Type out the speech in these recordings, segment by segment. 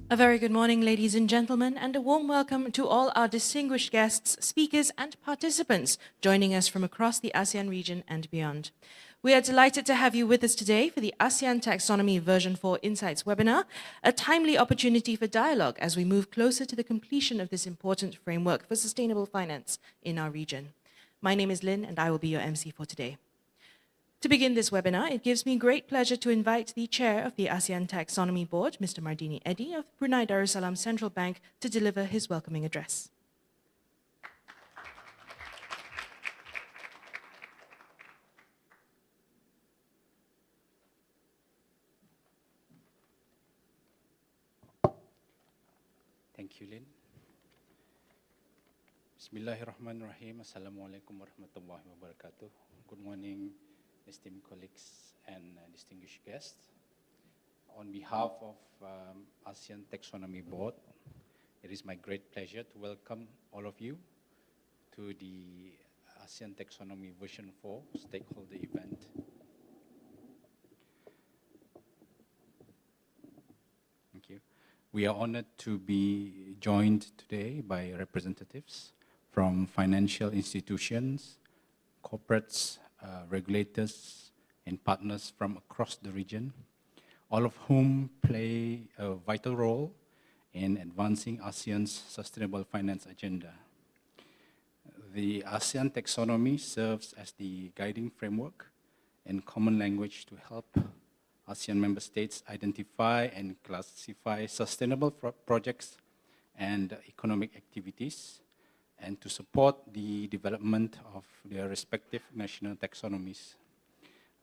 A very good morning, ladies and gentlemen, and a warm welcome to all our distinguished guests, speakers, and participants joining us from across the ASEAN region and beyond. We are delighted to have you with us today for the ASEAN Taxonomy Version 4 Insights webinar, a timely opportunity for dialogue as we move closer to the completion of this important framework for sustainable finance in our region. My name is Lynn, and I will be your MC for today. To begin this webinar, it gives me great pleasure to invite the chair of the ASEAN Taxonomy Board, Mr. Mardini Eddy of Brunei Darussalam Central Bank, to deliver his welcoming address. Thank you, Lynn. Bismillahirrahmanirrahim. Assalamualaikum warahmatullahi wabarakatuh. Good morning, esteemed colleagues and distinguished guests. On behalf of ASEAN Taxonomy Board, it is my great pleasure to welcome all of you to the ASEAN Taxonomy Version 4 stakeholder event. Thank you. We are honored to be joined today by representatives from financial institutions, corporates, regulators, and partners from across the region, all of whom play a vital role in advancing ASEAN's sustainable finance agenda. The ASEAN Taxonomy serves as the guiding framework and common language to help ASEAN member states identify and classify sustainable projects and economic activities, and to support the development of their respective national taxonomies,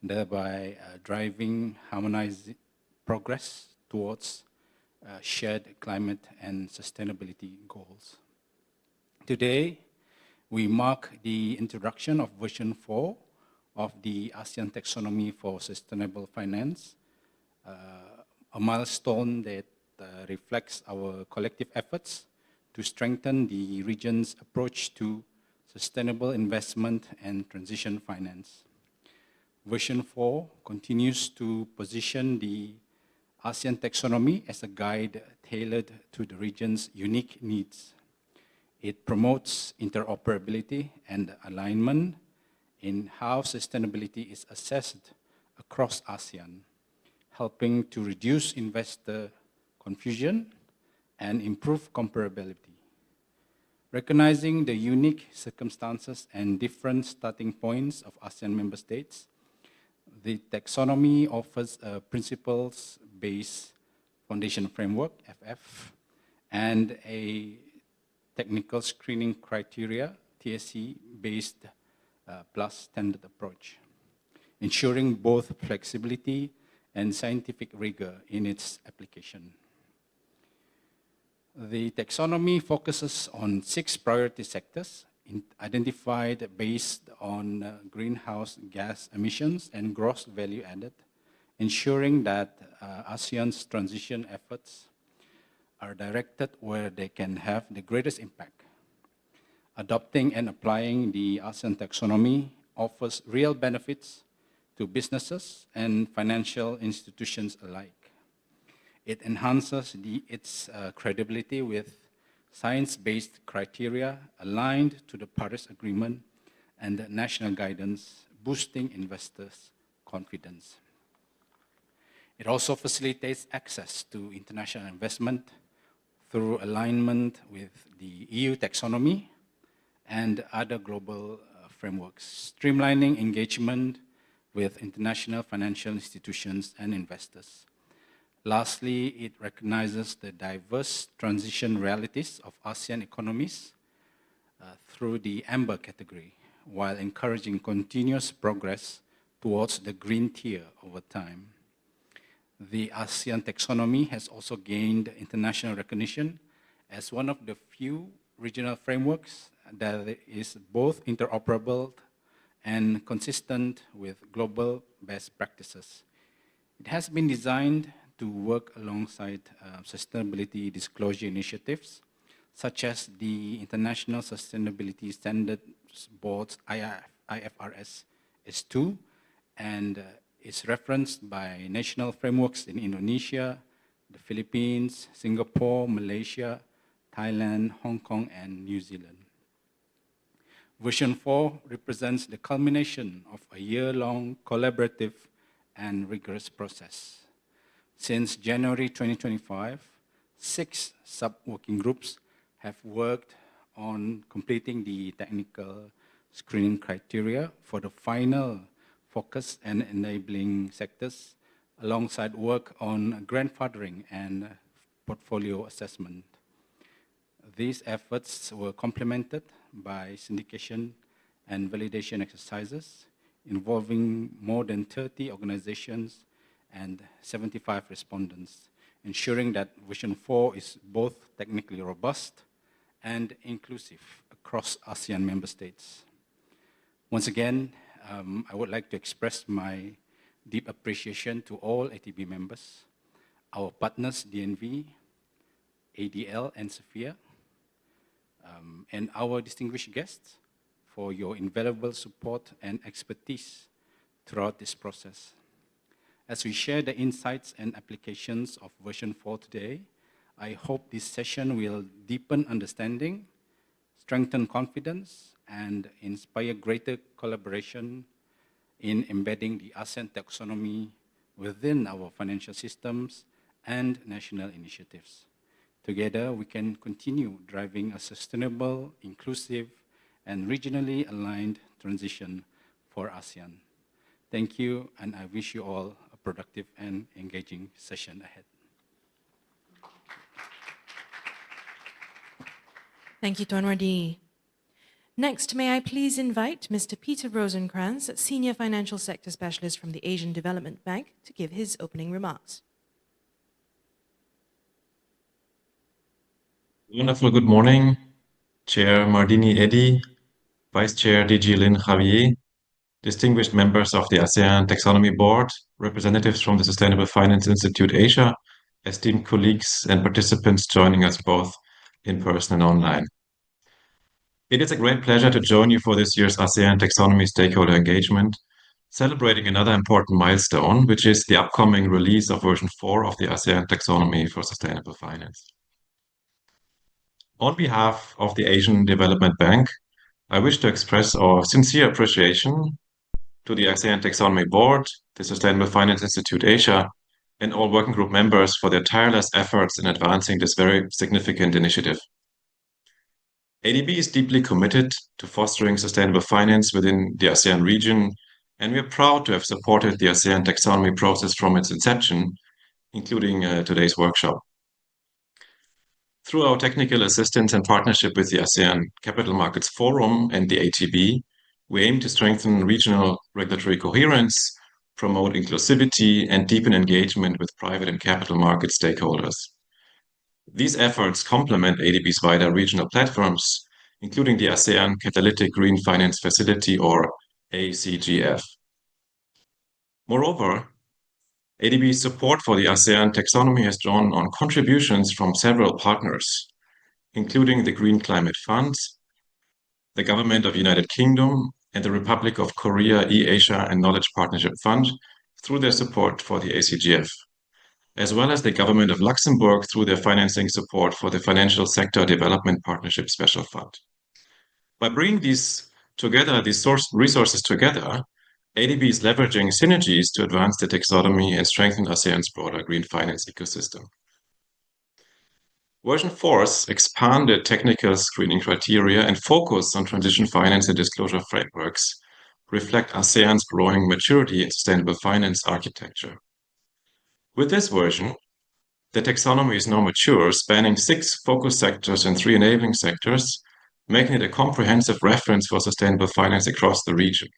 thereby driving harmonized progress towards shared climate and sustainability goals. Today, we mark the introduction of version 4 of the ASEAN Taxonomy for Sustainable Finance, a milestone that reflects our collective efforts to strengthen the region's approach to sustainable investment and transition finance. Version 4 continues to position the ASEAN Taxonomy as a guide tailored to the region's unique needs. It promotes interoperability and alignment in how sustainability is assessed across ASEAN, helping to reduce investor confusion and improve comparability. Recognizing the unique circumstances and different starting points of ASEAN member states, the taxonomy offers a principles-based foundation framework, FF, and a technical screening criteria, TSC-based plus standard approach, ensuring both flexibility and scientific rigor in its application. The taxonomy focuses on 6 priority sectors identified based on greenhouse gas emissions and gross value added, ensuring that ASEAN's transition efforts are directed where they can have the greatest impact. Adopting and applying the ASEAN taxonomy offers real benefits to businesses and financial institutions alike. It enhances its credibility with science-based criteria aligned to the Paris Agreement and the national guidance, boosting investors' confidence. It also facilitates access to international investment through alignment with the EU taxonomy and other global frameworks, streamlining engagement with international financial institutions and investors. Lastly, it recognizes the diverse transition realities of ASEAN economies through the Amber category, while encouraging continuous progress towards the green tier over time. The ASEAN taxonomy has also gained international recognition as one of the few regional frameworks that is both interoperable and consistent with global best practices. It has been designed to work alongside sustainability disclosure initiatives, such as the International Sustainability Standards Board's IFRS S2, and is referenced by national frameworks in Indonesia, the Philippines, Singapore, Malaysia, Thailand, Hong Kong, and New Zealand. Version 4 represents the culmination of a year-long collaborative and rigorous process. Since January 2025, 6 sub-working groups have worked on completing the technical screening criteria for the final focus and enabling sectors, alongside work on grandfathering and portfolio assessment. These efforts were complemented by syndication and validation exercises involving more than 30 organizations and 75 respondents, ensuring that Vision 4 is both technically robust and inclusive across ASEAN member states. Once again, I would like to express my deep appreciation to all ATB members, our partners DNV, ADL and Sophia, and our distinguished guests for your invaluable support and expertise throughout this process. As we share the insights and applications of version 4 today, I hope this session will deepen understanding, strengthen confidence, and inspire greater collaboration in embedding the ASEAN taxonomy within our financial systems and national initiatives. Together, we can continue driving a sustainable, inclusive, and regionally aligned transition for ASEAN. Thank you, and I wish you all a productive and engaging session ahead. Thank you, Tuan Wardini. Next, may I please invite Mr. Peter Rosenkrantz, Senior Financial Sector Specialist from the Asian Development Bank, to give his opening remarks. Wonderful good morning, Chair Mardini Eddy, Vice Chair DG Lin Javier, distinguished members of the ASEAN Taxonomy Board, representatives from the Sustainable Finance Institute Asia, esteemed colleagues and participants joining us both in person and online. It is a great pleasure to join you for this year's ASEAN Taxonomy Stakeholder Engagement, celebrating another important milestone, which is the upcoming release of version 4 of the ASEAN Taxonomy for Sustainable Finance. On behalf of the Asian Development Bank, I wish to express our sincere appreciation to the ASEAN Taxonomy Board, the Sustainable Finance Institute Asia, and all working group members for their tireless efforts in advancing this very significant initiative. ADB is deeply committed to fostering sustainable finance within the ASEAN region, and we are proud to have supported the ASEAN Taxonomy process from its inception, including today's workshop. Through our technical assistance and partnership with the ASEAN Capital Markets Forum and the ATB, we aim to strengthen regional regulatory coherence, promote inclusivity, and deepen engagement with private and capital market stakeholders. These efforts complement ADB's wider regional platforms, including the ASEAN Catalytic Green Finance Facility, or ACGF. Moreover, ADB's support for the ASEAN taxonomy has drawn on contributions from several partners, including the Green Climate Fund, the Government of the United Kingdom, and the Republic of Korea eAsia and Knowledge Partnership Fund through their support for the ACGF, as well as the Government of Luxembourg through their financing support for the Financial Sector Development Partnership Special Fund. By bringing these resources together, ADB is leveraging synergies to advance the taxonomy and strengthen ASEAN's broader green finance ecosystem. Version 4's expanded technical screening criteria and focus on transition finance and disclosure frameworks reflect ASEAN's growing maturity in sustainable finance architecture. With this version, the taxonomy is now mature, spanning 6 focus sectors and 3 enabling sectors, making it a comprehensive reference for sustainable finance across the region.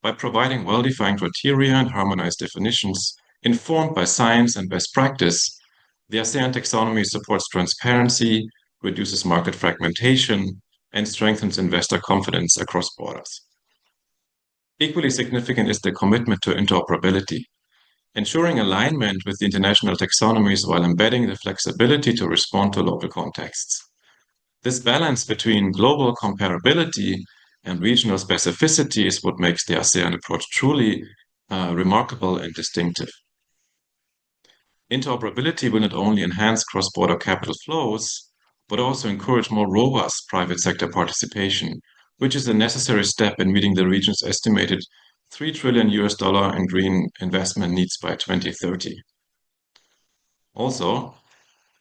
By providing well-defined criteria and harmonized definitions informed by science and best practice, the ASEAN taxonomy supports transparency, reduces market fragmentation, and strengthens investor confidence across borders. Equally significant is the commitment to interoperability, ensuring alignment with the international taxonomies while embedding the flexibility to respond to local contexts. This balance between global comparability and regional specificity is what makes the ASEAN approach truly remarkable and distinctive. Interoperability will not only enhance cross-border capital flows, but also encourage more robust private sector participation, which is a necessary step in meeting the region's estimated $3 trillion in green investment needs by 2030. Also,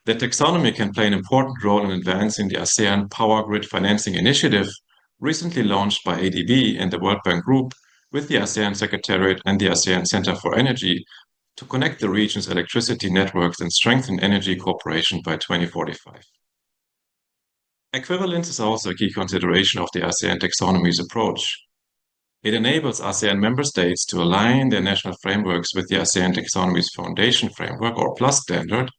the taxonomy can play an important role in advancing the ASEAN Power Grid Financing Initiative, recently launched by ADB and the World Bank Group with the ASEAN Secretariat and the ASEAN Center for Energy to connect the region's electricity networks and strengthen energy cooperation by 2045. Equivalence is also a key consideration of the ASEAN taxonomy's approach. It enables ASEAN member states to align their national frameworks with the ASEAN taxonomy's foundation framework or plus standard,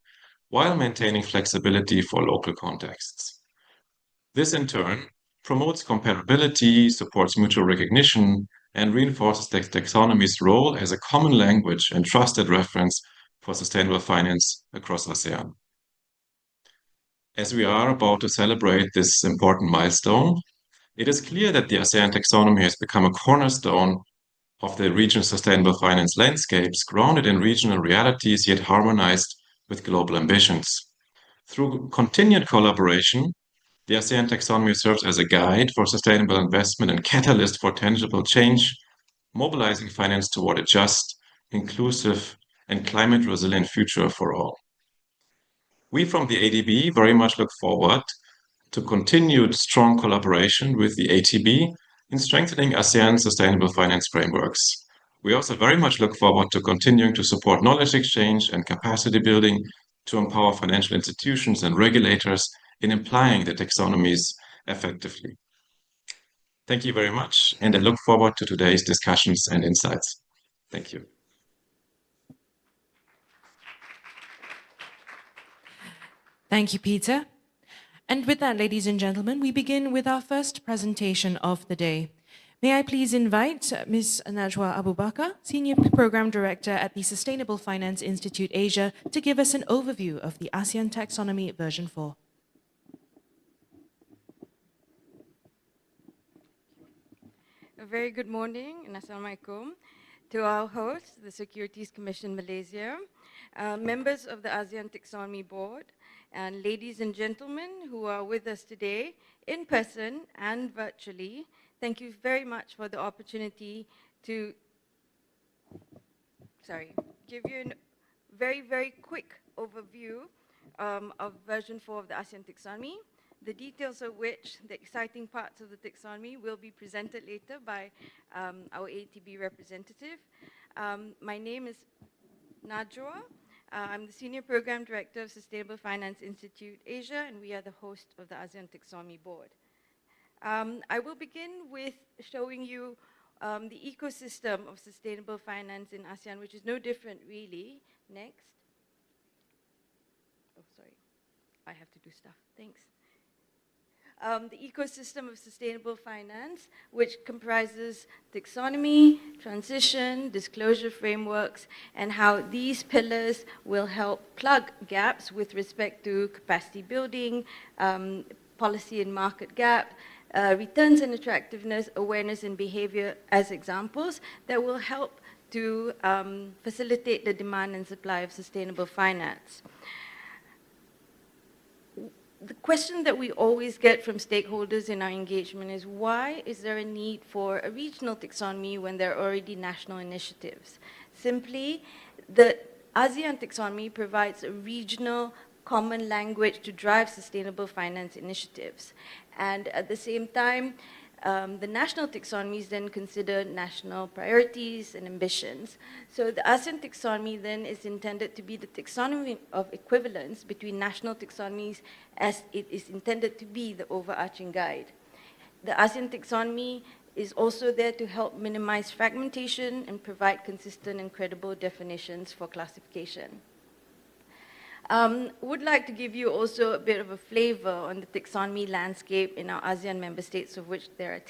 while maintaining flexibility for local contexts. This, in turn, promotes comparability, supports mutual recognition, and reinforces the taxonomy's role as a common language and trusted reference for sustainable finance across ASEAN. As we are about to celebrate this important milestone, it is clear that the ASEAN taxonomy has become a cornerstone of the region's sustainable finance landscapes, grounded in regional realities yet harmonized with global ambitions. Through continued collaboration, the ASEAN taxonomy serves as a guide for sustainable investment and catalyst for tangible change, mobilizing finance toward a just, inclusive, and climate-resilient future for all. We from the ADB very much look forward to continued strong collaboration with the ATB in strengthening ASEAN sustainable finance frameworks. We also very much look forward to continuing to support knowledge exchange and capacity building to empower financial institutions and regulators in applying the taxonomies effectively. Thank you very much, and I look forward to today's discussions and insights. Thank you. Thank you, Peter. And with that, ladies and gentlemen, we begin with our first presentation of the day. May I please invite Ms. Najwa Abubakar, Senior Program Director at the Sustainable Finance Institute Asia, to give us an overview of the ASEAN Taxonomy version 4. A very good morning and Assalamualaikum to our host, the Securities Commission Malaysia, members of the ASEAN Taxonomy Board, and ladies and gentlemen who are with us today in person and virtually. Thank you very much for the opportunity to give you a very, very quick overview of version 4 of the ASEAN Taxonomy, the details of which, the exciting parts of the taxonomy, will be presented later by our ATB representative. My name is Najwa. I'm the Senior Program Director of Sustainable Finance Institute Asia, and we are the host of the ASEAN Taxonomy Board. I will begin with showing you the ecosystem of sustainable finance in ASEAN, which is no different really. Next. Oh, sorry. I have to do stuff. Thanks. The ecosystem of sustainable finance, which comprises taxonomy, transition, disclosure frameworks, and how these pillars will help plug gaps with respect to capacity building, policy and market gap, returns and attractiveness, awareness and behavior as examples that will help to facilitate the demand and supply of sustainable finance. The question that we always get from stakeholders in our engagement is, why is there a need for a regional taxonomy when there are already national initiatives? Simply, the ASEAN taxonomy provides a regional common language to drive sustainable finance initiatives. And at the same time, the national taxonomies then consider national priorities and ambitions. So the ASEAN taxonomy then is intended to be the taxonomy of equivalence between national taxonomies, as it is intended to be the overarching guide. The ASEAN taxonomy is also there to help minimize fragmentation and provide consistent and credible definitions for classification. Would like to give you also a bit of a flavor on the taxonomy landscape in our ASEAN member states, of which there are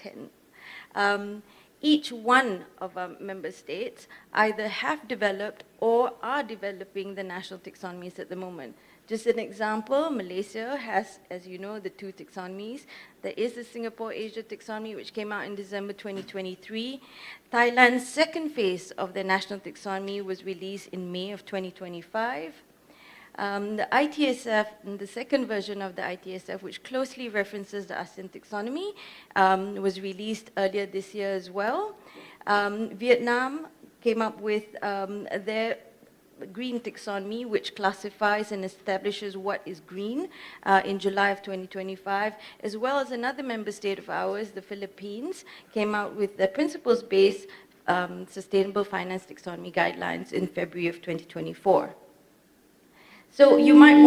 10. each one of our member states either have developed or are developing the national taxonomies at the moment. Just an example, Malaysia has, as you know, the 2 taxonomies. There is the Singapore-Asia taxonomy, which came out in December 2023. Thailand's second phase of their national taxonomy was released in May of 2025. The ITSF, the second version of the ITSF, which closely references the ASEAN taxonomy, was released earlier this year as well. Vietnam came up with their green taxonomy, which classifies and establishes what is green in July of 2025, as well as another member state of ours, the Philippines, came out with the principles-based sustainable finance taxonomy guidelines in February of 2024. So you might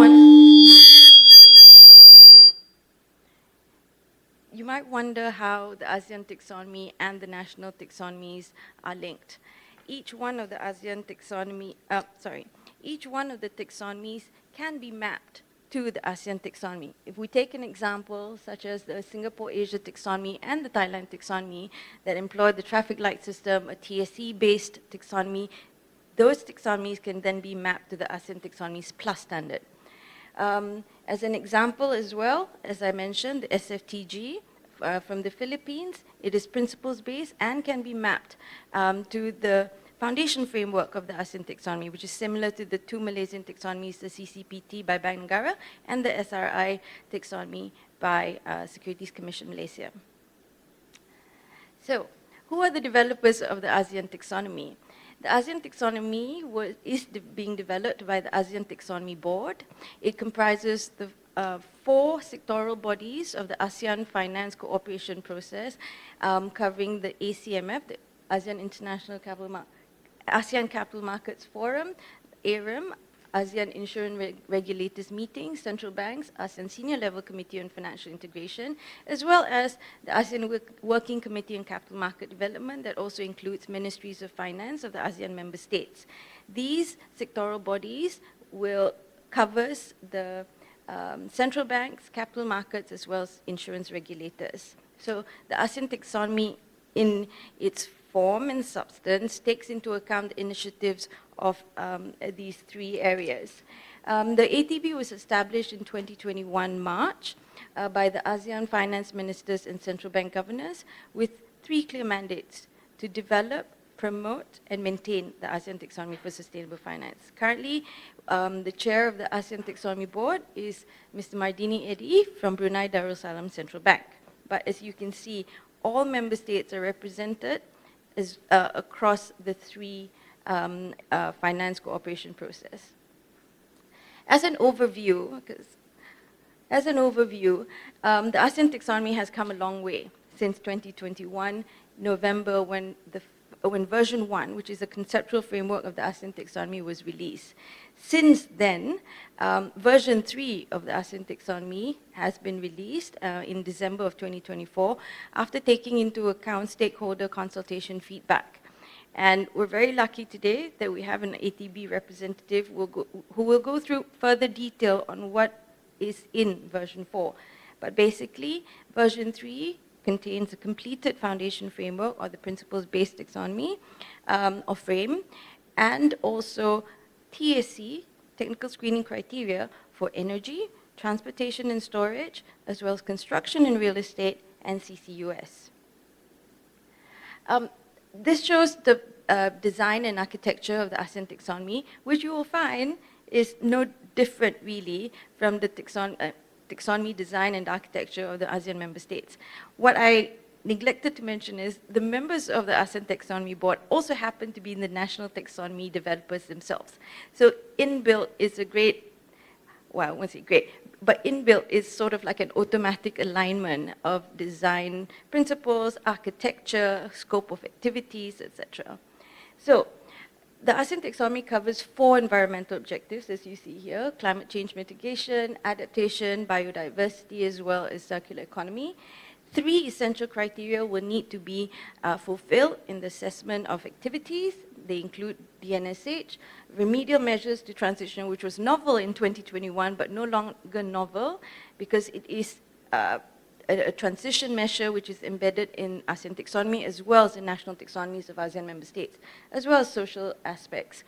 wonder how the ASEAN taxonomy and the national taxonomies are linked. Each one of the taxonomies can be mapped to the ASEAN taxonomy. If we take an example such as the Singapore-Asia taxonomy and the Thailand taxonomy that employ the traffic light system, a TSE-based taxonomy, those taxonomies can then be mapped to the ASEAN Taxonomies Plus standard. As an example as well, as I mentioned, the SFTG from the Philippines, it is principles-based and can be mapped to the foundation framework of the ASEAN taxonomy, which is similar to the 2 Malaysian taxonomies, the CCPT by Bank Negara and the SRI taxonomy by Securities Commission Malaysia. So, who are the developers of the ASEAN taxonomy? The ASEAN taxonomy is being developed by the ASEAN Taxonomy Board. It comprises the 4 sectoral bodies of the ASEAN Finance Cooperation Process, covering the ACMF, the ASEAN Capital Markets Forum, ARIM, ASEAN Insurance Regulators Meeting, Central Banks, ASEAN Senior Level Committee on Financial Integration, as well as the ASEAN Working Committee on Capital Market Development that also includes Ministries of Finance of the ASEAN member states. These sectoral bodies will cover the central banks, capital markets, as well as insurance regulators. So the ASEAN taxonomy in its form and substance takes into account the initiatives of these 3 areas. The ATB was established in 2021 March by the ASEAN finance ministers and central bank governors with 3 clear mandates: to develop, promote, and maintain the ASEAN Taxonomy for Sustainable Finance. Currently, the chair of the ASEAN Taxonomy Board is Mr. Mardini Edi from Brunei Darussalam Central Bank. But as you can see, all member states are represented across the 3 finance cooperation process. As an overview, the ASEAN taxonomy has come a long way since 2021 November when version 1, which is a conceptual framework of the ASEAN taxonomy, was released. Since then, version 3 of the ASEAN taxonomy has been released in December of 2024 after taking into account stakeholder consultation feedback. And we're very lucky today that we have an ATB representative who will go through further detail on what is in version 4. But basically, version 3 contains a completed foundation framework or the principles-based taxonomy or frame, and also TSC, technical screening criteria for energy, transportation and storage, as well as construction and real estate, and CCUS. This shows the design and architecture of the ASEAN taxonomy, which you will find is no different really from the taxonomy design and architecture of the ASEAN member states. What I neglected to mention is the members of the ASEAN Taxonomy Board also happen to be the national taxonomy developers themselves. So inbuilt is a great, well, I won't say great, but inbuilt is sort of like an automatic alignment of design principles, architecture, scope of activities, etc. So the ASEAN taxonomy covers 4 environmental objectives, as you see here: climate change mitigation, adaptation, biodiversity, as well as circular economy. 3 essential criteria will need to be fulfilled in the assessment of activities. They include DNSH, remedial measures to transition, which was novel in 2021, but no longer novel because it is a transition measure which is embedded in ASEAN taxonomy, as well as the national taxonomies of ASEAN member states, as well as social aspects.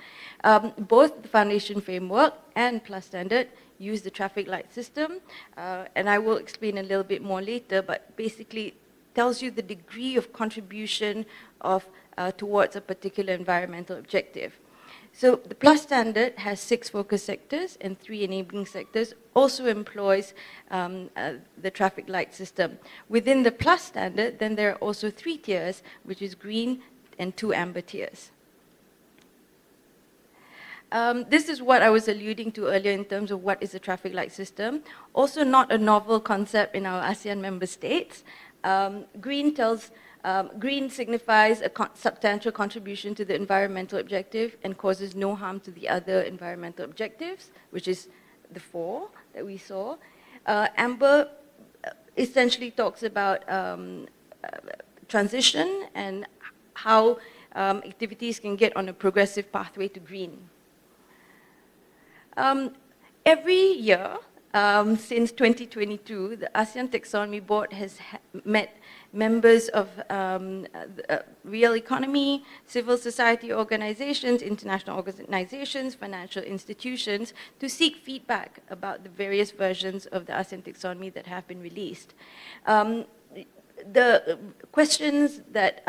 Both the foundation framework and Plus Standard use the traffic light system, and I will explain a little bit more later, but basically tells you the degree of contribution of, towards a particular environmental objective. So the Plus Standard has 6 focus sectors and 3 enabling sectors, also employs the traffic light system. Within the Plus Standard, then there are also 3 tiers, which is green and 2 amber tiers. This is what I was alluding to earlier in terms of what is a traffic light system. Also not a novel concept in our ASEAN member states. Green signifies a substantial contribution to the environmental objective and causes no harm to the other environmental objectives, which is the 4 that we saw. Amber essentially talks about transition and how activities can get on a progressive pathway to green. Every year, since 2022, the ASEAN Taxonomy Board has met members of real economy, civil society organizations, international organizations, financial institutions to seek feedback about the various versions of the ASEAN Taxonomy that have been released. The questions that,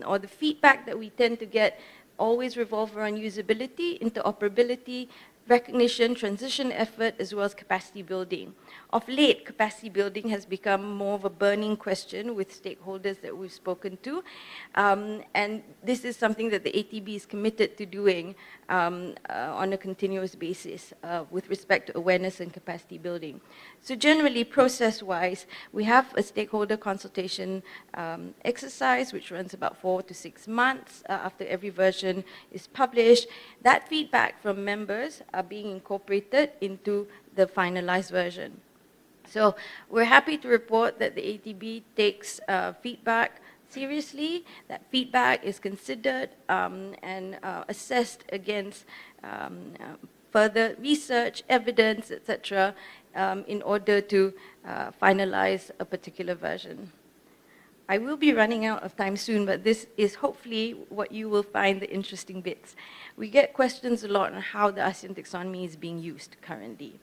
or the feedback that we tend to get always revolve around usability, interoperability, recognition, transition effort, as well as capacity building. Of late, capacity building has become more of a burning question with stakeholders that we've spoken to. And this is something that the ATB is committed to doing on a continuous basis with respect to awareness and capacity building. So generally, process-wise, we have a stakeholder consultation exercise, which runs about 4 to 6 months after every version is published. That feedback from members are being incorporated into the finalized version. So we're happy to report that the ATB takes feedback seriously. That feedback is considered and assessed against further research, evidence, etc., in order to finalize a particular version. I will be running out of time soon, but this is hopefully what you will find the interesting bits. We get questions a lot on how the ASEAN Taxonomy is being used currently.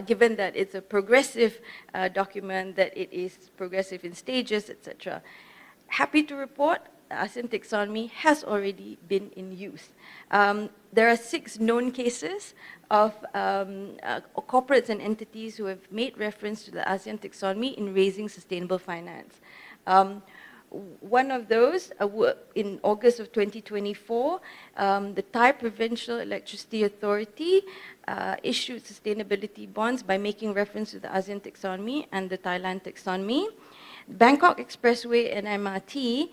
Given that it's a progressive document, that it is progressive in stages, etc. Happy to report, the ASEAN Taxonomy has already been in use. There are 6 known cases of corporates and entities who have made reference to the ASEAN Taxonomy in raising sustainable finance. One of those, in August of 2024, the Thai Provincial Electricity Authority issued sustainability bonds by making reference to the ASEAN Taxonomy and the Thailand Taxonomy. Bangkok Expressway and MRT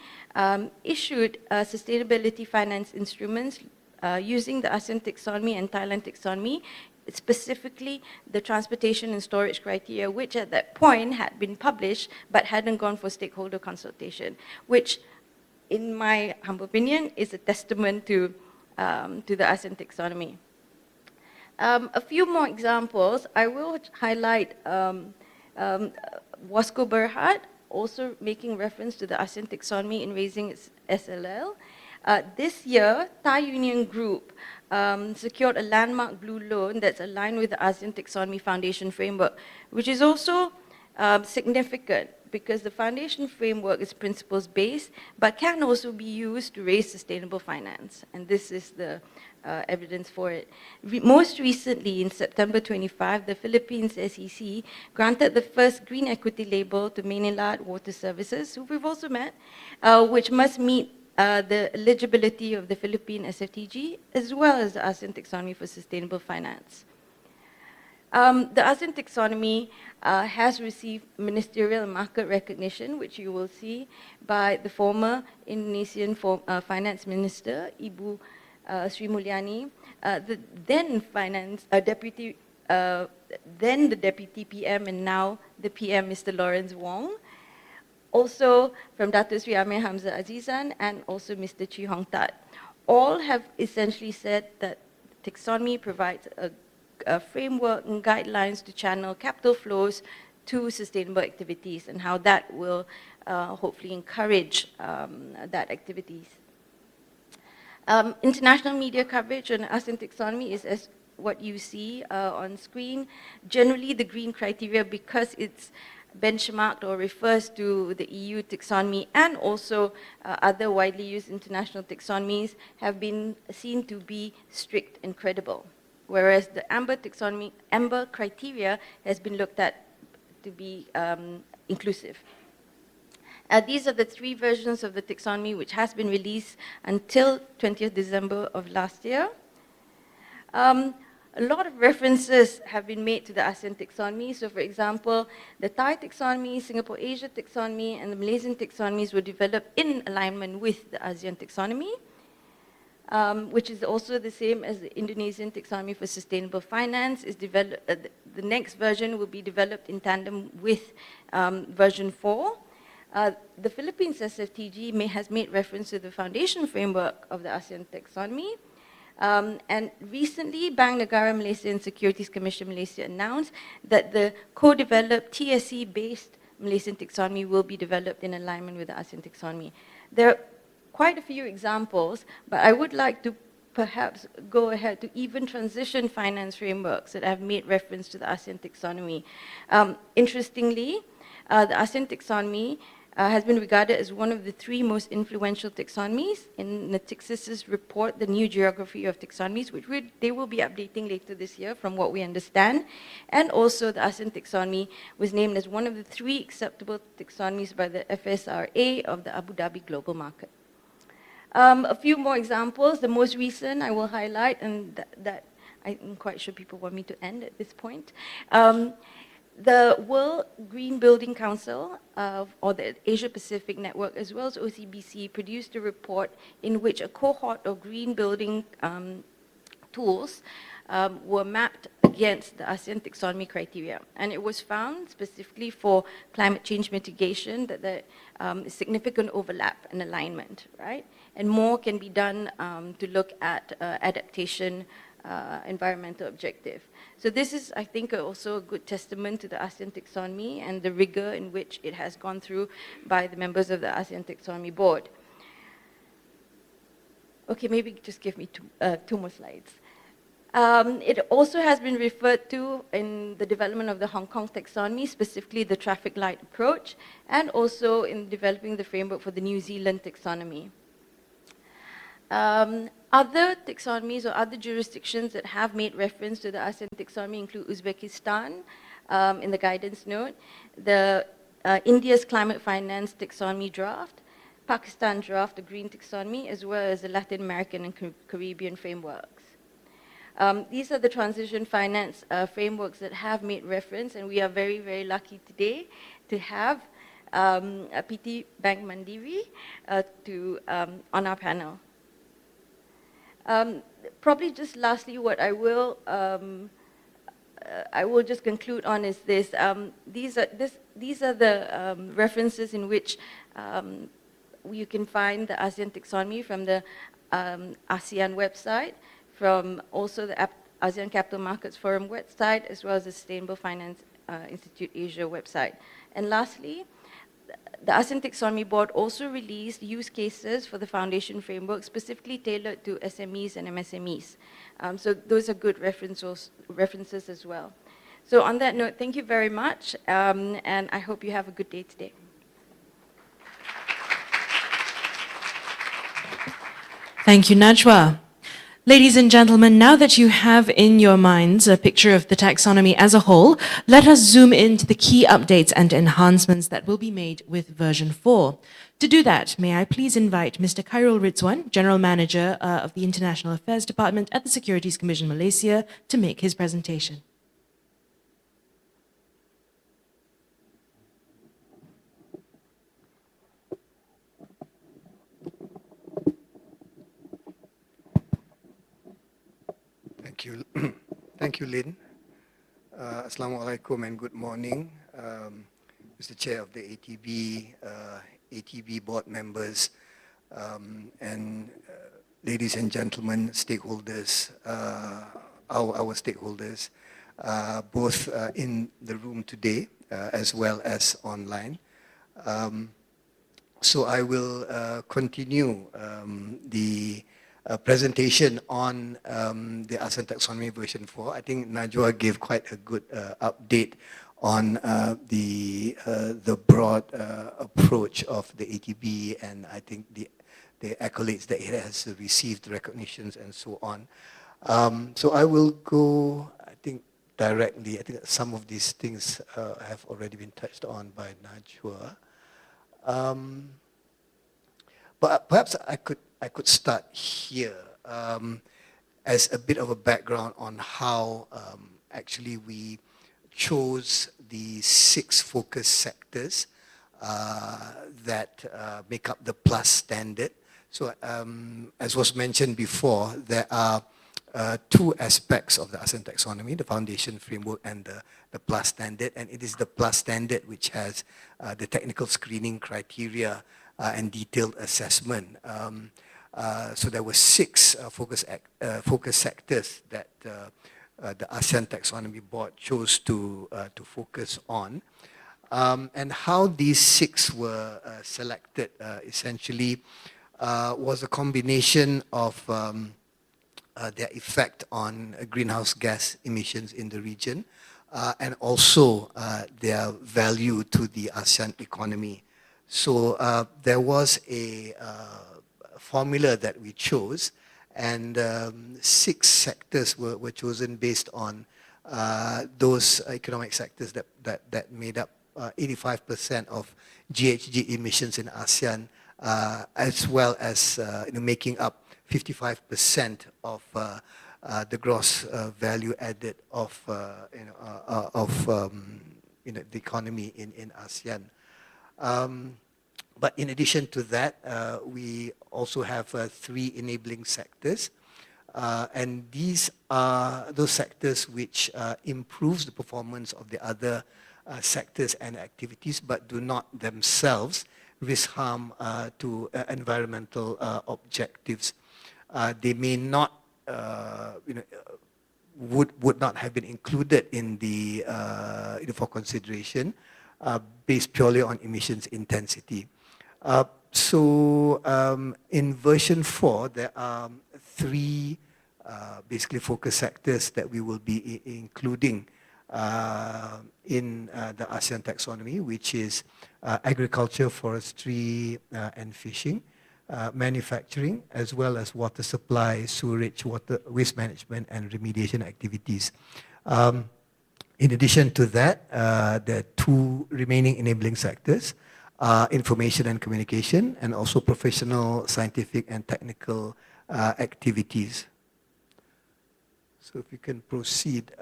issued sustainability finance instruments using the ASEAN Taxonomy and Thailand Taxonomy, specifically the transportation and storage criteria, which at that point had been published but hadn't gone for stakeholder consultation, which, in my humble opinion, is a testament to the ASEAN Taxonomy. A few more examples. I will highlight Wasco Berhad, also making reference to the ASEAN Taxonomy in raising its SLL. This year, Thai Union Group secured a landmark blue loan that's aligned with the ASEAN Taxonomy Foundation Framework, which is also significant because the foundation framework is principles-based, but can also be used to raise sustainable finance. And this is the evidence for it. Most recently, in September 25, the Philippines SEC granted the first green equity label to Maynilad Water Services, who we've also met, which must meet the eligibility of the Philippine SFTG, as well as the ASEAN Taxonomy for Sustainable Finance. The ASEAN Taxonomy has received ministerial and market recognition, which you will see by the former Indonesian Finance Minister, Ibu Sri Mulyani, the then the Deputy PM and now the PM, Mr. Lawrence Wong. Also from Dato' Sri Amir Hamzah Azizan and also Mr. Chee Hong Tat. All have essentially said that taxonomy provides a framework and guidelines to channel capital flows to sustainable activities and how that will hopefully encourage that activities. International media coverage on ASEAN taxonomy is as what you see on screen. Generally, the green criteria, because it's benchmarked or refers to the EU taxonomy and also other widely used international taxonomies, have been seen to be strict and credible. Whereas the amber criteria has been looked at to be inclusive. These are the 3 versions of the taxonomy which has been released until 20th December of last year. A lot of references have been made to the ASEAN taxonomy. So for example, the Thai taxonomy, Singapore Asia taxonomy, and the Malaysian taxonomies were developed in alignment with the ASEAN taxonomy, which is also the same as the Indonesian taxonomy for sustainable finance. The next version will be developed in tandem with version 4. The Philippines SFTG has made reference to the foundation framework of the ASEAN taxonomy. And recently, Bank Negara Malaysia and Securities Commission Malaysia announced that the co-developed TSE-based Malaysian taxonomy will be developed in alignment with the ASEAN taxonomy. There are quite a few examples, but I would like to perhaps go ahead to even transition finance frameworks that have made reference to the ASEAN taxonomy. Interestingly, the ASEAN taxonomy has been regarded as one of the 3 most influential taxonomies in Natixis's report, The New Geography of Taxonomies, which they will be updating later this year from what we understand. And also the ASEAN taxonomy was named as one of the 3 acceptable taxonomies by the FSRA of the Abu Dhabi global market. A few more examples. The most recent I will highlight, and that I'm quite sure people want me to end at this point. The World Green Building Council, or the Asia Pacific Network, as well as OCBC, produced a report in which a cohort of green building tools were mapped against the ASEAN taxonomy criteria. And it was found, specifically for climate change mitigation, that there is significant overlap and alignment, right? And more can be done to look at adaptation environmental objective. So this is, I think, also a good testament to the ASEAN taxonomy and the rigor in which it has gone through by the members of the ASEAN taxonomy board. Okay, maybe just give me 2 more slides. It also has been referred to in the development of the Hong Kong taxonomy, specifically the traffic light approach, and also in developing the framework for the New Zealand taxonomy. Other taxonomies or other jurisdictions that have made reference to the ASEAN taxonomy include Uzbekistan in the guidance note, India's climate finance taxonomy draft, Pakistan draft, the green taxonomy, as well as the Latin American and Caribbean frameworks. These are the transition finance frameworks that have made reference, and we are very, very lucky today to have PT Bank Mandiri on our panel. Probably just lastly, what I will just conclude on is this. These are the references in which you can find the ASEAN taxonomy from the ASEAN website, from also the ASEAN Capital Markets Forum website, as well as the Sustainable Finance Institute Asia website. And lastly, the ASEAN Taxonomy Board also released use cases for the foundation framework specifically tailored to SMEs and MSMEs. So those are good references as well. So on that note, thank you very much, and I hope you have a good day today. Thank you, Najwa. Ladies and gentlemen, now that you have in your minds a picture of the taxonomy as a whole, let us zoom into the key updates and enhancements that will be made with version 4. To do that, may I please invite Mr. Khairul Ridwan, General Manager of the International Affairs Department at the Securities Commission Malaysia, to make his presentation. Thank you. Thank you, Lynn. Assalamu alaikum and good morning, Mr. Chair of the ATB, ATB board members, and ladies and gentlemen, stakeholders, our stakeholders, both in the room today as well as online. So I will continue the presentation on the ASEAN Taxonomy version 4. I think Najwa gave quite a good update on the broad approach of the ATB, and I think the accolades that it has received, recognitions and so on. So I will go, I think, directly. I think some of these things have already been touched on by Najwa. But perhaps I could start here as a bit of a background on how actually we chose the 6 focus sectors that make up the plus standard. So as was mentioned before, there are 2 aspects of the ASEAN Taxonomy, the foundation framework and the plus standard. And it is the plus standard which has the technical screening criteria and detailed assessment. So there were 6 focus sectors that the ASEAN Taxonomy Board chose to focus on. And how these 6 were selected essentially was a combination of their effect on greenhouse gas emissions in the region and also their value to the ASEAN economy. So there was a formula that we chose, and 6 sectors were chosen based on those economic sectors that made up 85% of GHG emissions in ASEAN, as well as making up 55% of the gross value added of the economy in ASEAN. But in addition to that, we also have 3 enabling sectors. And these are those sectors which improves the performance of the other sectors and activities, but do not themselves risk harm to environmental objectives. They may not, would not have been included in the for consideration based purely on emissions intensity. So in version 4, there are 3 basically focus sectors that we will be including in the ASEAN Taxonomy, which is agriculture, forestry and fishing, manufacturing, as well as water supply, sewerage, waste management and remediation activities. In addition to that, there are 2 remaining enabling sectors, information and communication, and also professional, scientific and technical activities. So if you can proceed.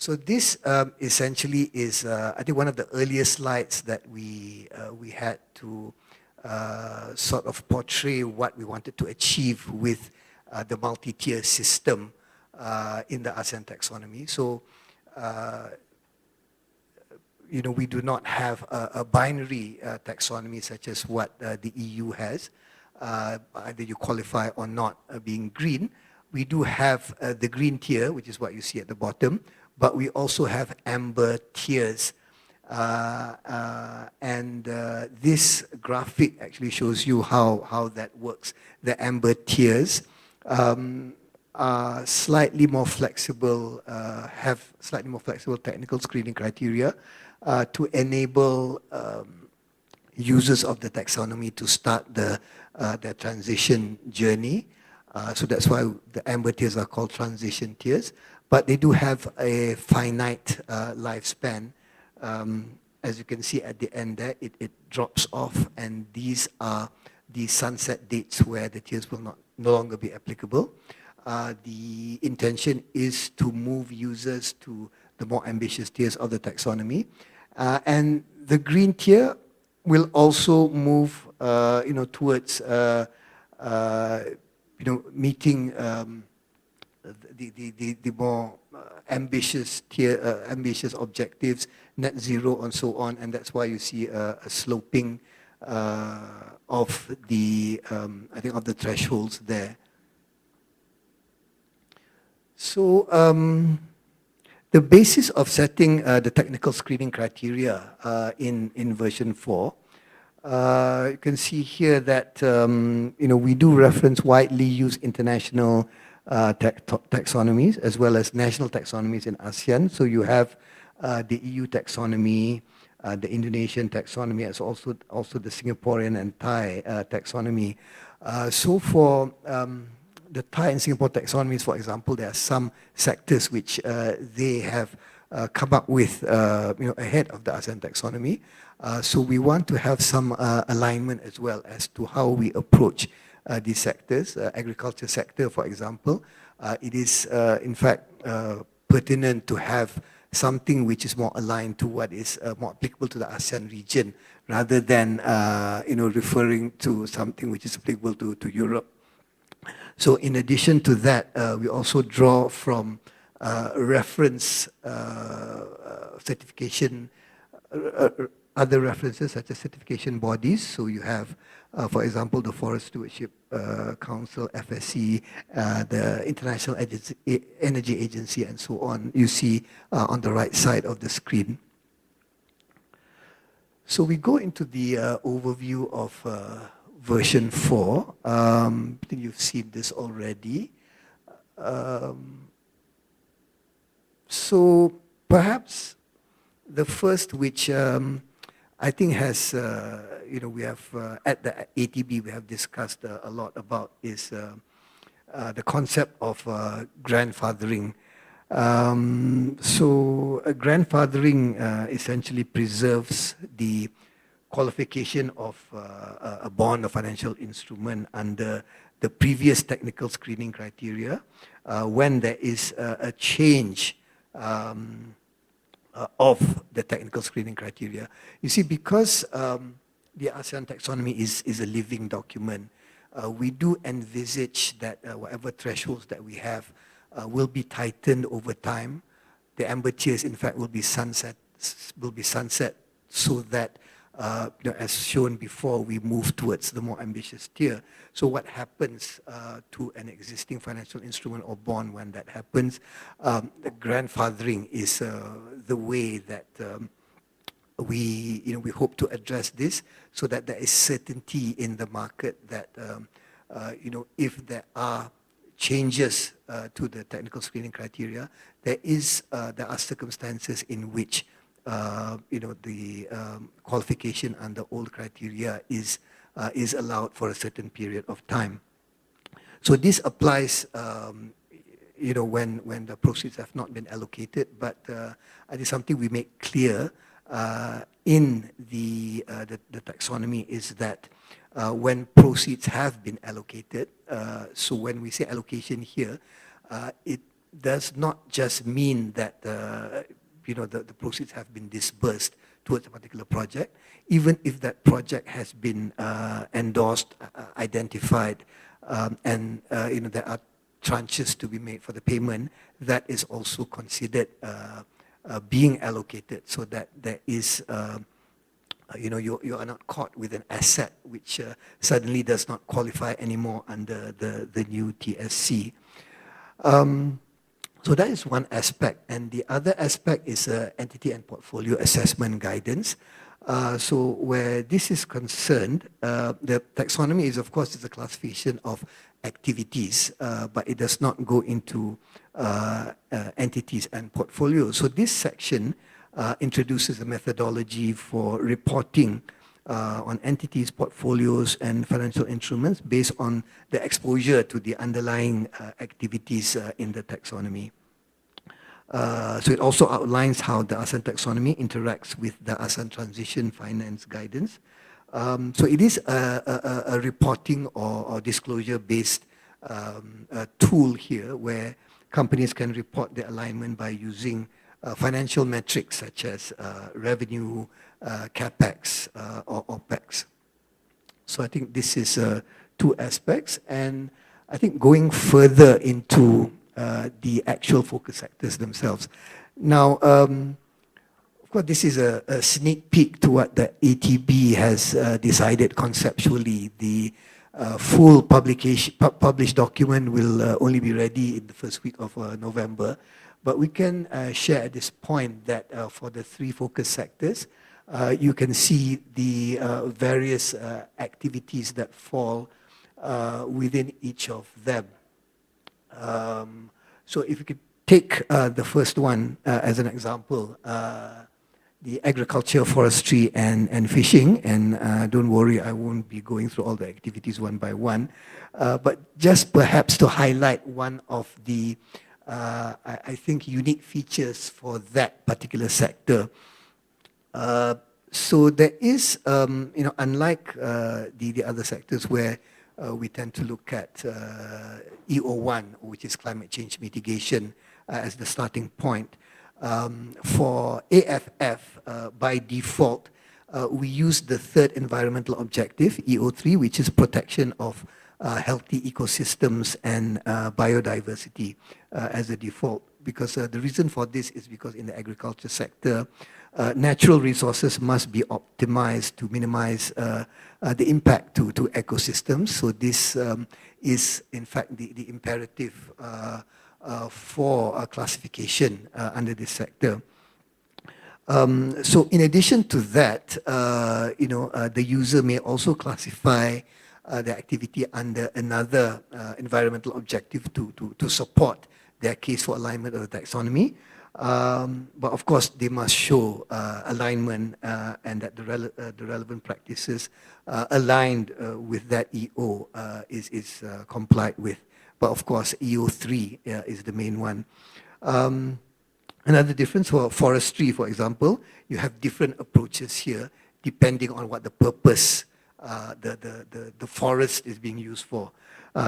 So this essentially is, I think, one of the earliest slides that we had to sort of portray what we wanted to achieve with the multi-tier system in the ASEAN Taxonomy. So, we do not have a binary taxonomy such as what the EU has, either you qualify or not being green. We do have the green tier, which is what you see at the bottom, but we also have amber tiers. And this graphic actually shows you how that works. The amber tiers are slightly more flexible, have slightly more flexible technical screening criteria to enable users of the taxonomy to start their transition journey. So that's why the amber tiers are called transition tiers, but they do have a finite lifespan. As you can see at the end there, it drops off, and these are the sunset dates where the tiers will no longer be applicable. The intention is to move users to the more ambitious tiers of the taxonomy. And the green tier will also move towards meeting the more ambitious tier, ambitious objectives, net zero and so on, and that's why you see a sloping of the I think of the thresholds there. So The basis of setting the technical screening criteria in version 4, you can see here that we do reference widely used international taxonomies as well as national taxonomies in ASEAN. So you have the EU taxonomy, the Indonesian taxonomy, as also the Singaporean and Thai taxonomy. So for the Thai and Singapore taxonomies, for example, there are some sectors which they have come up with ahead of the ASEAN taxonomy. So we want to have some alignment as well as to how we approach these sectors. Agriculture sector, for example, it is in fact pertinent to have something which is more aligned to what is more applicable to the ASEAN region rather than referring to something which is applicable to Europe. So in addition to that, we also draw from reference certification, other references such as certification bodies. So you have, for example, the Forest Stewardship Council, FSC, the International Energy Agency, and so on. You see on the right side of the screen. So we go into the overview of version 4. I think you've seen this already. So perhaps the first which I think has, we have, at the ATB we have discussed a lot about is the concept of grandfathering. So grandfathering essentially preserves the qualification of a bond or financial instrument under the previous technical screening criteria when there is a change of the technical screening criteria. You see, because the ASEAN taxonomy is a living document, we do envisage that whatever thresholds that we have will be tightened over time. The amber tiers, in fact, will be sunset so that, as shown before, we move towards the more ambitious tier. So what happens to an existing financial instrument or bond when that happens? The grandfathering is the way that we hope to address this, so that there is certainty in the market that if there are changes to the technical screening criteria, there are circumstances in which the qualification under old criteria is allowed for a certain period of time. So this applies, when the proceeds have not been allocated, but I think something we make clear in the taxonomy is that when proceeds have been allocated, so when we say allocation here, it does not just mean that the proceeds have been disbursed towards a particular project. Even if that project has been endorsed, identified, and there are tranches to be made for the payment, that is also considered being allocated, so that there is, you are not caught with an asset which suddenly does not qualify anymore under the new TSC. So that is one aspect, and the other aspect is entity and portfolio assessment guidance. So where this is concerned, the taxonomy is, of course, a classification of activities, but it does not go into entities and portfolios. So this section introduces a methodology for reporting on entities, portfolios, and financial instruments based on the exposure to the underlying activities in the taxonomy. So it also outlines how the ASEAN taxonomy interacts with the ASEAN transition finance guidance. So it is a reporting or disclosure-based tool here where companies can report their alignment by using financial metrics such as revenue, capex, or opex. So I think this is two aspects, and I think going further into the actual focus sectors themselves. Now, of course, this is a sneak peek to what the ATB has decided conceptually. The full published document will only be ready in the first week of November. But we can share at this point that for the 3 focus sectors, you can see the various activities that fall within each of them. So if you could take the first one as an example, the agriculture, forestry, and fishing. And don't worry, I won't be going through all the activities one by one. But just perhaps to highlight one of the, I think, unique features for that particular sector. So there is, unlike the other sectors where we tend to look at EO1, which is climate change mitigation, as the starting point. For AFF, by default, we use the 3rd environmental objective, EO3, which is protection of healthy ecosystems and biodiversity as a default. Because the reason for this is because in the agriculture sector, natural resources must be optimized to minimize the impact to ecosystems. So this is, in fact, the imperative for classification under this sector. So in addition to that, the user may also classify the activity under another environmental objective to support their case for alignment of the taxonomy. But of course, they must show alignment and that the relevant practices aligned with that EO is complied with. But of course, EO3 is the main one. Another difference for forestry, for example, you have different approaches here depending on what the purpose the forest is being used for.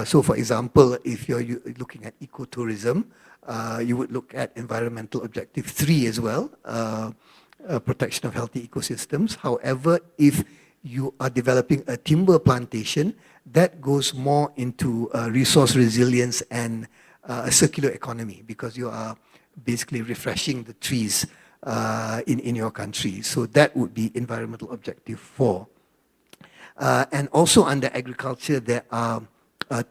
So for example, if you're looking at ecotourism, you would look at environmental objective 3 as well, protection of healthy ecosystems. However, if you are developing a timber plantation, that goes more into resource resilience and a circular economy, because you are basically refreshing the trees in your country. So that would be environmental objective 4. And also under agriculture, there are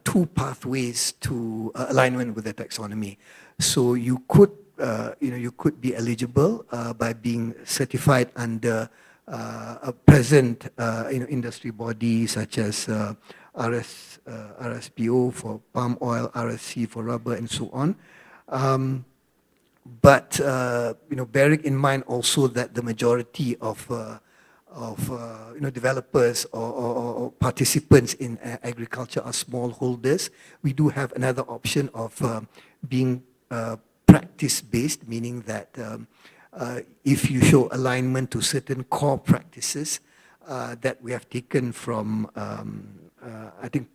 2 pathways to alignment with the taxonomy. So you could, you could be eligible by being certified under a present, industry body such as RSPO for palm oil, RSC for rubber, and so on. But bearing in mind also that the majority of developers or participants in agriculture are smallholders, we do have another option of being practice-based, meaning that if you show alignment to certain core practices that we have taken from, I think,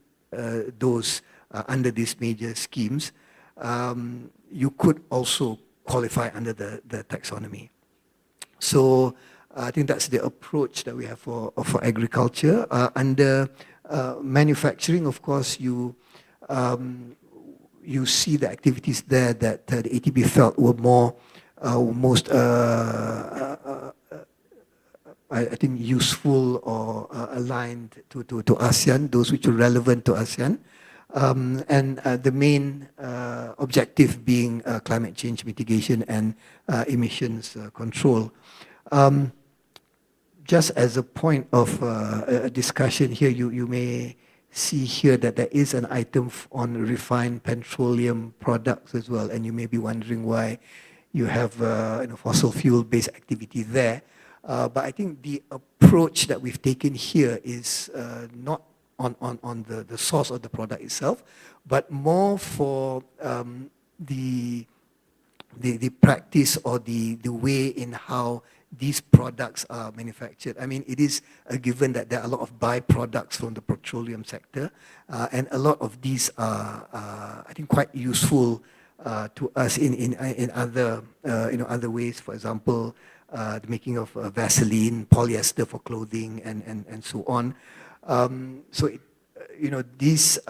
those under these major schemes, you could also qualify under the taxonomy. So I think that's the approach that we have for agriculture. Under manufacturing, of course, you see the activities there that the ATB felt were most I think useful or aligned to ASEAN, those which are relevant to ASEAN. And the main objective being climate change mitigation and emissions control. Just as a point of a discussion here, you may see here that there is an item on refined petroleum products as well, and you may be wondering why you have fossil fuel-based activity there. But I think the approach that we've taken here is not on the source of the product itself, but more for the practice or the way in how these products are manufactured. I mean, it is a given that there are a lot of byproducts from the petroleum sector, and a lot of these are, I think, quite useful to us in other other ways. For example, the making of Vaseline, polyester for clothing, and so on. So these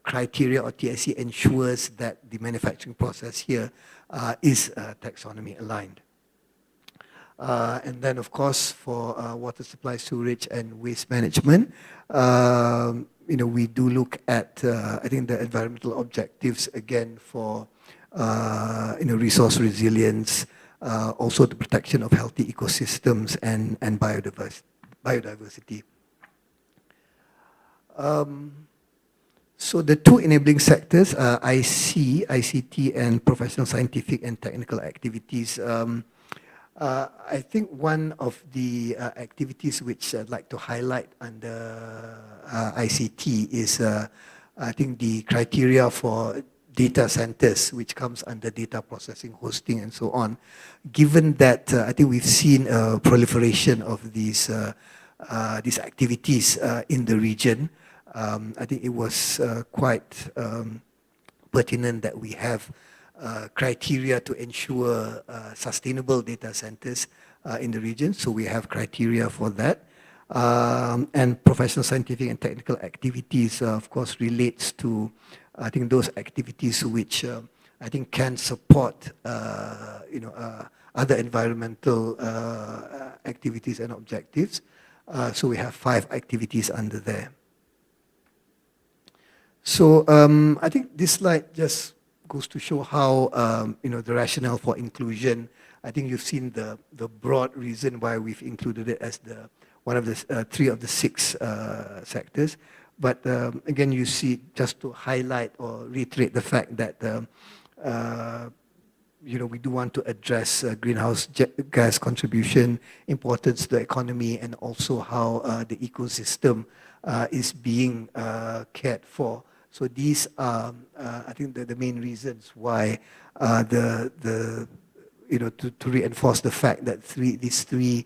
criteria or TSE ensures that the manufacturing process here is taxonomy aligned. And then, of course, for water supply, sewage, and waste management, we do look at, I think, the environmental objectives, again, for resource resilience, also the protection of healthy ecosystems and biodiversity. So the two enabling sectors, ICT, and professional, scientific, and technical activities. I think one of the activities which I'd like to highlight under ICT is, I think, the criteria for data centers, which comes under data processing, hosting, and so on. Given that I think we've seen a proliferation of these activities in the region, I think it was quite pertinent that we have criteria to ensure sustainable data centers in the region. So we have criteria for that. And professional, scientific, and technical activities, of course, relates to, I think, those activities which I think can support, other environmental activities and objectives. So we have 5 activities under there. So I think this slide just goes to show how, the rationale for inclusion. I think you've seen the broad reason why we've included it as one of the 3 of the 6 sectors. But again, you see, just to highlight or reiterate the fact that, we do want to address greenhouse gas contribution, importance to the economy, and also how the ecosystem is being cared for. So these are, I think, the main reasons why to reinforce the fact that these three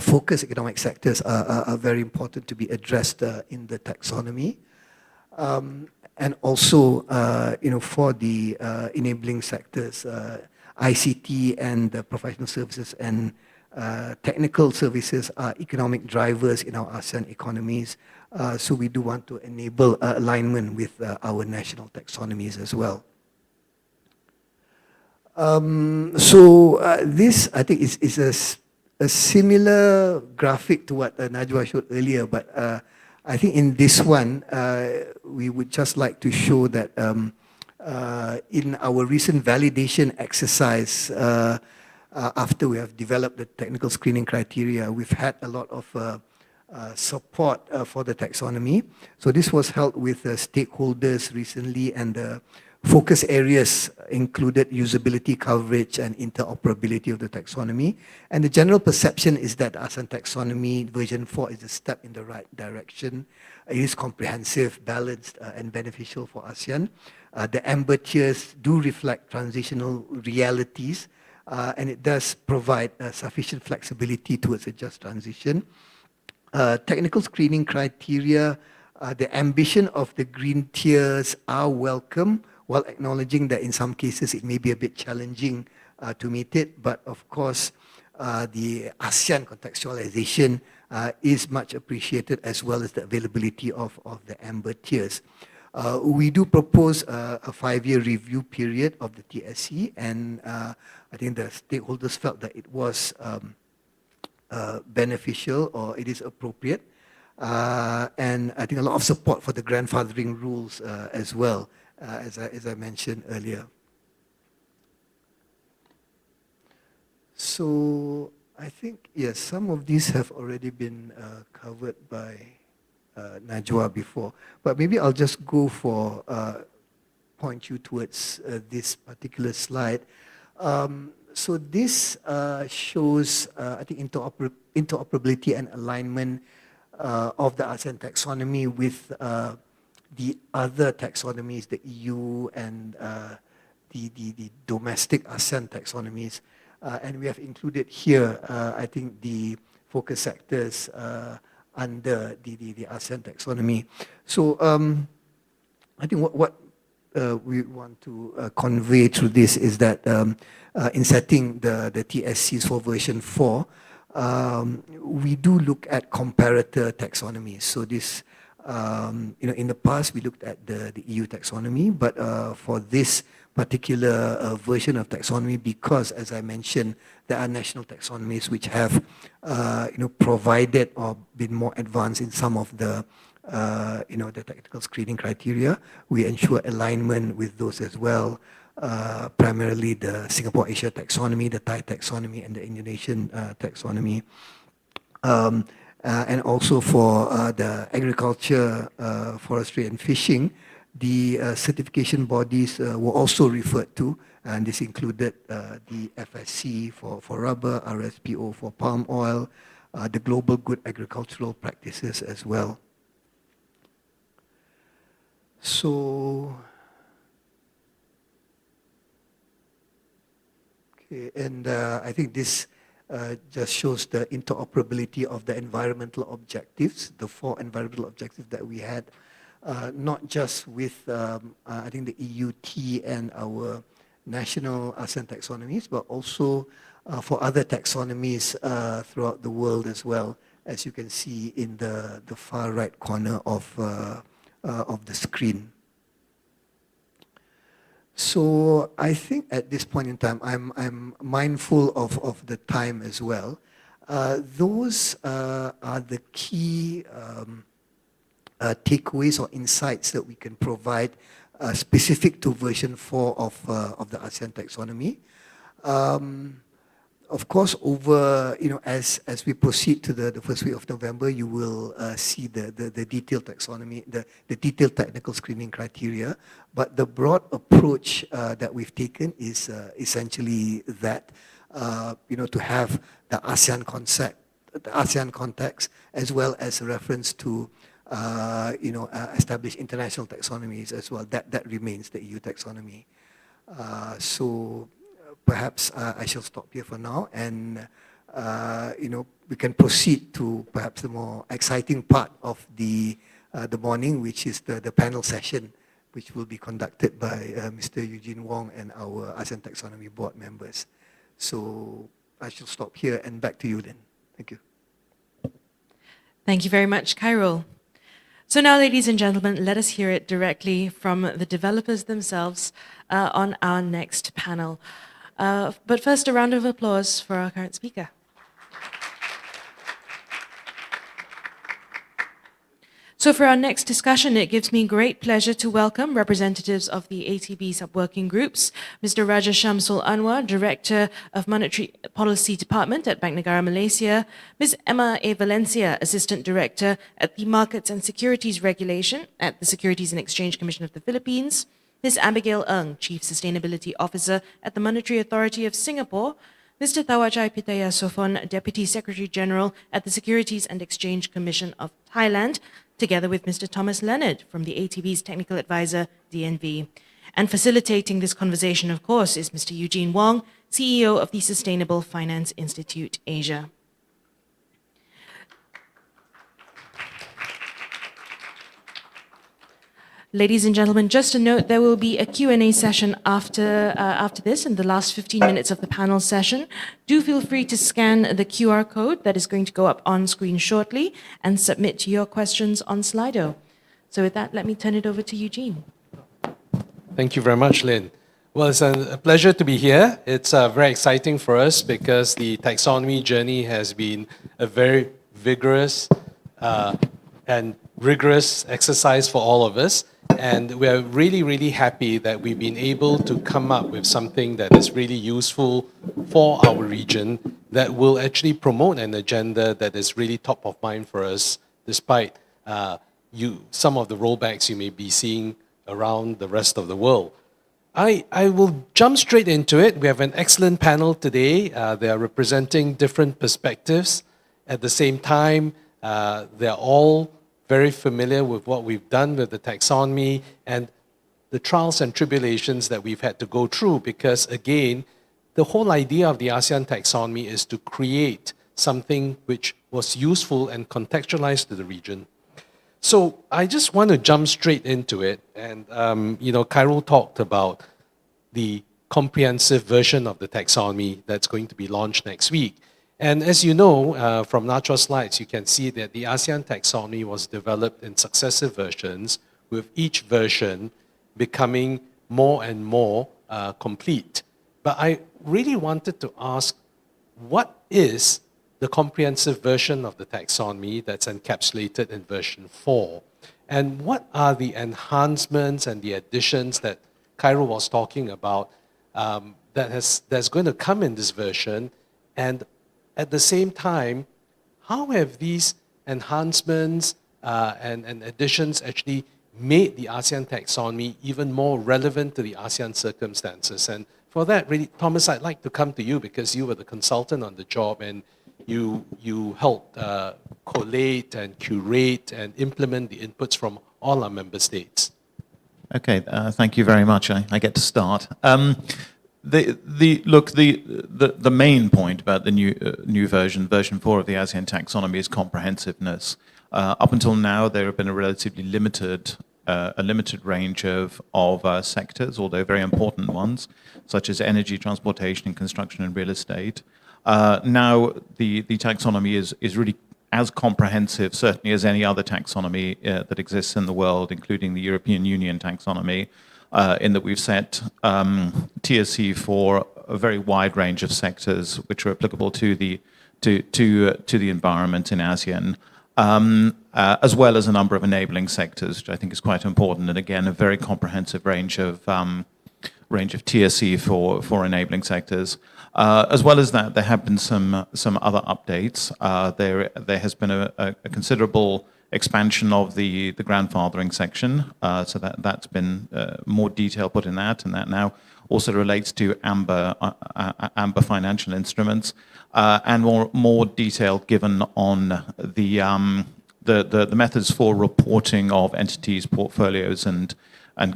focus economic sectors are very important to be addressed in the taxonomy. And also, for the enabling sectors, ICT and professional services and technical services are economic drivers in our ASEAN economies. So we do want to enable alignment with our national taxonomies as well. This, I think, is a similar graphic to what Najwa showed earlier, but I think in this one, we would just like to show that in our recent validation exercise, after we have developed the technical screening criteria, we've had a lot of support for the taxonomy. So this was held with stakeholders recently, and the focus areas included usability, coverage, and interoperability of the taxonomy. And the general perception is that ASEAN taxonomy version 4 is a step in the right direction. It is comprehensive, balanced, and beneficial for ASEAN. The amber tiers do reflect transitional realities, and it does provide sufficient flexibility towards a just transition. Technical screening criteria, the ambition of the green tiers are welcome, while acknowledging that in some cases it may be a bit challenging to meet it. But of course, the ASEAN contextualization is much appreciated, as well as the availability of the amber tiers. We do propose a 5-year review period of the TSC, and I think the stakeholders felt that it was beneficial, or it is appropriate. And I think a lot of support for the grandfathering rules as well, as I mentioned earlier. So I think, yes, some of these have already been covered by Najwa before, but maybe I'll just go for point you towards this particular slide. So this shows, I think, interoperability and alignment of the ASEAN taxonomy with the other taxonomies, the EU and the domestic ASEAN taxonomies. And we have included here, I think, the focus sectors under the ASEAN taxonomy. So I think what we want to convey through this is that in setting the TSCs for version 4, we do look at comparator taxonomies. So this, in the past we looked at the EU taxonomy, but for this particular version of taxonomy, because, as I mentioned, there are national taxonomies which have, provided or been more advanced in some of the the technical screening criteria. We ensure alignment with those as well, primarily the Singapore Asia taxonomy, the Thai taxonomy, and the Indonesian taxonomy. And also for the agriculture, forestry, and fishing, the certification bodies were also referred to, and this included the FSC for rubber, RSPO for palm oil, the Global Good Agricultural Practices as well. So, okay, and I think this just shows the interoperability of the environmental objectives, the 4 environmental objectives that we had, not just with, I think, the EUT and our national ASEAN taxonomies, but also for other taxonomies throughout the world as well, as you can see in the far right corner of the screen. So I think at this point in time, I'm mindful of the time as well. Those are the key takeaways or insights that we can provide specific to version 4 of the ASEAN taxonomy. Of course, over, as we proceed to the first week of November, you will see the detailed taxonomy, the detailed technical screening criteria. But the broad approach that we've taken is essentially that, to have the ASEAN concept, the ASEAN context, as well as a reference to, established international taxonomies as well. That remains the EU taxonomy. So perhaps I shall stop here for now, and we can proceed to perhaps the more exciting part of the morning, which is the panel session, which will be conducted by Mr. Eugene Wong and our ASEAN Taxonomy Board members. So I shall stop here, and back to you then. Thank you. Thank you very much, Khairul. So now, ladies and gentlemen, let us hear it directly from the developers themselves on our next panel. But first, a round of applause for our current speaker. So for our next discussion, it gives me great pleasure to welcome representatives of the ATB sub-working groups, Mr. Raja Shamsul Anwar, Director of Monetary Policy Department at Bank Negara Malaysia, Ms. Emma A. Valencia, Assistant Director at the Markets and Securities Regulation at the Securities and Exchange Commission of the Philippines, Ms. Abigail Ng, Chief Sustainability Officer at the Monetary Authority of Singapore, Mr. Tawachai Pitaya Sofon, Deputy Secretary General at the Securities and Exchange Commission of Thailand, together with Mr. Thomas Leonard from the ATB's Technical Advisor, DNV. And facilitating this conversation, of course, is Mr. Eugene Wong, CEO of the Sustainable Finance Institute Asia. Ladies and gentlemen, just a note, there will be a Q&A session after this, in the last 15 minutes of the panel session. Do feel free to scan the QR code that is going to go up on screen shortly and submit your questions on Slido. So with that, let me turn it over to Eugene. Thank you very much, Lynn. Well, it's a pleasure to be here. It's very exciting for us because the taxonomy journey has been a very vigorous and rigorous exercise for all of us. And we're really, really happy that we've been able to come up with something that is really useful for our region, that will actually promote an agenda that is really top of mind for us, despite some of the rollbacks you may be seeing around the rest of the world. I will jump straight into it. We have an excellent panel today. They are representing different perspectives. At the same time, they're all very familiar with what we've done with the taxonomy and the trials and tribulations that we've had to go through, because again, the whole idea of the ASEAN taxonomy is to create something which was useful and contextualized to the region. So I just want to jump straight into it. And, Khairul talked about the comprehensive version of the taxonomy that's going to be launched next week. And as you know, from Nachwa's slides, you can see that the ASEAN taxonomy was developed in successive versions, with each version becoming more and more complete. But I really wanted to ask, what is the comprehensive version of the taxonomy that's encapsulated in version 4? And what are the enhancements and the additions that Cairo was talking about that's going to come in this version? And at the same time, how have these enhancements and additions actually made the ASEAN taxonomy even more relevant to the ASEAN circumstances? And for that, really, Thomas, I'd like to come to you because you were the consultant on the job and you helped collate and curate and implement the inputs from all our member states. Okay, thank you very much. I get to start. The main point about the new version 4 of the ASEAN taxonomy is comprehensiveness. Up until now, there have been a relatively limited range of sectors, although very important ones, such as energy, transportation, construction, and real estate. Now, the taxonomy is really as comprehensive, certainly, as any other taxonomy that exists in the world, including the European Union taxonomy, in that we've set TSC for a very wide range of sectors which are applicable to the environment in ASEAN, as well as a number of enabling sectors, which I think is quite important, and again, a very comprehensive range of TSC for enabling sectors. As well as that, there have been some other updates. There has been a considerable expansion of the grandfathering section, so that's been more detail put in that, and that now also relates to amber financial instruments, and more detail given on the methods for reporting of entities, portfolios, and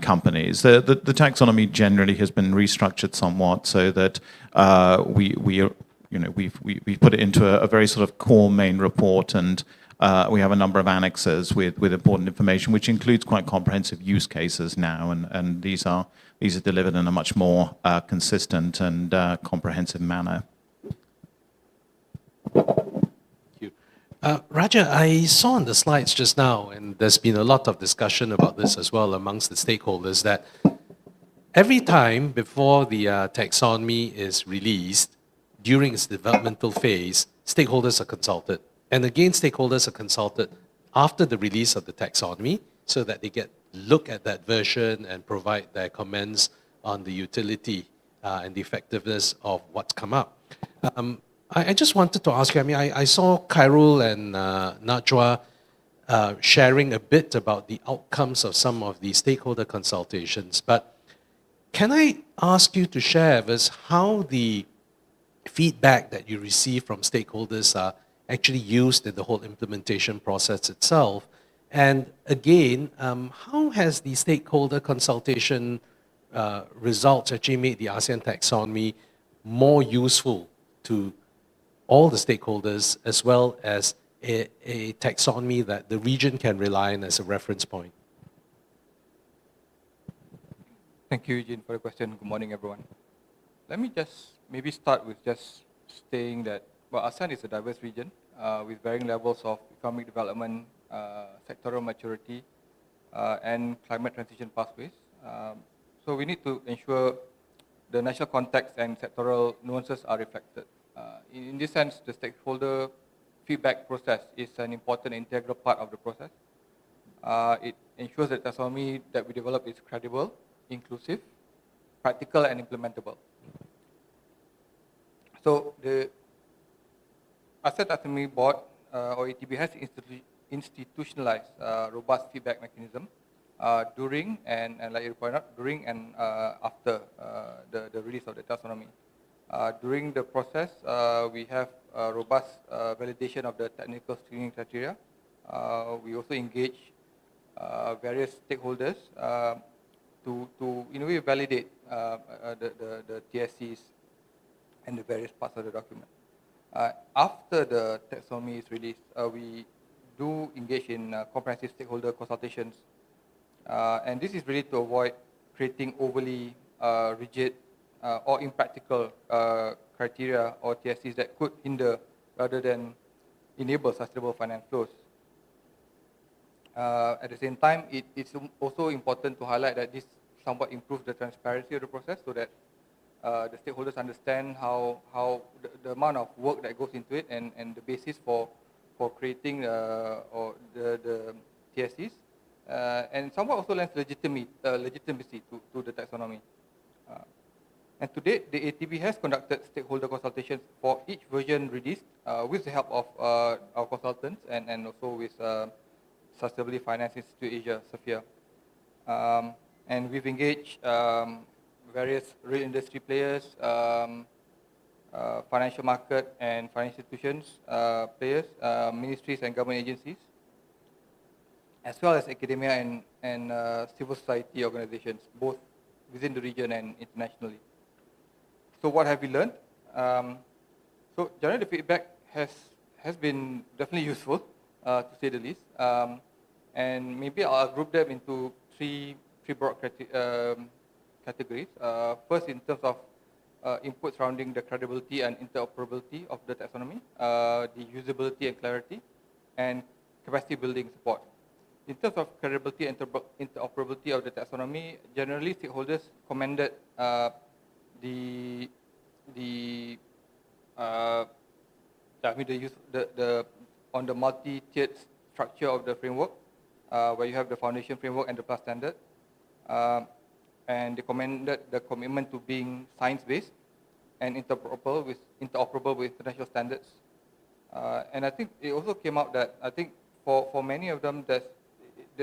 companies. The taxonomy generally has been restructured somewhat so that we put it into a very sort of core main report, and we have a number of annexes with important information, which includes quite comprehensive use cases now, and these are delivered in a much more consistent and comprehensive manner. Raja, I saw on the slides just now, and there's been a lot of discussion about this as well amongst the stakeholders, that every time before the taxonomy is released, during its developmental phase, stakeholders are consulted. And again, stakeholders are consulted after the release of the taxonomy so that they look at that version and provide their comments on the utility and the effectiveness of what's come up. I just wanted to ask you, I saw Khairul and Najwa sharing a bit about the outcomes of some of the stakeholder consultations, but can I ask you to share with us how the feedback that you receive from stakeholders are actually used in the whole implementation process itself? And again, how has the stakeholder consultation results actually made the ASEAN taxonomy more useful to all the stakeholders, as well as a taxonomy that the region can rely on as a reference point? Thank you, Eugene, for the question. Good morning, everyone. Let me just maybe start with just saying that, well, ASEAN is a diverse region with varying levels of economic development, sectoral maturity, and climate transition pathways. So we need to ensure the national context and sectoral nuances are reflected. In this sense, the stakeholder feedback process is an important integral part of the process. It ensures that the taxonomy that we develop is credible, inclusive, practical, and implementable. So the ASEAN Taxonomy Board, or ATB, has institutionalized robust feedback mechanism during and like you pointed out, during and after the release of the taxonomy. During the process, we have robust validation of the technical screening criteria. We also engage various stakeholders to in a way validate the TSCs and the various parts of the document. After the taxonomy is released, we do engage in comprehensive stakeholder consultations, and this is really to avoid creating overly rigid or impractical criteria or TSCs that could hinder rather than enable sustainable finance flows. At the same time, it's also important to highlight that this somewhat improves the transparency of the process so that the stakeholders understand how the amount of work that goes into it and the basis for creating the TSCs, and somewhat also lends legitimacy to the taxonomy. And to date, the ATB has conducted stakeholder consultations for each version released with the help of our consultants and also with Sustainability Finance Institute Asia, SAFIA. And we've engaged various real industry players, financial market and financial institutions players, ministries and government agencies, as well as academia and civil society organizations, both within the region and internationally. So what have we learned? So generally the feedback has been definitely useful, to say the least. And maybe I'll group them into three broad categories. First, in terms of input surrounding the credibility and interoperability of the taxonomy, the usability and clarity, and capacity building support. In terms of credibility and interoperability of the taxonomy, generally stakeholders commended on the multi-tiered structure of the framework, where you have the foundation framework and the plus standard, and they commended the commitment to being science-based and interoperable with international standards. And I think it also came out that I think for many of them, the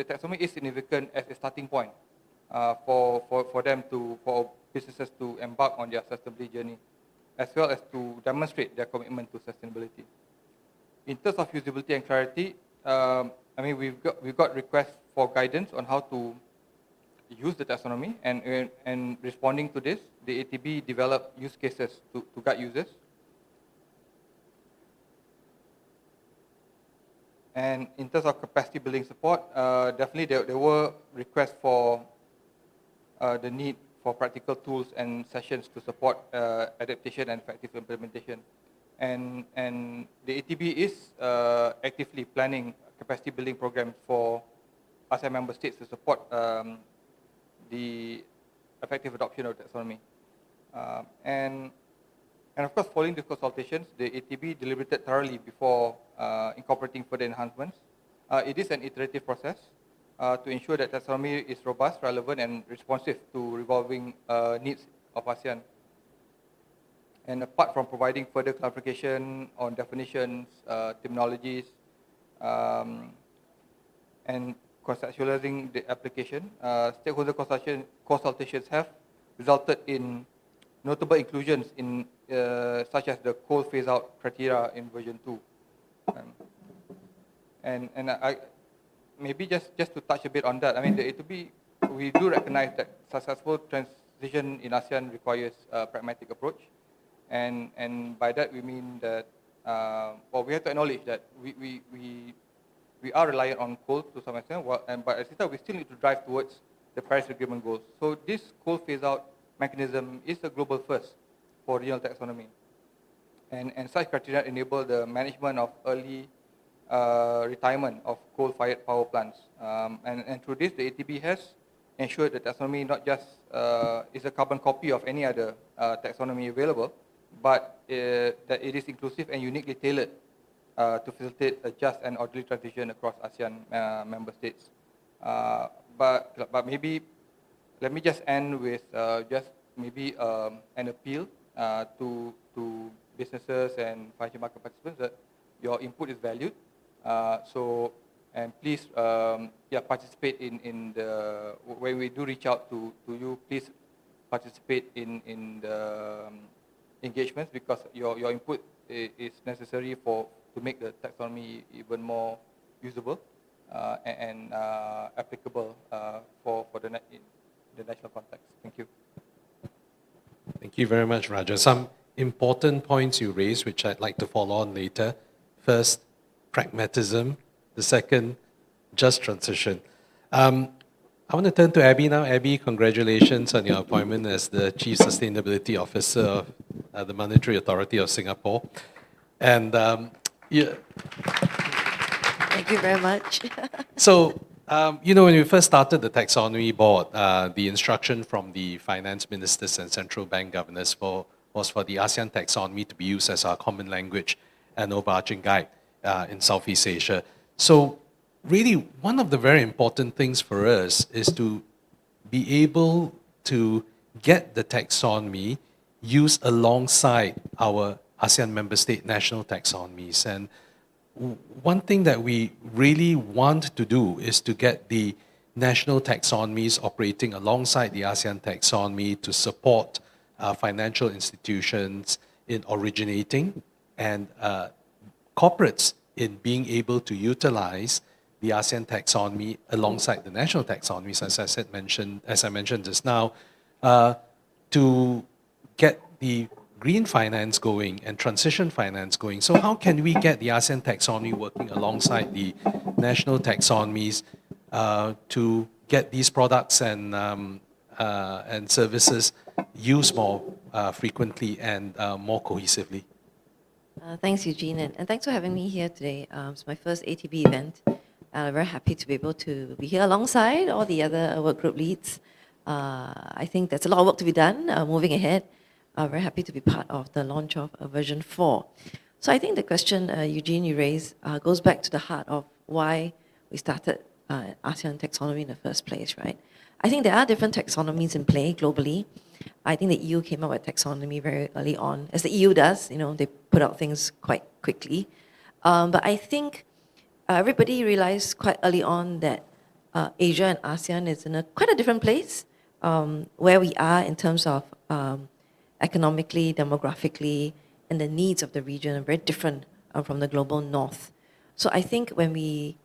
taxonomy is significant as a starting point for businesses to embark on their sustainability journey, as well as to demonstrate their commitment to sustainability. In terms of usability and clarity, I mean we've got requests for guidance on how to use the taxonomy, and responding to this, the ATB developed use cases to guide users. And in terms of capacity building support, definitely there were requests for the need for practical tools and sessions to support adaptation and effective implementation. And the ATB is actively planning capacity building programs for ASEAN member states to support the effective adoption of taxonomy. And of course, following the consultations, the ATB deliberated thoroughly before incorporating further enhancements. It is an iterative process to ensure that taxonomy is robust, relevant, and responsive to evolving needs of ASEAN. And apart from providing further clarification on definitions, terminologies, and conceptualizing the application, stakeholder consultations have resulted in notable inclusions in such as the coal phase-out criteria in version 2. And I maybe just to touch a bit on that, I mean, the A2B, we do recognize that successful transition in ASEAN requires a pragmatic approach. And by that we mean that, well, we have to acknowledge that we are reliant on coal to some extent, but at the same time, we still need to drive towards the Paris Agreement goals. So this coal phase-out mechanism is a global first for regional taxonomy. And such criteria enable the management of early retirement of coal-fired power plants. And through this, the ATB has ensured that taxonomy not just is a carbon copy of any other taxonomy available, but that it is inclusive and uniquely tailored to facilitate a just and orderly transition across ASEAN member states. But maybe let me just end with just maybe an appeal to businesses and financial market participants that your input is valued. And please participate in the, when we do reach out to you, please participate in the engagements, because your input is necessary to make the taxonomy even more usable and applicable for the national context. Thank you. Thank you very much, Raja. Some important points you raised, which I'd like to follow on later. First, pragmatism. The second, just transition. I want to turn to Abby now. Abby, congratulations on your appointment as the Chief Sustainability Officer of the Monetary Authority of Singapore. And Thank you very much. So, when we first started the taxonomy board, the instruction from the finance ministers and central bank governors was for the ASEAN taxonomy to be used as our common language and overarching guide in Southeast Asia. So, really, one of the very important things for us is to be able to get the taxonomy used alongside our ASEAN member state national taxonomies. And one thing that we really want to do is to get the national taxonomies operating alongside the ASEAN taxonomy to support financial institutions in originating and corporates in being able to utilize the ASEAN taxonomy alongside the national taxonomies, as I mentioned just now, to get the green finance going and transition finance going. So how can we get the ASEAN taxonomy working alongside the national taxonomies to get these products and services used more frequently and more cohesively? Thanks, Eugene, and thanks for having me here today. It's my first ATB event. Very happy to be able to be here alongside all the other work group leads. I think there's a lot of work to be done moving ahead. Very happy to be part of the launch of version 4. So I think the question, Eugene, you raised goes back to the heart of why we started ASEAN taxonomy in the first place, right? I think there are different taxonomies in play globally. I think the EU came up with taxonomy very early on, as the EU does. You know, they put out things quite quickly. But I think everybody realized quite early on that Asia and ASEAN is in quite a different place where we are in terms of economically, demographically, and the needs of the region are very different from the global north. So I think when we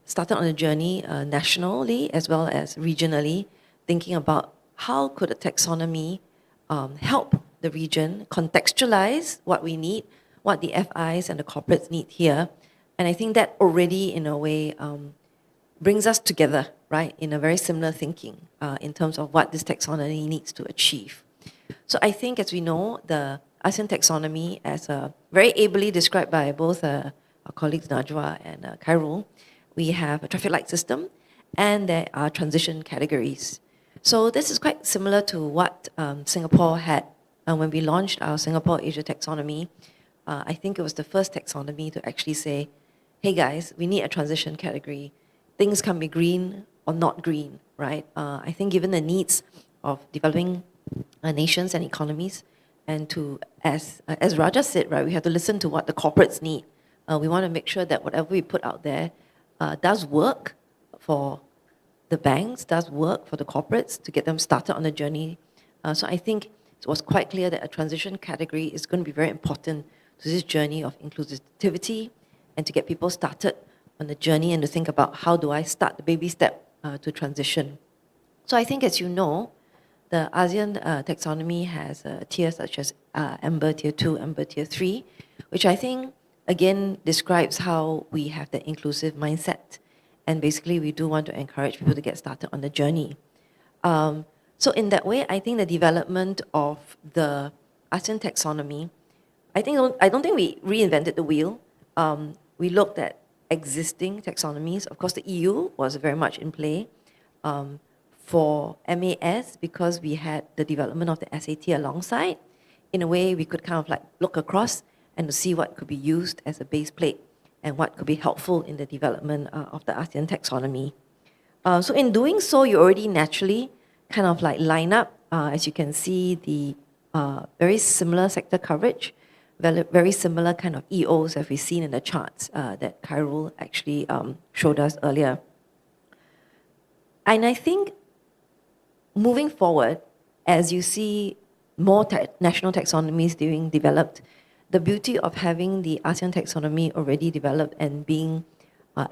started on a journey nationally as well as regionally, thinking about how could a taxonomy help the region contextualize what we need, what the FIs and the corporates need here. And I think that already, in a way, brings us together, right, in a very similar thinking in terms of what this taxonomy needs to achieve. So I think, as we know, the ASEAN taxonomy, as very ably described by both our colleagues Najwa and Khairul, we have a traffic light system and there are transition categories. So this is quite similar to what Singapore had when we launched our Singapore Asia taxonomy. I think it was the first taxonomy to actually say, hey guys, we need a transition category. Things can be green or not green, right? I think given the needs of developing nations and economies, and to, as Raja said, right, we have to listen to what the corporates need. We want to make sure that whatever we put out there does work for the banks, does work for the corporates to get them started on the journey. So I think it was quite clear that a transition category is going to be very important to this journey of inclusivity and to get people started on the journey and to think about how do I start the baby step to transition. So I think, as you know, the ASEAN taxonomy has tiers such as Amber Tier 2, Amber Tier 3, which I think, again, describes how we have the inclusive mindset. And basically, we do want to encourage people to get started on the journey. So in that way, I think the development of the ASEAN taxonomy, I don't think we reinvented the wheel. We looked at existing taxonomies. Of course, the EU was very much in play. For MAS, because we had the development of the SAT alongside, in a way we could kind of like look across and to see what could be used as a base plate and what could be helpful in the development of the ASEAN taxonomy. So in doing so, you already naturally kind of like line up, as you can see, the very similar sector coverage, very similar kind of EOs as we've seen in the charts that Khairul actually showed us earlier. And I think moving forward, as you see more national taxonomies being developed, the beauty of having the ASEAN taxonomy already developed and being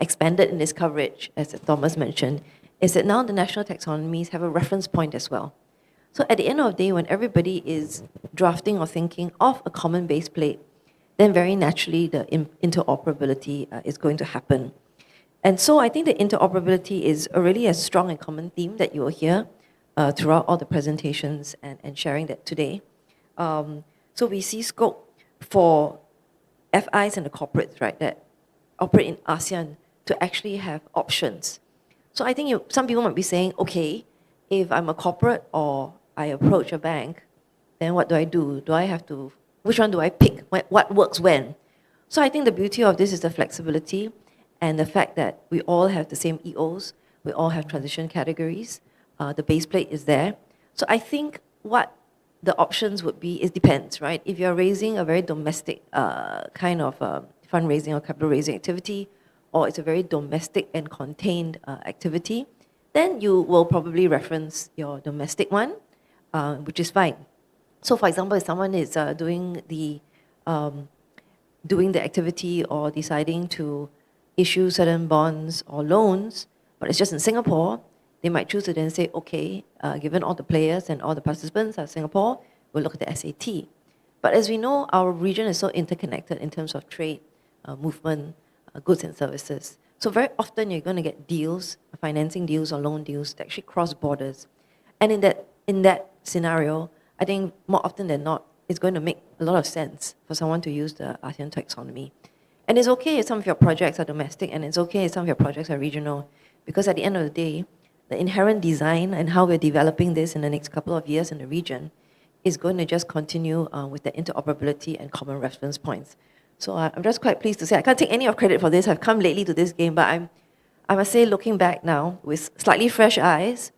expanded in this coverage, as Thomas mentioned, is that now the national taxonomies have a reference point as well. So at the end of the day, when everybody is drafting or thinking of a common base plate, then very naturally the interoperability is going to happen. And so I think the interoperability is really a strong and common theme that you will hear throughout all the presentations and sharing that today. So we see scope for FIs and the corporates, right, that operate in ASEAN to actually have options. So I think some people might be saying, okay, if I'm a corporate or I approach a bank, then what do I do? Do I have to, which one do I pick? What works when? So I think the beauty of this is the flexibility and the fact that we all have the same EOs, we all have transition categories, the base plate is there. So I think what the options would be, it depends, right? If you're raising a very domestic kind of fundraising or capital raising activity, or it's a very domestic and contained activity, then you will probably reference your domestic one, which is fine. So for example, if someone is doing the activity or deciding to issue certain bonds or loans, but it's just in Singapore, they might choose to then say, okay, given all the players and all the participants are Singapore, we'll look at the SAT. But as we know, our region is so interconnected in terms of trade, movement, goods and services. So very often you're going to get deals, financing deals or loan deals that actually cross borders. And in that scenario, I think more often than not, it's going to make a lot of sense for someone to use the ASEAN taxonomy. And it's okay if some of your projects are domestic, and it's okay if some of your projects are regional, because at the end of the day, the inherent design and how we're developing this in the next couple of years in the region is going to just continue with the interoperability and common reference points. So I'm just quite pleased to say, I can't take any of credit for this. I've come lately to this game, but I must say, looking back now with slightly fresh eyes,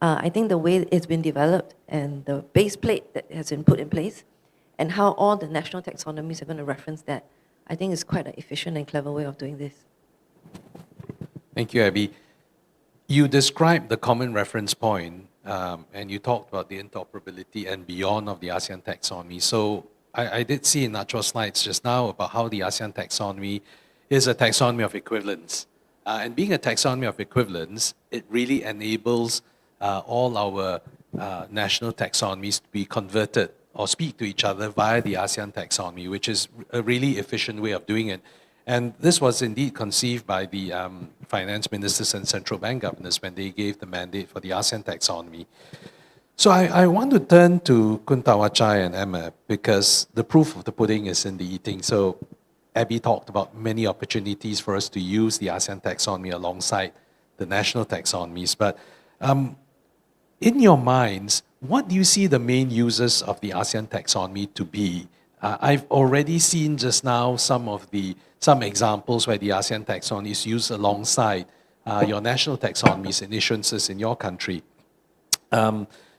I think the way it's been developed and the base plate that has been put in place and how all the national taxonomies are going to reference that, I think is quite an efficient and clever way of doing this. Thank you, Abby. You described the common reference point, and you talked about the interoperability and beyond of the ASEAN taxonomy. So I did see in Nachor's slides just now about how the ASEAN taxonomy is a taxonomy of equivalence. And being a taxonomy of equivalence, it really enables all our national taxonomies to be converted or speak to each other via the ASEAN taxonomy, which is a really efficient way of doing it. And this was indeed conceived by the finance ministers and central bank governors when they gave the mandate for the ASEAN taxonomy. So I want to turn to Kun Tawachai and Emma, because the proof of the pudding is in the eating. So Abby talked about many opportunities for us to use the ASEAN taxonomy alongside the national taxonomies. But in your minds, what do you see the main uses of the ASEAN taxonomy to be? I've already seen just now some examples where the ASEAN taxonomy is used alongside your national taxonomies and issuances in your country.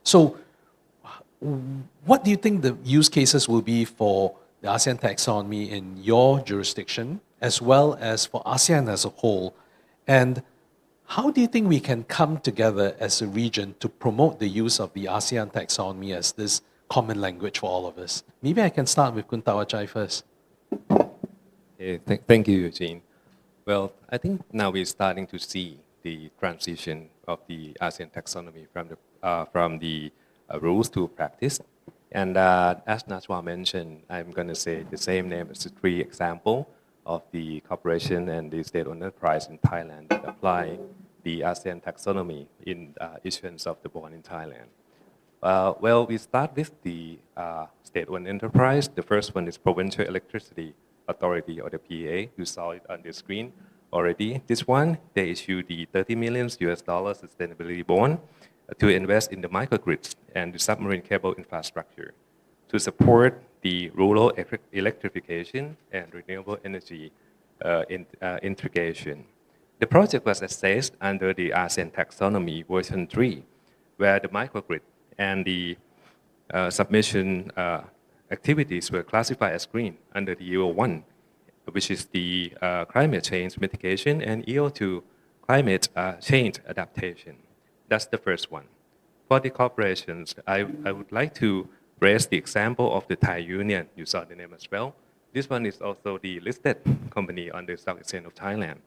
So what do you think the use cases will be for the ASEAN taxonomy in your jurisdiction, as well as for ASEAN as a whole? And how do you think we can come together as a region to promote the use of the ASEAN taxonomy as this common language for all of us? Maybe I can start with Kun Tawachai first. Thank you, Eugene. Well, I think now we're starting to see the transition of the ASEAN taxonomy from the rules to practice. And as Nachwa mentioned, I'm going to say the same name as the three examples of the corporation and the state-owned enterprise in Thailand that apply the ASEAN taxonomy in issuance of the bond in Thailand. Well, we start with the state-owned enterprise. The first one is Provincial Electricity Authority, or the PA. You saw it on the screen already. This one, they issued the $30 million sustainability bond to invest in the microgrids and the submarine cable infrastructure to support the rural electrification and renewable energy integration. The project was assessed under the ASEAN taxonomy version 3, where the microgrid and the submission activities were classified as green under the EO1, which is the climate change mitigation, and EO2, climate change adaptation. That's the first one. For the corporations, I would like to raise the example of the Thai Union. You saw the name as well. This one is also the listed company on the Stock Exchange of Thailand.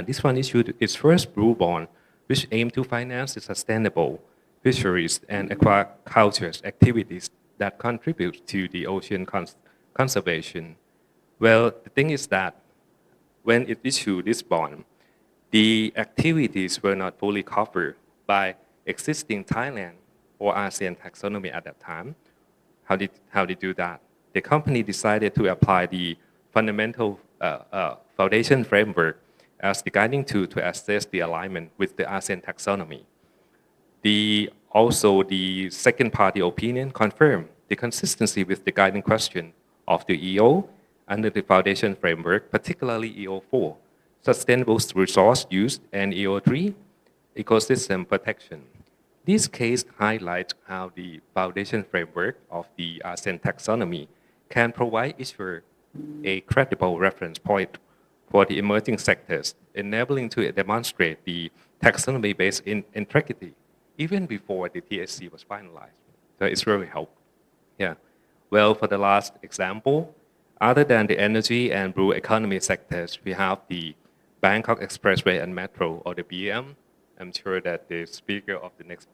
This one issued its first blue bond, which aimed to finance the sustainable fisheries and aquaculture activities that contribute to the ocean conservation. Well, the thing is that when it issued this bond, the activities were not fully covered by existing Thailand or ASEAN taxonomy at that time. How did do that? The company decided to apply the fundamental foundation framework as the guiding tool to assess the alignment with the ASEAN taxonomy. Also, the second party opinion confirmed the consistency with the guiding question of the EO under the foundation framework, particularly EO4. sustainable resource use, and EO3, ecosystem protection. This case highlights how the foundation framework of the ASEAN taxonomy can provide issuer a credible reference point for the emerging sectors, enabling to demonstrate the taxonomy-based integrity even before the TSC was finalized. So it's really helpful. Yeah. Well, for the last example, other than the energy and blue economy sectors, we have the Bangkok Expressway and Metro, or the BEM. I'm sure that the speaker of the next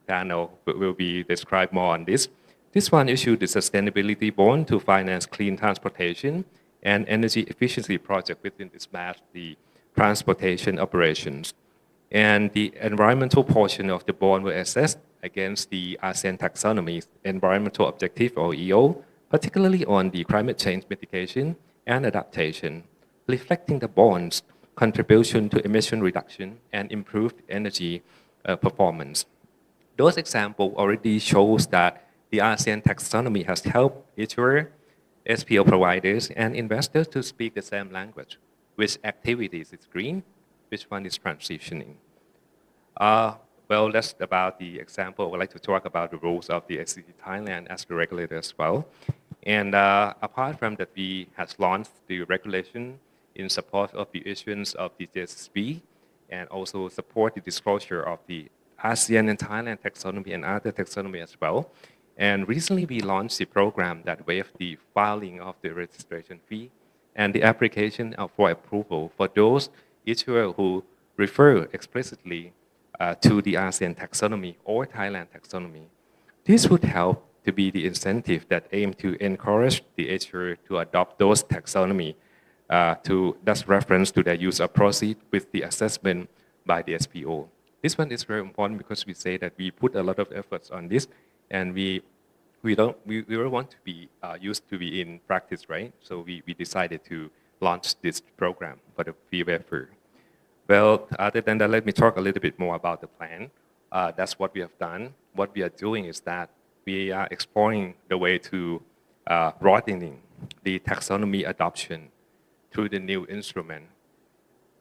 panel will be described more on this. This one issued the sustainability bond to finance clean transportation and energy efficiency project within this match the transportation operations. And the environmental portion of the bond will assess against the ASEAN taxonomy's environmental objective, or EO, particularly on the climate change mitigation and adaptation, reflecting the bond's contribution to emission reduction and improved energy performance. Those examples already shows that the ASEAN taxonomy has helped issuer, SPO providers, and investors to speak the same language. Which activities is green, which one is transitioning. Well, that's about the example. I would like to talk about the rules of the SCT Thailand as the regulator as well. And apart from that, we have launched the regulation in support of the issuance of the JSB and also support the disclosure of the ASEAN and Thailand taxonomy and other taxonomy as well. And recently we launched the program that waived the filing of the registration fee and the application for approval for those issuers who refer explicitly to the ASEAN taxonomy or Thailand taxonomy. This would help to be the incentive that aim to encourage the issuer to adopt those taxonomy that's reference to their use of proceed with the assessment by the SPO. This one is very important because we say that we put a lot of efforts on this, and we really want to be used to be in practice, right? So we decided to launch this program for the fee waiver. Well, other than that, let me talk a little bit more about the plan. That's what we have done. What we are doing is that we are exploring the way to broadening the taxonomy adoption through the new instrument.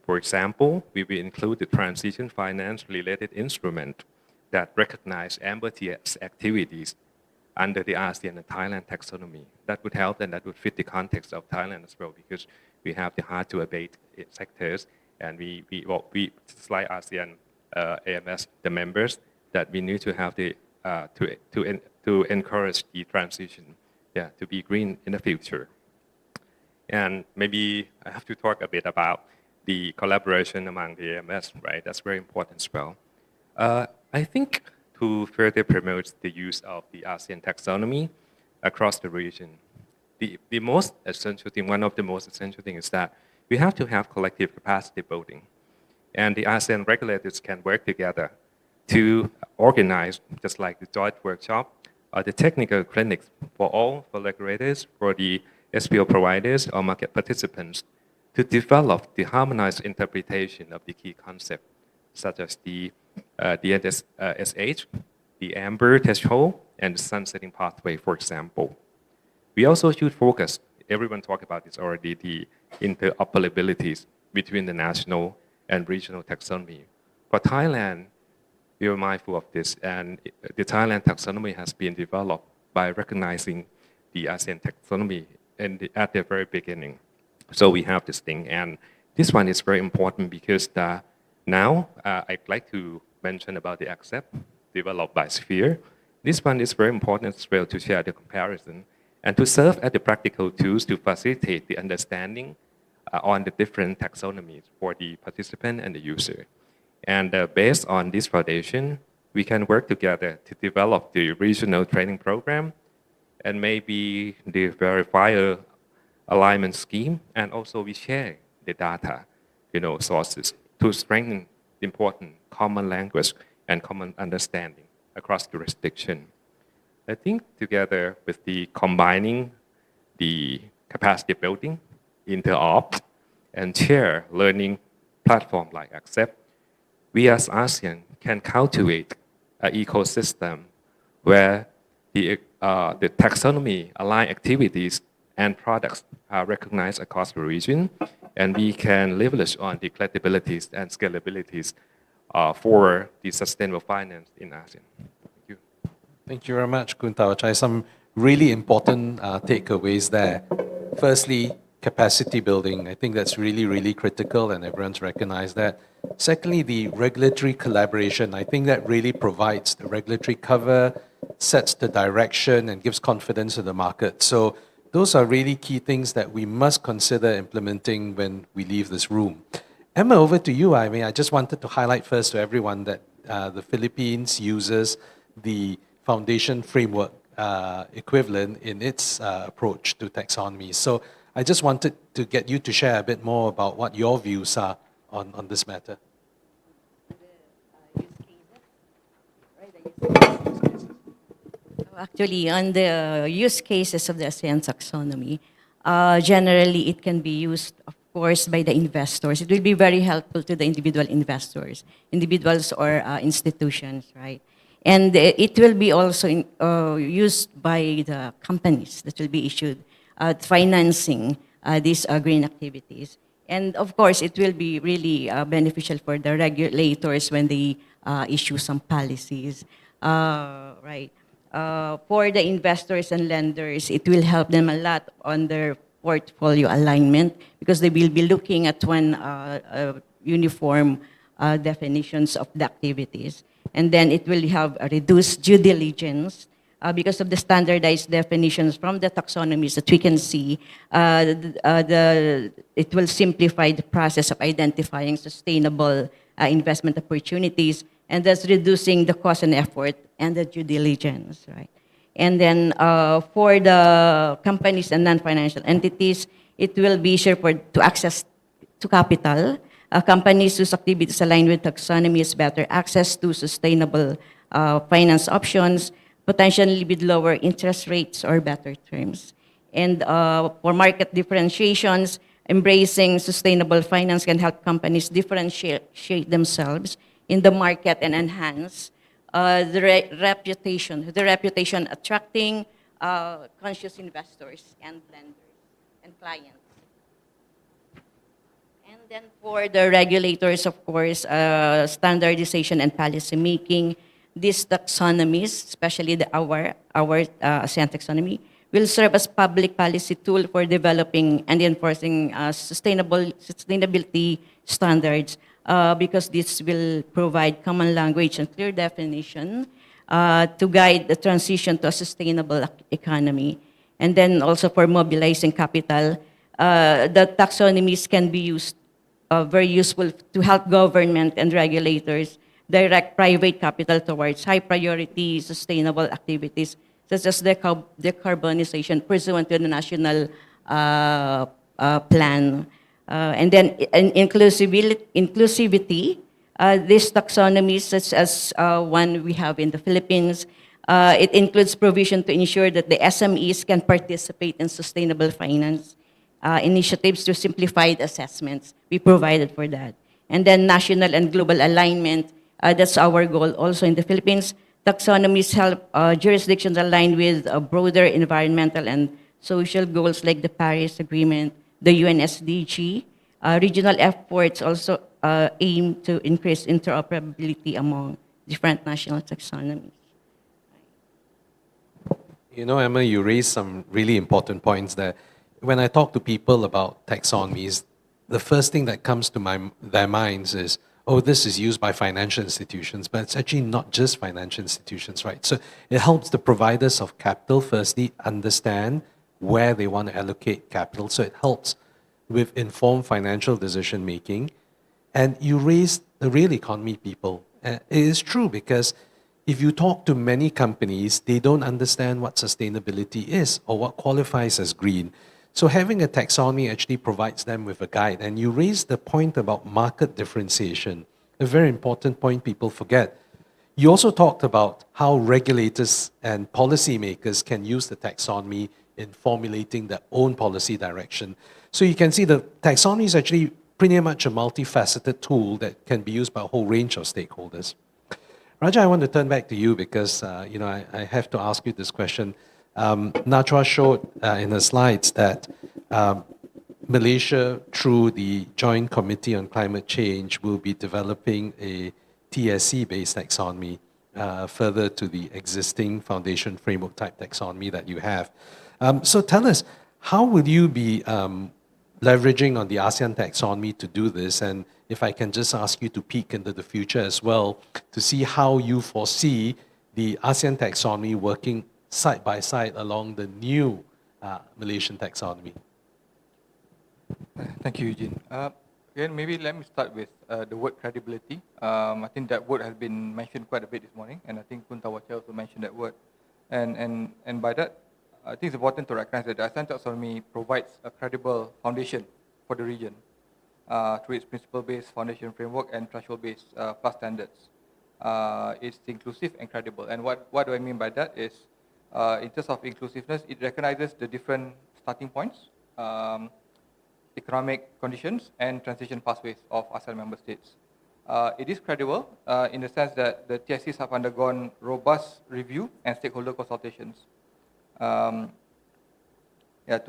For example, we will include the transition finance related instrument that recognize ambitious activities under the ASEAN and Thailand taxonomy. That would help and that would fit the context of Thailand as well, because we have the hard to abate sectors, and we just like ASEAN AMS, the members, that we need to have the to encourage the transition, to be green in the future. And maybe I have to talk a bit about the collaboration among the AMS, right? That's very important as well. I think to further promote the use of the ASEAN taxonomy across the region, the most essential thing, one of the most essential things is that we have to have collective capacity building. And the ASEAN regulators can work together to organize, just like the joint workshop, the technical clinics for all, for regulators, for the SPO providers or market participants, to develop the harmonized interpretation of the key concepts, such as the DNSH, the amber threshold, and the sunsetting pathway, for example. We also should focus, everyone talked about this already, the interoperabilities between the national and regional taxonomy. For Thailand, we are mindful of this, and the Thailand taxonomy has been developed by recognizing the ASEAN taxonomy at the very beginning. So we have this thing, and this one is very important because now I'd like to mention about the accept developed by Sphere. This one is very important as well to share the comparison and to serve as the practical tools to facilitate the understanding on the different taxonomies for the participant and the user. And based on this foundation, we can work together to develop the regional training program and maybe the verifier alignment scheme, and also we share the data, sources to strengthen the important common language and common understanding across jurisdiction. I think together with the combining the capacity building, interop, and share learning platform like Accept, we as ASEAN can cultivate an ecosystem where the taxonomy aligned activities and products are recognized across the region, and we can leverage on the credibilities and scalabilities for the sustainable finance in ASEAN. Thank you. Thank you very much, Khun Tawachai. Some really important takeaways there. Firstly, capacity building. I think that's really, really critical, and everyone's recognized that. Secondly, the regulatory collaboration. I think that really provides the regulatory cover, sets the direction, and gives confidence to the market. So those are really key things that we must consider implementing when we leave this room. Emma, over to you. I just wanted to highlight first to everyone that the Philippines uses the foundation framework equivalent in its approach to taxonomy. So I just wanted to get you to share a bit more about what your views are on this matter. Actually, on the use cases of the ASEAN taxonomy, generally it can be used, of course, by the investors. It will be very helpful to the individual investors, individuals or institutions, right? And it will be also used by the companies that will be issued financing these green activities. And of course, it will be really beneficial for the regulators when they issue some policies, right? For the investors and lenders, it will help them a lot on their portfolio alignment because they will be looking at one uniform definitions of the activities. And then it will have a reduced due diligence because of the standardized definitions from the taxonomies that we can see. It will simplify the process of identifying sustainable investment opportunities and thus reducing the cost and effort and the due diligence, right? And then for the companies and non-financial entities, it will be easier to access to capital. Companies whose activities align with taxonomy is better access to sustainable finance options, potentially with lower interest rates or better terms. And for market differentiations, embracing sustainable finance can help companies differentiate themselves in the market and enhance the reputation attracting conscious investors and lenders and clients. And then for the regulators, of course, standardization and policy making, these taxonomies, especially our ASEAN taxonomy, will serve as public policy tool for developing and enforcing sustainability standards because this will provide common language and clear definition to guide the transition to a sustainable economy. And then also for mobilizing capital, the taxonomies can be used very useful to help government and regulators direct private capital towards high priority sustainable activities such as decarbonization pursuant to the national plan. And then inclusivity, these taxonomies such as one we have in the Philippines, it includes provision to ensure that the SMEs can participate in sustainable finance initiatives to simplified assessments. We provided for that. And then national and global alignment, that's our goal also in the Philippines. Taxonomies help jurisdictions align with broader environmental and social goals like the Paris Agreement, the UN SDG. Regional efforts also aim to increase interoperability among different national taxonomies. You know, Emma, you raised some really important points there. When I talk to people about taxonomies, the first thing that comes to their minds is, oh, this is used by financial institutions, but it's actually not just financial institutions, right? So it helps the providers of capital, firstly, understand where they want to allocate capital. So it helps with informed financial decision making. And you raised the real economy people. It is true because if you talk to many companies, they don't understand what sustainability is or what qualifies as green. So having a taxonomy actually provides them with a guide. And you raised the point about market differentiation, a very important point people forget. You also talked about how regulators and policymakers can use the taxonomy in formulating their own policy direction. So you can see the taxonomy is actually pretty much a multifaceted tool that can be used by a whole range of stakeholders. Raja, I want to turn back to you because I have to ask you this question. Nachwa showed in the slides that Malaysia, through the Joint Committee on Climate Change, will be developing a TSE-based taxonomy further to the existing foundation framework type taxonomy that you have. So tell us, how will you be leveraging on the ASEAN taxonomy to do this? And if I can just ask you to peek into the future as well, to see how you foresee the ASEAN taxonomy working side by side along the new Malaysian taxonomy. Thank you, Eugene. Again, maybe let me start with the word credibility. I think that word has been mentioned quite a bit this morning, and I think Kun Tawacha also mentioned that word. And by that, I think it's important to recognize that the ASEAN taxonomy provides a credible foundation for the region through its principle-based foundation framework and threshold-based plus standards. It's inclusive and credible. And what do I mean by that is, in terms of inclusiveness, it recognizes the different starting points, economic conditions, and transition pathways of ASEAN member states. It is credible in the sense that the TSCs have undergone robust review and stakeholder consultations to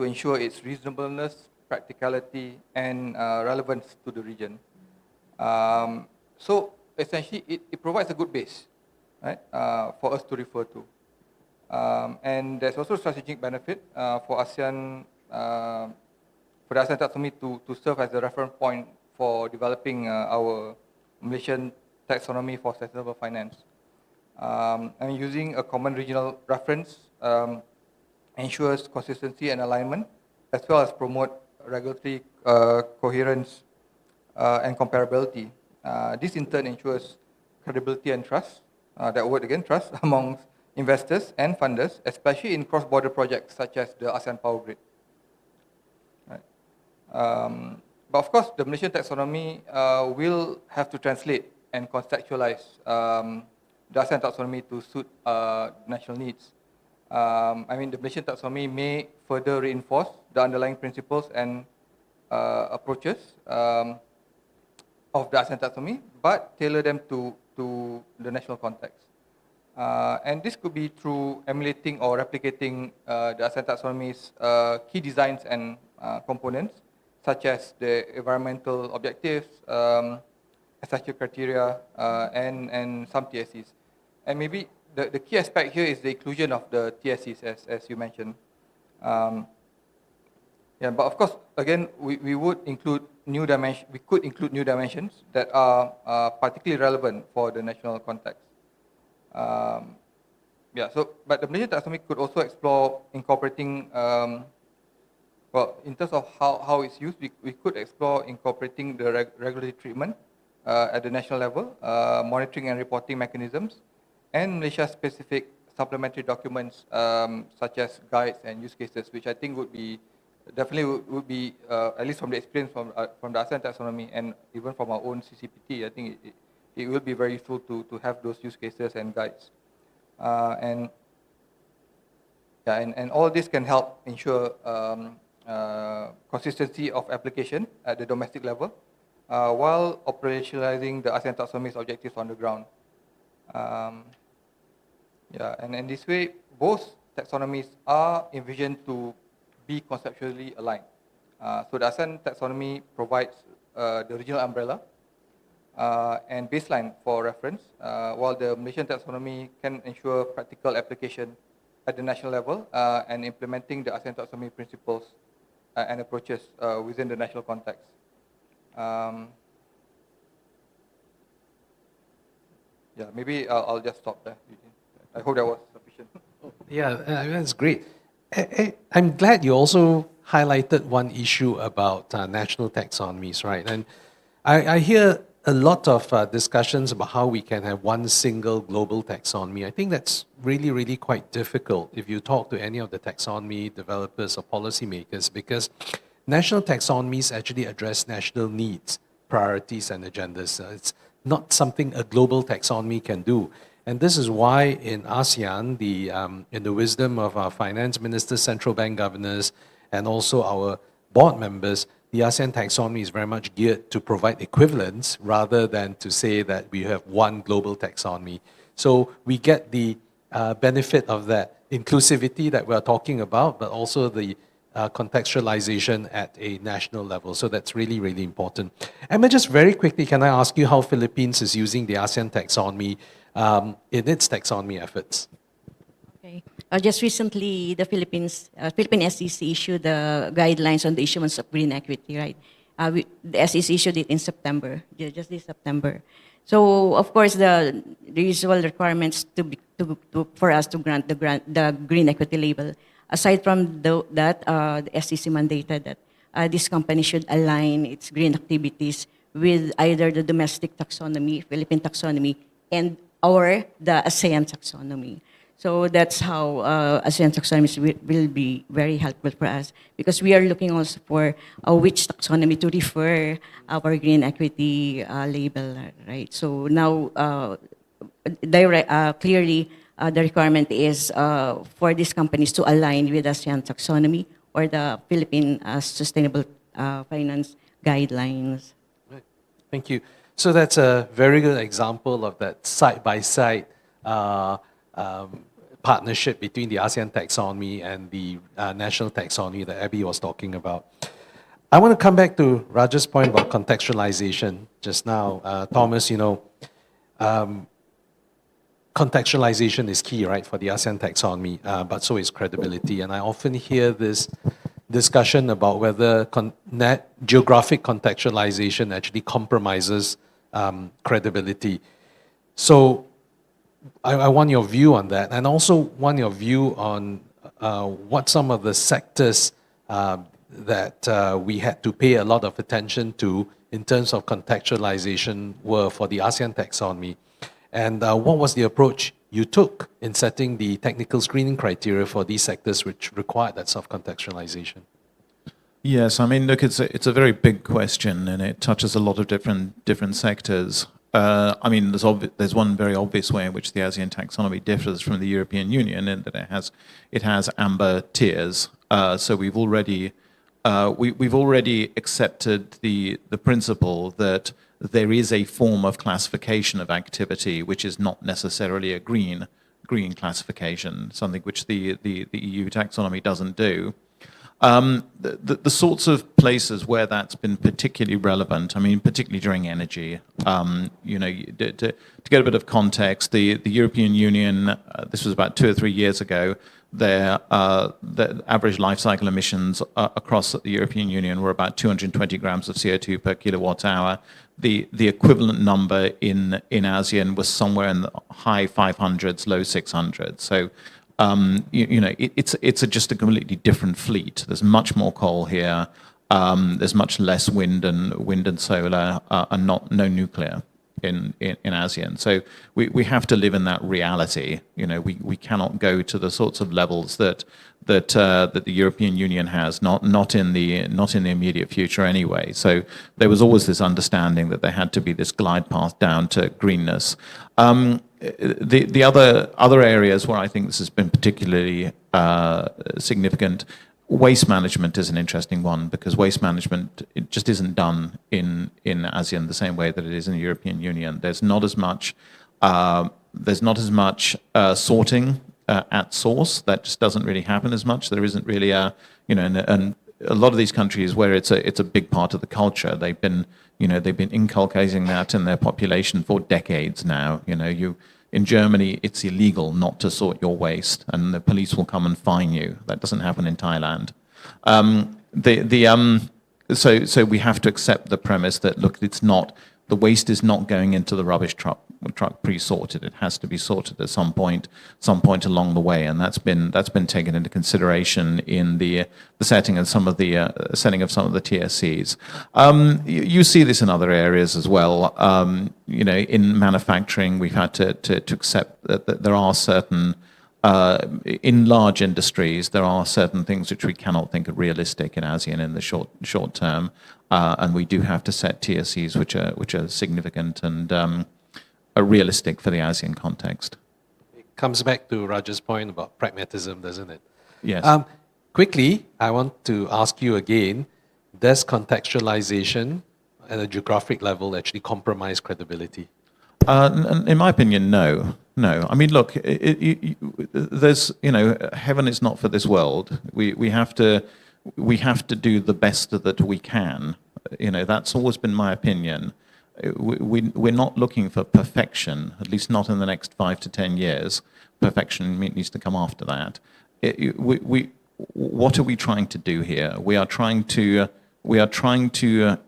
ensure its reasonableness, practicality, and relevance to the region. So essentially, it provides a good base, right, for us to refer to. And there's also strategic benefit for ASEAN, for the ASEAN taxonomy to serve as a reference point for developing our Malaysian taxonomy for sustainable finance. And using a common regional reference ensures consistency and alignment, as well as promote regulatory coherence and comparability. This in turn ensures credibility and trust, that word again, trust, amongst investors and funders, especially in cross-border projects such as the ASEAN Power Grid. But of course, the Malaysian taxonomy will have to translate and contextualize the ASEAN taxonomy to suit national needs. I mean, the Malaysian taxonomy may further reinforce the underlying principles and approaches of the ASEAN taxonomy, but tailor them to the national context. And this could be through emulating or replicating the ASEAN taxonomy's key designs and components, such as the environmental objectives, essential criteria, and some TSCs. And maybe the key aspect here is the inclusion of the TSCs, as you mentioned. But of course, again, we would include new dimensions. We could include new dimensions that are particularly relevant for the national context. But the Malaysian taxonomy could also explore incorporating. Well, in terms of how it's used, we could explore incorporating the regulatory treatment at the national level, monitoring and reporting mechanisms, and Malaysia-specific supplementary documents such as guides and use cases, which I think would be at least from the experience from the ASEAN taxonomy and even from our own CCPT, I think it will be very useful to have those use cases and guides. And all this can help ensure consistency of application at the domestic level, while operationalizing the ASEAN taxonomy's objectives on the ground. And this way, both taxonomies are envisioned to be conceptually aligned. So the ASEAN taxonomy provides the regional umbrella and baseline for reference, while the Malaysian taxonomy can ensure practical application at the national level and implementing the ASEAN taxonomy principles and approaches within the national context. Maybe I'll just stop there. I hope that was sufficient. That's great. I'm glad you also highlighted one issue about national taxonomies, right? And I hear a lot of discussions about how we can have one single global taxonomy. I think that's really, really quite difficult if you talk to any of the taxonomy developers or policymakers, because national taxonomies actually address national needs, priorities, and agendas. It's not something a global taxonomy can do. And this is why in ASEAN, in the wisdom of our finance ministers, central bank governors, and also our board members, the ASEAN taxonomy is very much geared to provide equivalence rather than to say that we have one global taxonomy. So we get the benefit of that inclusivity that we're talking about, but also the contextualization at a national level. So that's really, really important. Emma, just very quickly, can I ask you how Philippines is using the ASEAN taxonomy in its taxonomy efforts? Okay. Just recently, the Philippine SEC issued the guidelines on the issuance of green equity, right? The SEC issued it in September, just this September. So, of course, the usual requirements for us to grant the green equity label. Aside from that, the SEC mandated that this company should align its green activities with either the domestic taxonomy, Philippine taxonomy, or the ASEAN taxonomy. So that's how ASEAN taxonomy will be very helpful for us, because we are looking also for which taxonomy to refer our green equity label, right? So now, clearly, the requirement is for these companies to align with ASEAN taxonomy or the Philippine Sustainable Finance Guidelines. Right. Thank you. So that's a very good example of that side-by-side partnership between the ASEAN taxonomy and the national taxonomy that Abby was talking about. I want to come back to Raja's point about contextualization just now. Thomas, contextualization is key, right, for the ASEAN taxonomy, but so is credibility. And I often hear this discussion about whether geographic contextualization actually compromises credibility. So I want your view on that, and also want your view on what some of the sectors that we had to pay a lot of attention to in terms of contextualization were for the ASEAN taxonomy. And what was the approach you took in setting the technical screening criteria for these sectors which required that self-contextualization? Yes, I mean, look, it's a very big question, and it touches a lot of different sectors. I mean, there's one very obvious way in which the ASEAN taxonomy differs from the European Union, in that it has amber tiers. So we've already accepted the principle that there is a form of classification of activity which is not necessarily a green classification, something which the EU taxonomy doesn't do. The sorts of places where that's been particularly relevant, I mean, particularly during energy, to get a bit of context, the European Union, this was about 2 or 3 years ago, the average life cycle emissions across the European Union were about 220 grams of CO2 per kilowatt hour. The equivalent number in ASEAN was somewhere in the high 500s, low 600s. So, it's just a completely different fleet. There's much more coal here. There's much less wind and solar, and no nuclear in ASEAN. So we have to live in that reality. We cannot go to the sorts of levels that the European Union has, not in the immediate future anyway. So there was always this understanding that there had to be this glide path down to greenness. The other areas where I think this has been particularly significant, waste management is an interesting one, because waste management, it just isn't done in ASEAN the same way that it is in the European Union. There's not as much sorting at source. That just doesn't really happen as much. There isn't really and a lot of these countries where it's a big part of the culture, they've been inculcating that in their population for decades now. In Germany, it's illegal not to sort your waste, and the police will come and fine you. That doesn't happen in Thailand. So we have to accept the premise that, look, the waste is not going into the rubbish truck pre-sorted. It has to be sorted at some point along the way, and that's been taken into consideration in the setting of some of the TSCs. You see this in other areas as well. In manufacturing, we've had to accept that there are certain in large industries, there are certain things which we cannot think are realistic in ASEAN in the short term, and we do have to set TSCs which are significant and are realistic for the ASEAN context. It comes back to Raja's point about pragmatism, doesn't it? Yes. Quickly, I want to ask you again, does contextualization at a geographic level actually compromise credibility? In my opinion, no. I mean, look, there's heaven is not for this world. We have to we have to do the best that we can. That's always been my opinion. We're not looking for perfection, at least not in the next 5 to 10 years. Perfection needs to come after that. What are we trying to do here? We are trying to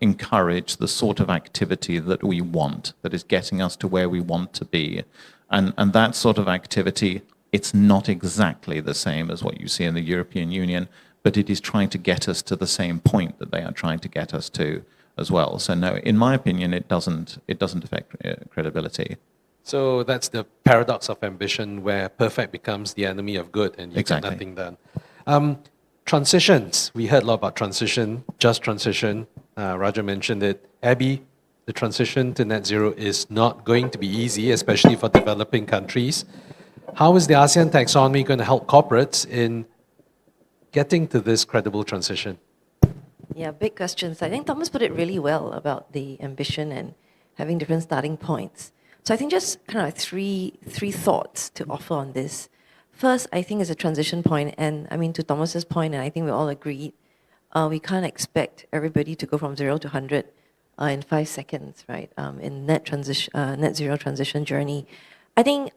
encourage the sort of activity that we want, that is getting us to where we want to be. And that sort of activity, it's not exactly the same as what you see in the European Union, but it is trying to get us to the same point that they are trying to get us to as well. So no, in my opinion, it doesn't affect credibility. So that's the paradox of ambition, where perfect becomes the enemy of good, and you get nothing done. Transitions. We heard a lot about transition, just transition. Raja mentioned it. Abby, the transition to net zero is not going to be easy, especially for developing countries. How is the ASEAN taxonomy going to help corporates in getting to this credible transition? Yeah, big questions. I think Thomas put it really well about the ambition and having different starting points. So I think just kind of three thoughts to offer on this. First, I think is a transition point, and I mean to Thomas's point, and I think we all agreed, we can't expect everybody to go from 0 to 100 in 5 seconds, right? In net zero transition journey. I think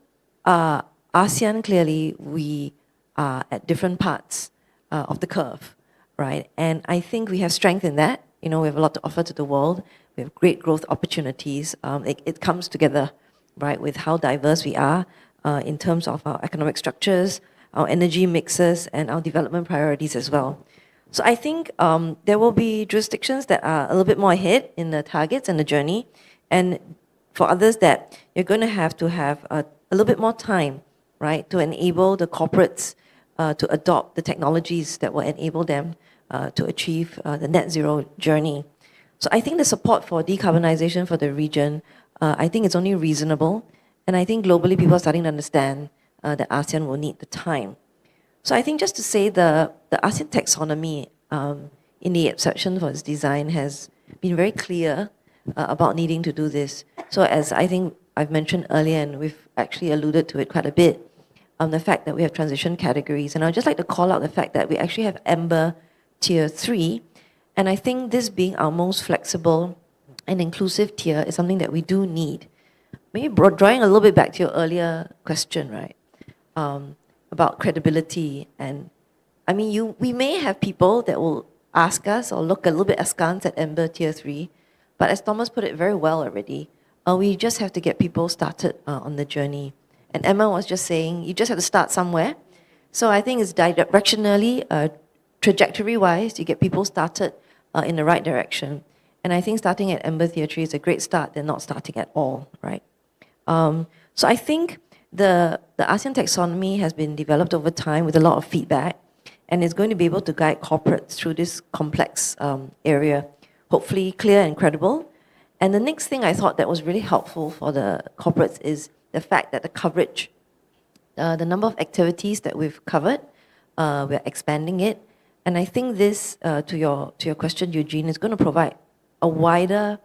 ASEAN, clearly, we are at different parts of the curve, right? And I think we have strength in that. We have a lot to offer to the world. We have great growth opportunities. It comes together, right, with how diverse we are in terms of our economic structures, our energy mixes, and our development priorities as well. So I think there will be jurisdictions that are a little bit more ahead in the targets and the journey, and for others that you're going to have a little bit more time, right, to enable the corporates to adopt the technologies that will enable them to achieve the net zero journey. So I think the support for decarbonization for the region, I think it's only reasonable. And I think globally people are starting to understand that ASEAN will need the time. So I think just to say the ASEAN taxonomy in the exception for its design has been very clear about needing to do this. So as I think I've mentioned earlier, and we've actually alluded to it quite a bit, the fact that we have transition categories. And I'd just like to call out the fact that we actually have Amber Tier 3. And I think this being our most flexible and inclusive tier is something that we do need. Maybe drawing a little bit back to your earlier question, right, about credibility. And I mean, we may have people that will ask us or look a little bit askance at Amber Tier 3, but as Thomas put it very well already, we just have to get people started on the journey. And Emma was just saying, you just have to start somewhere. So I think it's directionally, trajectory-wise, you get people started in the right direction. And I think starting at Amber Tier 3 is a great start than not starting at all, right? So I think the ASEAN taxonomy has been developed over time with a lot of feedback, and is going to be able to guide corporates through this complex area, hopefully clear and credible. And the next thing I thought that was really helpful for the corporates is the fact that the coverage, the number of activities that we've covered, we're expanding it. And I think this, to your question, Eugene, is going to provide a wider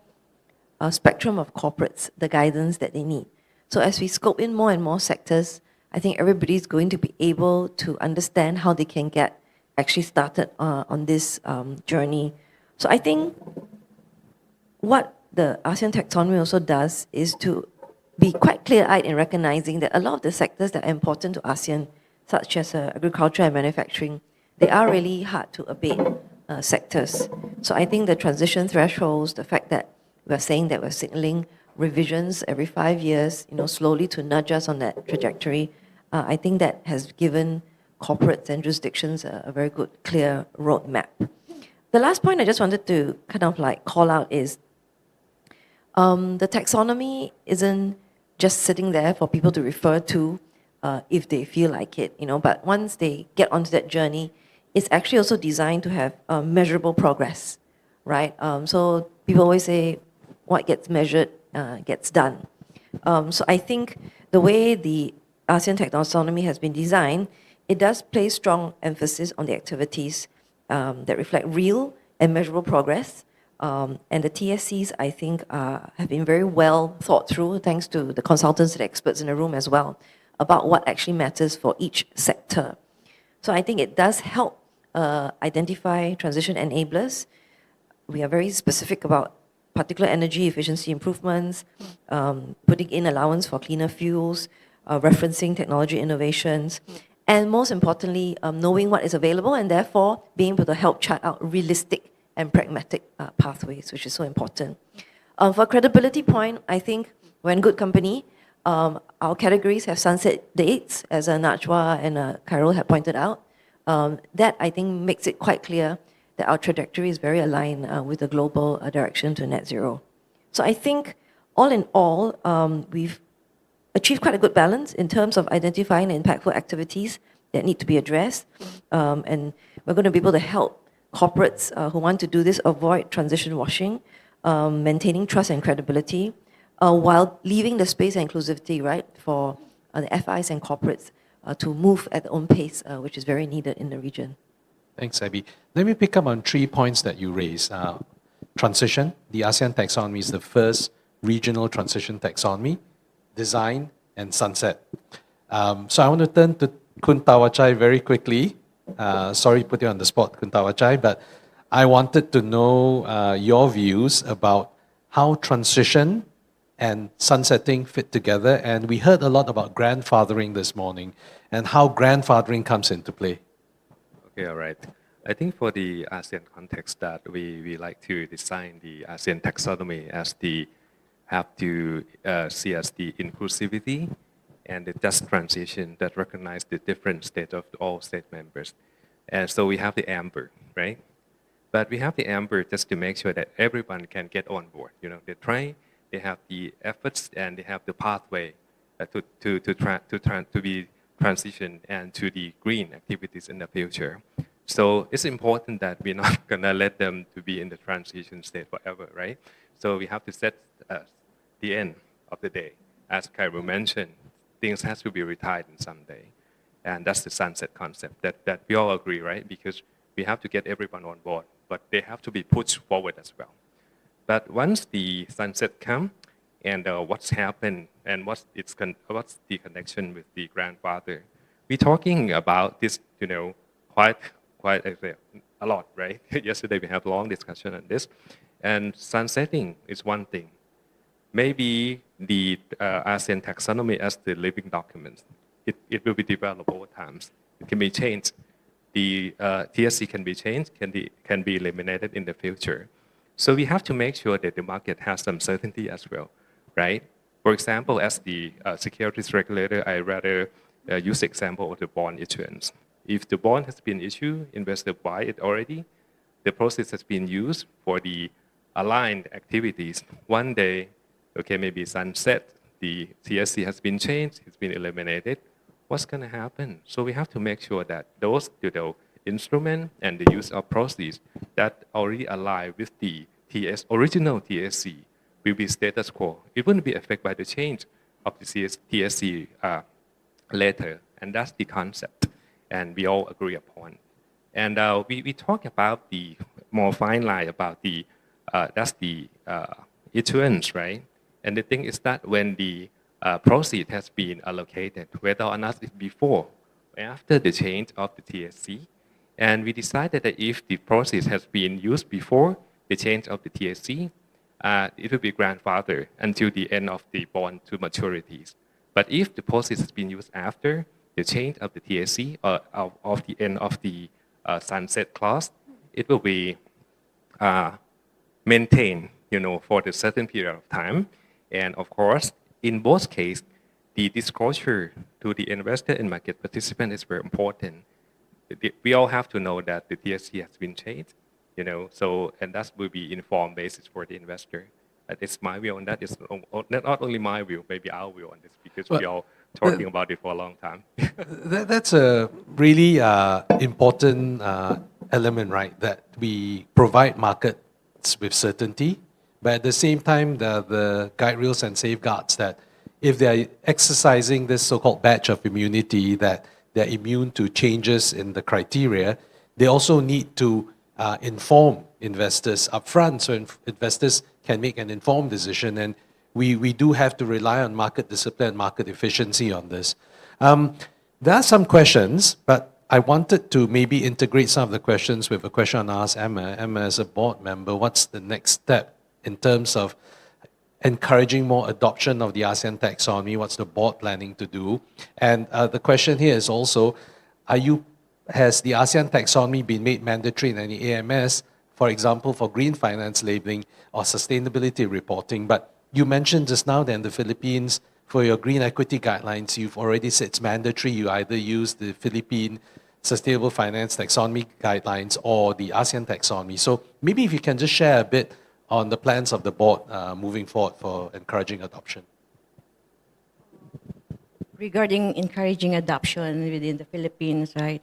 spectrum of corporates, the guidance that they need. So as we scope in more and more sectors, I think everybody's going to be able to understand how they can get actually started on this journey. So I think what the ASEAN taxonomy also does is to be quite clear-eyed in recognizing that a lot of the sectors that are important to ASEAN, such as agriculture and manufacturing, they are really hard to abate sectors. So I think the transition thresholds, the fact that we're saying that we're signaling revisions every 5 years, slowly to nudge us on that trajectory, I think that has given corporates and jurisdictions a very good, clear roadmap. The last point I just wanted to kind of like call out is the taxonomy isn't just sitting there for people to refer to if they feel like it, but once they get onto that journey, it's actually also designed to have measurable progress, right? So people always say, what gets measured gets done. So I think the way the ASEAN taxonomy has been designed, it does place strong emphasis on the activities that reflect real and measurable progress. And the TSCs, I think, have been very well thought through, thanks to the consultants and experts in the room as well, about what actually matters for each sector. So I think it does help identify transition enablers. We are very specific about particular energy efficiency improvements, putting in allowance for cleaner fuels, referencing technology innovations, and most importantly, knowing what is available and therefore being able to help chart out realistic and pragmatic pathways, which is so important. For credibility point, I think we're in good company. Our categories have sunset dates, as Najwa and Carol have pointed out. That, I think, makes it quite clear that our trajectory is very aligned with the global direction to net zero. So I think, all in all, we've achieved quite a good balance in terms of identifying impactful activities that need to be addressed. And we're going to be able to help corporates who want to do this avoid transition washing, maintaining trust and credibility, while leaving the space and inclusivity, right, for the FIs and corporates to move at their own pace, which is very needed in the region. Thanks, Abby. Let me pick up on 3 points that you raised. Transition, the ASEAN taxonomy is the first regional transition taxonomy, design, and sunset. So I want to turn to Kun Tawachai very quickly. Sorry to put you on the spot, Kun Tawachai, but I wanted to know your views about how transition and sunsetting fit together. And we heard a lot about grandfathering this morning and how grandfathering comes into play. Okay, all right. I think for the ASEAN context that we like to design the ASEAN taxonomy as have to see as the inclusivity and the just transition that recognize the different state of all state members. And so we have the amber, right? But we have the amber just to make sure that everyone can get on board. You know, they have the efforts and they have the pathway to be transition and to the green activities in the future. So it's important that we're not gonna let them to be in the transition state forever, right? So we have to set the end of the day. As Cairo mentioned, things has to be retired in some day. And that's the sunset concept that we all agree, right? Because we have to get everyone on board, but they have to be pushed forward as well. But once the sunset comes, and what's happened and what's the connection with the grandfather, we're talking about this, you know, quite a lot, right? Yesterday we had a long discussion on this, and sunsetting is one thing. Maybe the ASEAN taxonomy as the living document, it will be developed over time. It can be changed. The TSC can be changed, can be eliminated in the future. So we have to make sure that the market has some certainty as well, right? For example, as the securities regulator, I rather use the example of the bond issuance. If the bond has been issued, investor buy it already, the process has been used for the aligned activities. One day, okay, maybe sunset, the TSC has been changed, it's been eliminated. What's going to happen? So we have to make sure that those instrument and the use of proceeds that already align with the original TSC will be status quo. It wouldn't be affected by the change of the TSC later, and that's the concept, and we all agree upon. And we talk about the more fine line about the that's the issuance, right? And the thing is that when the proceed has been allocated, whether or not it's before or after the change of the TSC, and we decided that if the proceeds has been used before the change of the TSC, it will be grandfathered until the end of the bond to maturities. But if the proceeds has been used after the change of the TSC or of the end of the sunset clause, it will be maintained, you know, for the certain period of time. And of course, in both cases, the disclosure to the investor and market participant is very important. We all have to know that the TSC has been changed, you know, so, and that will be informed basis for the investor. It's my view on that. It's not only my view, maybe our view on this, because we all talking about it for a long time. That's a really important element, right? That we provide markets with certainty, but at the same time, the guide rails and safeguards that if they're exercising this so-called badge of immunity, that they're immune to changes in the criteria, they also need to inform investors upfront so investors can make an informed decision. And we do have to rely on market discipline, market efficiency on this. There are some questions, but I wanted to maybe integrate some of the questions with a question I asked Emma. Emma, as a board member, what's the next step in terms of encouraging more adoption of the ASEAN taxonomy? What's the board planning to do? And the question here is also, has the ASEAN taxonomy been made mandatory in any AMS, for example, for green finance labeling or sustainability reporting? But you mentioned just now that in the Philippines, for your green equity guidelines, you've already said it's mandatory. You either use the Philippine Sustainable Finance Taxonomy guidelines or the ASEAN taxonomy. So maybe if you can just share a bit on the plans of the board moving forward for encouraging adoption. Regarding encouraging adoption within the Philippines, right?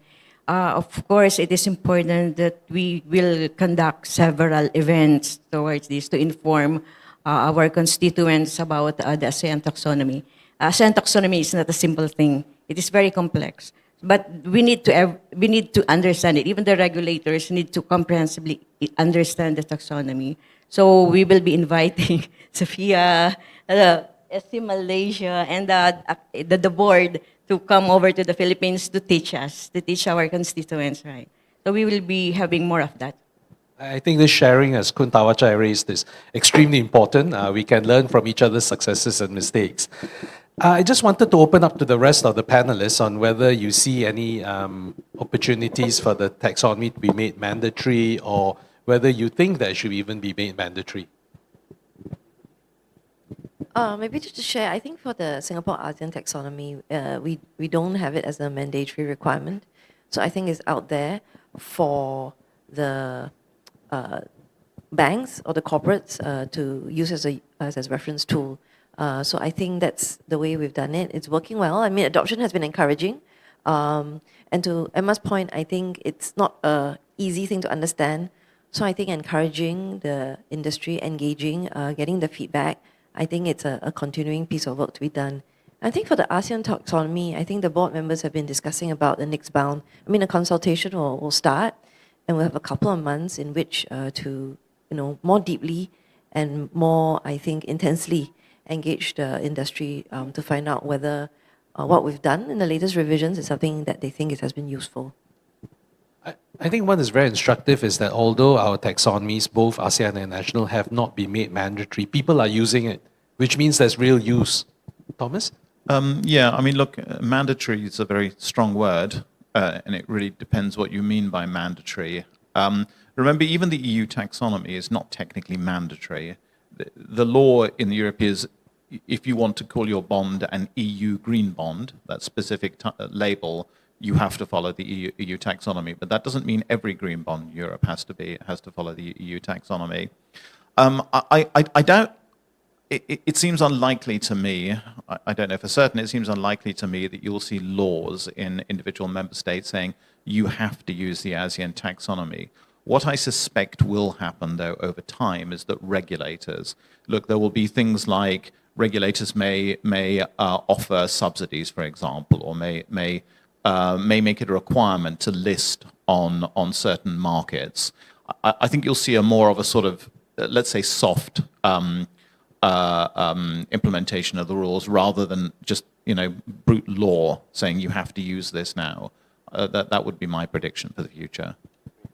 Of course, it is important that we will conduct several events towards this to inform our constituents about the ASEAN taxonomy. ASEAN taxonomy is not a simple thing. It is very complex. But we need to understand it. Even the regulators need to comprehensively understand the taxonomy. So we will be inviting Sophia, SC Malaysia, and the board to come over to the Philippines to teach us, to teach our constituents, right? So we will be having more of that. I think this sharing, as Kun Tawachai raised, is extremely important. We can learn from each other's successes and mistakes. I just wanted to open up to the rest of the panelists on whether you see any opportunities for the taxonomy to be made mandatory, or whether you think that it should even be made mandatory. Maybe just to share, I think for the Singapore ASEAN taxonomy, we don't have it as a mandatory requirement. So I think it's out there for the banks or the corporates to use as a reference tool. So I think that's the way we've done it. It's working well. I mean, adoption has been encouraging. And to Emma's point, I think it's not an easy thing to understand. So I think encouraging the industry, engaging, getting the feedback, I think it's a continuing piece of work to be done. I think for the ASEAN taxonomy, I think the board members have been discussing about the next bound. I mean, a consultation will start, and we'll have a couple of months in which to, more deeply and more, I think, intensely engage the industry to find out whether what we've done in the latest revisions is something that they think has been useful. I think what is very instructive is that although our taxonomies, both ASEAN and national, have not been made mandatory, people are using it, which means there's real use. Thomas? Yeah, I mean, look, mandatory is a very strong word, and it really depends what you mean by mandatory. Remember, even the EU taxonomy is not technically mandatory. The law in Europe is, if you want to call your bond an EU green bond, that specific label, you have to follow the EU taxonomy. But that doesn't mean every green bond in Europe has to follow the EU taxonomy. I doubt. It seems unlikely to me, I don't know for certain, it seems unlikely to me that you'll see laws in individual member states saying you have to use the ASEAN taxonomy. What I suspect will happen, though, over time is that regulators, look, there will be things like regulators may offer subsidies, for example, or may make it a requirement to list on certain markets. I think you'll see more of a sort of, let's say, soft implementation of the rules rather than just brute law saying you have to use this now. That would be my prediction for the future.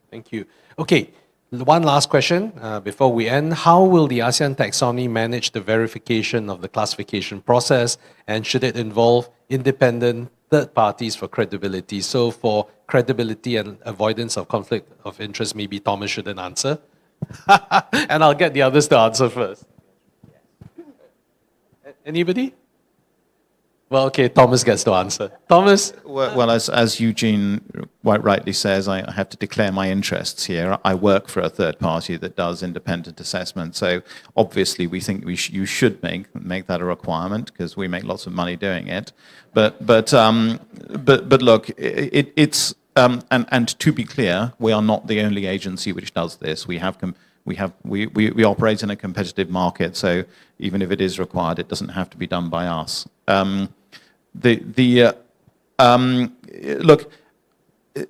Thank you. Okay, one last question before we end. How will the ASEAN taxonomy manage the verification of the classification process, and should it involve independent third parties for credibility? So for credibility and avoidance of conflict of interest, maybe Thomas shouldn't answer. And I'll get the others to answer first. Anybody? Well, okay, Thomas gets to answer. Thomas? Well, as Eugene quite rightly says, I have to declare my interests here. I work for a third party that does independent assessment. So obviously we think you should make that a requirement because we make lots of money doing it. But look, it's and to be clear, we are not the only agency which does this. We operate in a competitive market, so even if it is required, it doesn't have to be done by us. Look,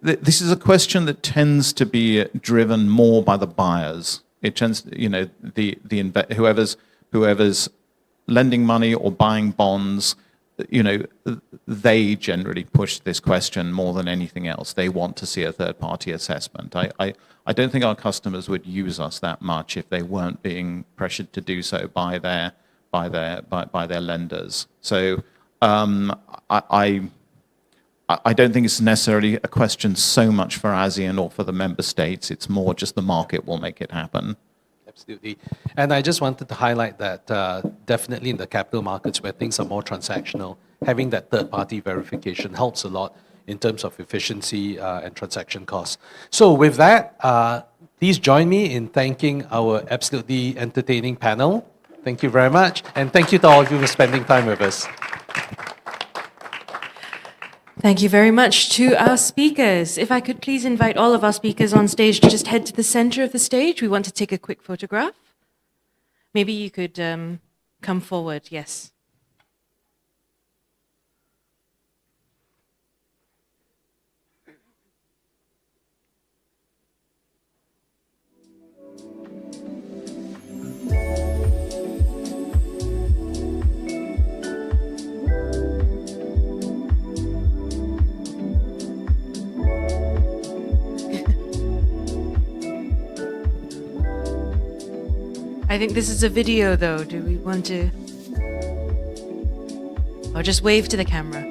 this is a question that tends to be driven more by the buyers. It tends, whoever's lending money or buying bonds, you know, they generally push this question more than anything else. They want to see a third-party assessment. I don't think our customers would use us that much if they weren't being pressured to do so by their lenders. So I don't think it's necessarily a question so much for ASEAN or for the member states. It's more just the market will make it happen. Absolutely. And I just wanted to highlight that definitely in the capital markets where things are more transactional, having that third-party verification helps a lot in terms of efficiency and transaction costs. So with that, please join me in thanking our absolutely entertaining panel. Thank you very much. And thank you to all of you for spending time with us. Thank you very much to our speakers. If I could please invite all of our speakers on stage to just head to the center of the stage. We want to take a quick photograph. Maybe you could come forward, yes. I think this is a video, though. Do we want to? Or just wave to the camera.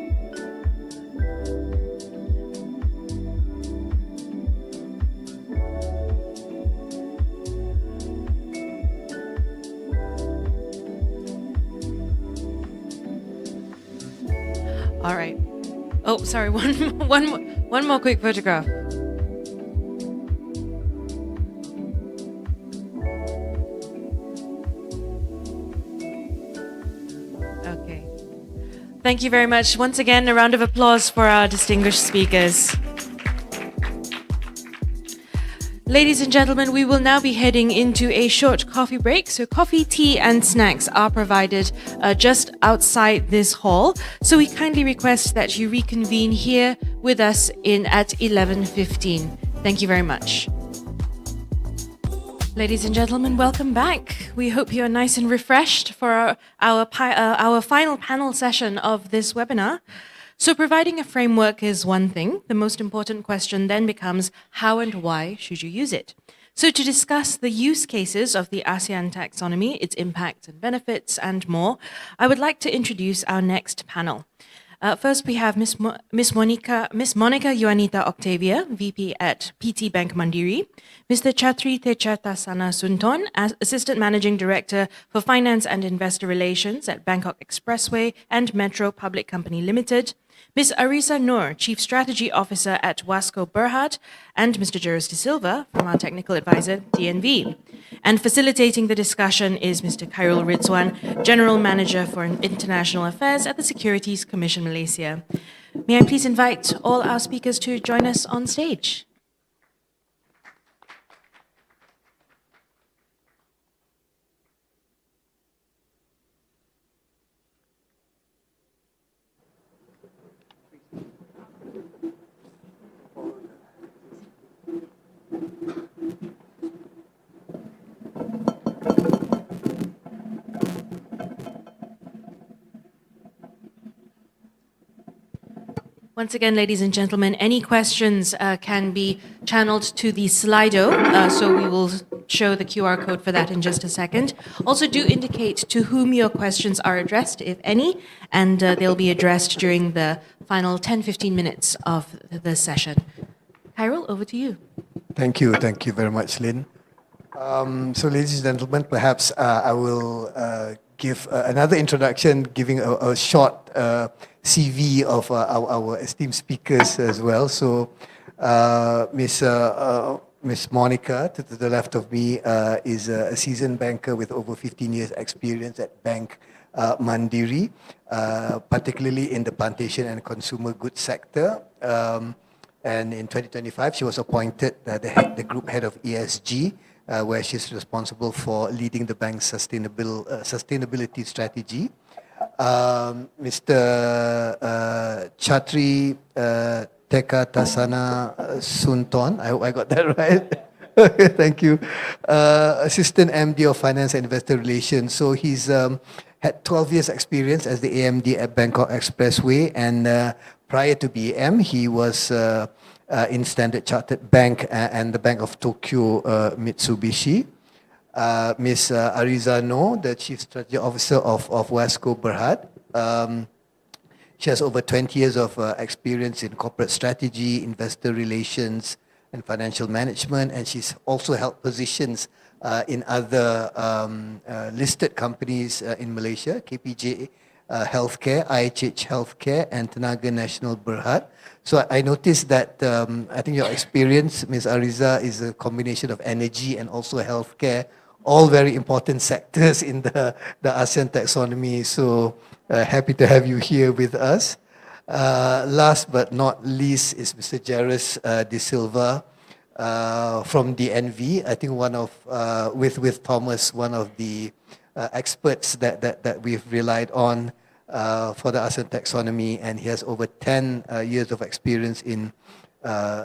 All right. Oh, sorry. One more quick photograph. Okay. Thank you very much. Once again, a round of applause for our distinguished speakers. Ladies and gentlemen, we will now be heading into a short coffee break. So coffee, tea, and snacks are provided just outside this hall. So we kindly request that you reconvene here with us at 11:15. Thank you very much. Ladies and gentlemen, welcome back. We hope you're nice and refreshed for our final panel session of this webinar. So providing a framework is one thing. The most important question then becomes how and why should you use it? So to discuss the use cases of the ASEAN taxonomy, its impacts and benefits, and more, I would like to introduce our next panel. First, we have Miss Monica Ioanita Octavia, VP at PT Bank Mandiri, Mr. Chatri Techatasana Sunton, Assistant Managing Director for Finance and Investor Relations at Bangkok Expressway and Metro Public Company Limited, Ms. Arisa Noor, Chief Strategy Officer at Wasco Berhad, and Mr. Jerus De Silva from our Technical Advisor, DNV. And facilitating the discussion is Mr. Khairul Rizwan, General Manager for International Affairs at the Securities Commission Malaysia. May I please invite all our speakers to join us on stage? Once again, ladies and gentlemen, any questions can be channeled to the Slido, so we will show the QR code for that in just a second. Also, do indicate to whom your questions are addressed, if any, and they'll be addressed during the final 10-15 minutes of the session. Khairul, over to you. Thank you very much, Lynn. So, ladies and gentlemen, perhaps I will give another introduction, giving a short CV of our esteemed speakers as well. So, Miss Monica, to the left of me, is a seasoned banker with over 15 years experience at Bank Mandiri, particularly in the plantation and consumer goods sector. And in 2025, she was appointed the group head of ESG, where she's responsible for leading the bank's sustainability strategy. Mr. Chatri Techatasana Sunton, I hope I got that right. Thank you. Assistant MD of Finance and Investor Relations. So he's had 12 years experience as the AMD at Bangkok Expressway, and prior to BEM, he was in Standard Chartered Bank and the Bank of Tokyo Mitsubishi. Ms. Ariza Noor, the Chief Strategy Officer of Wasco Berhad. She has over 20 years of experience in corporate strategy, investor relations, and financial management, and she's also held positions in other listed companies in Malaysia, KPJ Healthcare, IHH Healthcare, and Tenaga Nasional Berhad. So I noticed that I think your experience, Ms. Ariza, is a combination of energy and also healthcare, all very important sectors in the ASEAN taxonomy. So happy to have you here with us. Last but not least is Mr. Jairus De Silva from DNV. I think one of, with Thomas, one of the experts that we've relied on for the ASEAN taxonomy, and he has over 10 years of experience in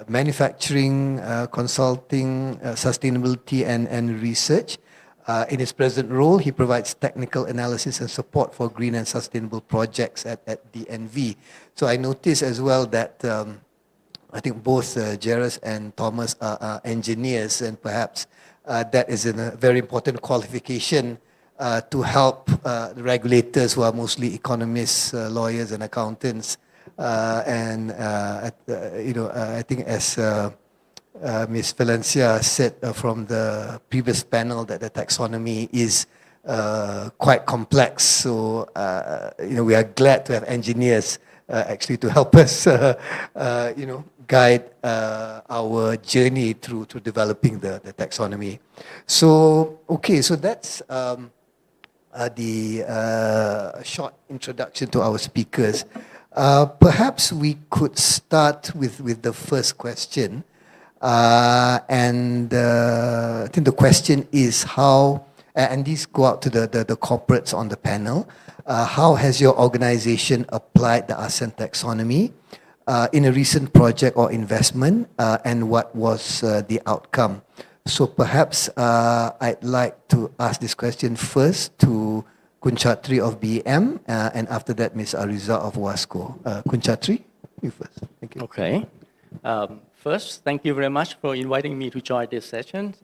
manufacturing, consulting, sustainability, and research. In his present role, he provides technical analysis and support for green and sustainable projects at DNV. So I noticed as well that I think both Jairus and Thomas are engineers, and perhaps that is a very important qualification to help the regulators, who are mostly economists, lawyers, and accountants. I think as Ms. Valencia said from the previous panel, that the taxonomy is quite complex. So we are glad to have engineers actually to help us, guide our journey through developing the taxonomy. So so that's the short introduction to our speakers. Perhaps we could start with the first question. I think the question is how, and these go out to the corporates on the panel, how has your organization applied the ASEAN taxonomy in a recent project or investment, and what was the outcome? So perhaps I'd like to ask this question first to Kun Chatri of BEM, and after that, Ms. Ariza of Wasco. Kun Chatri, you first. Thank you. Okay. First, thank you very much for inviting me to join this session.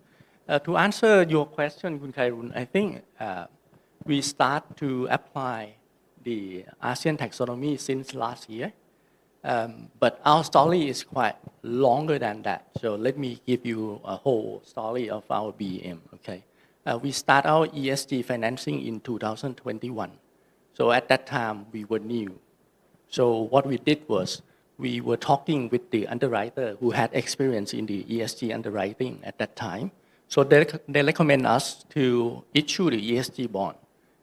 To answer your question, Kun Khairun, I think we start to apply the ASEAN taxonomy since last year. But our story is quite longer than that. So let me give you a whole story of our BEM. Okay. We start our ESG financing in 2021. So at that time, we were new. So what we did was we were talking with the underwriter who had experience in the ESG underwriting at that time. So they recommend us to issue the ESG bond.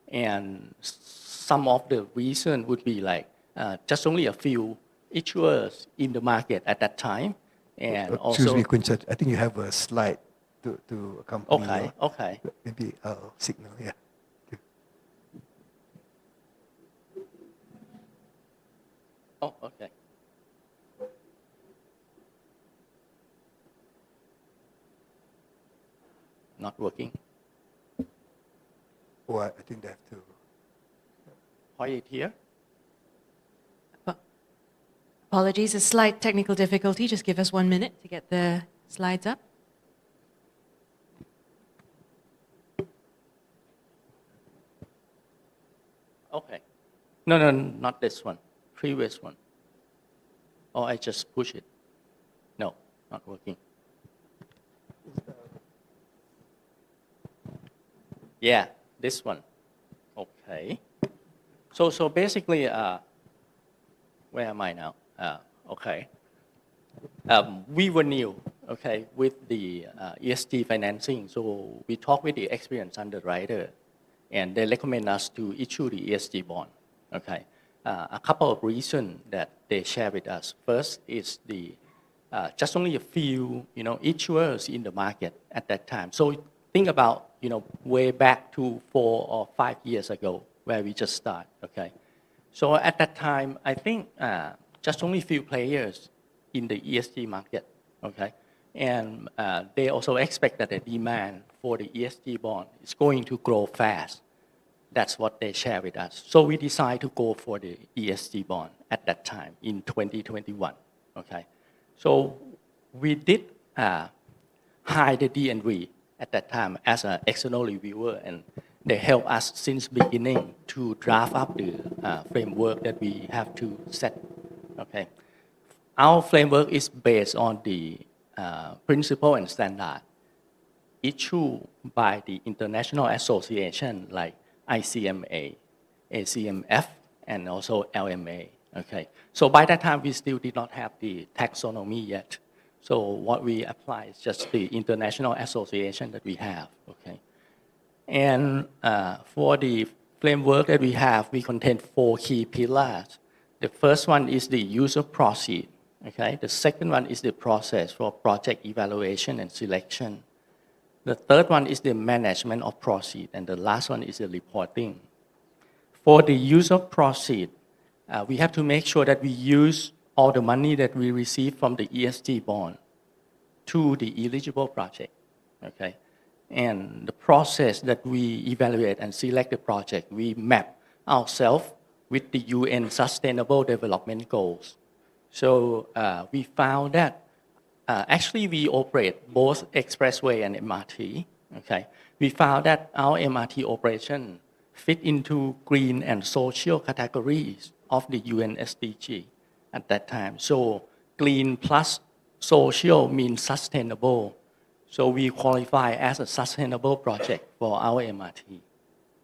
And some of the reason would be like just only a few issuers in the market at that time. And Excuse me, Kun Chatri, I think you have a slide to accompany. Okay, okay. Maybe I'll signal, yeah. Oh, okay. Not working. Oh, I think they have to point it here. Apologies, a slight technical difficulty. Just give us 1 minute to get the slides up. Okay. No, not this one. Previous one. Oh, I just push it. No, not working. Yeah, this one. Okay. So basically, where am I now? Okay. We were new, okay, with the ESG financing. So we talked with the experienced underwriter, and they recommend us to issue the ESG bond. Okay. A couple of reasons that they share with us. First is the just only a few, issuers in the market at that time. So think about, way back to 4 or 5 years ago, where we just start. Okay. So at that time, I think just only a few players in the ESG market. Okay. And they also expect that the demand for the ESG bond is going to grow fast. That's what they share with us. So we decided to go for the ESG bond at that time in 2021. Okay, so we did hire the DNV at that time as an external reviewer, and they helped us since beginning to draft up the framework that we have to set. Okay, our framework is based on the principle and standard issued by the international association like ICMA, ACMF, and also LMA. Okay, so by that time we still did not have the taxonomy yet. So what we apply is just the international association that we have. Okay, and for the framework that we have, we contain 4 key pillars. The first one is the use of proceed. Okay, the second one is the process for project evaluation and selection. The third one is the management of proceed, and the last one is the reporting. For the use of proceed, we have to make sure that we use all the money that we receive from the ESG bond to the eligible project. Okay, and the process that we evaluate and select the project, we map ourselves with the UN Sustainable Development Goals. So we found that actually, we operate both expressway and MRT. Okay, we found that our MRT operation fit into green and social categories of the UN SDG at that time. So green plus social means sustainable. So we qualify as a sustainable project for our MRT.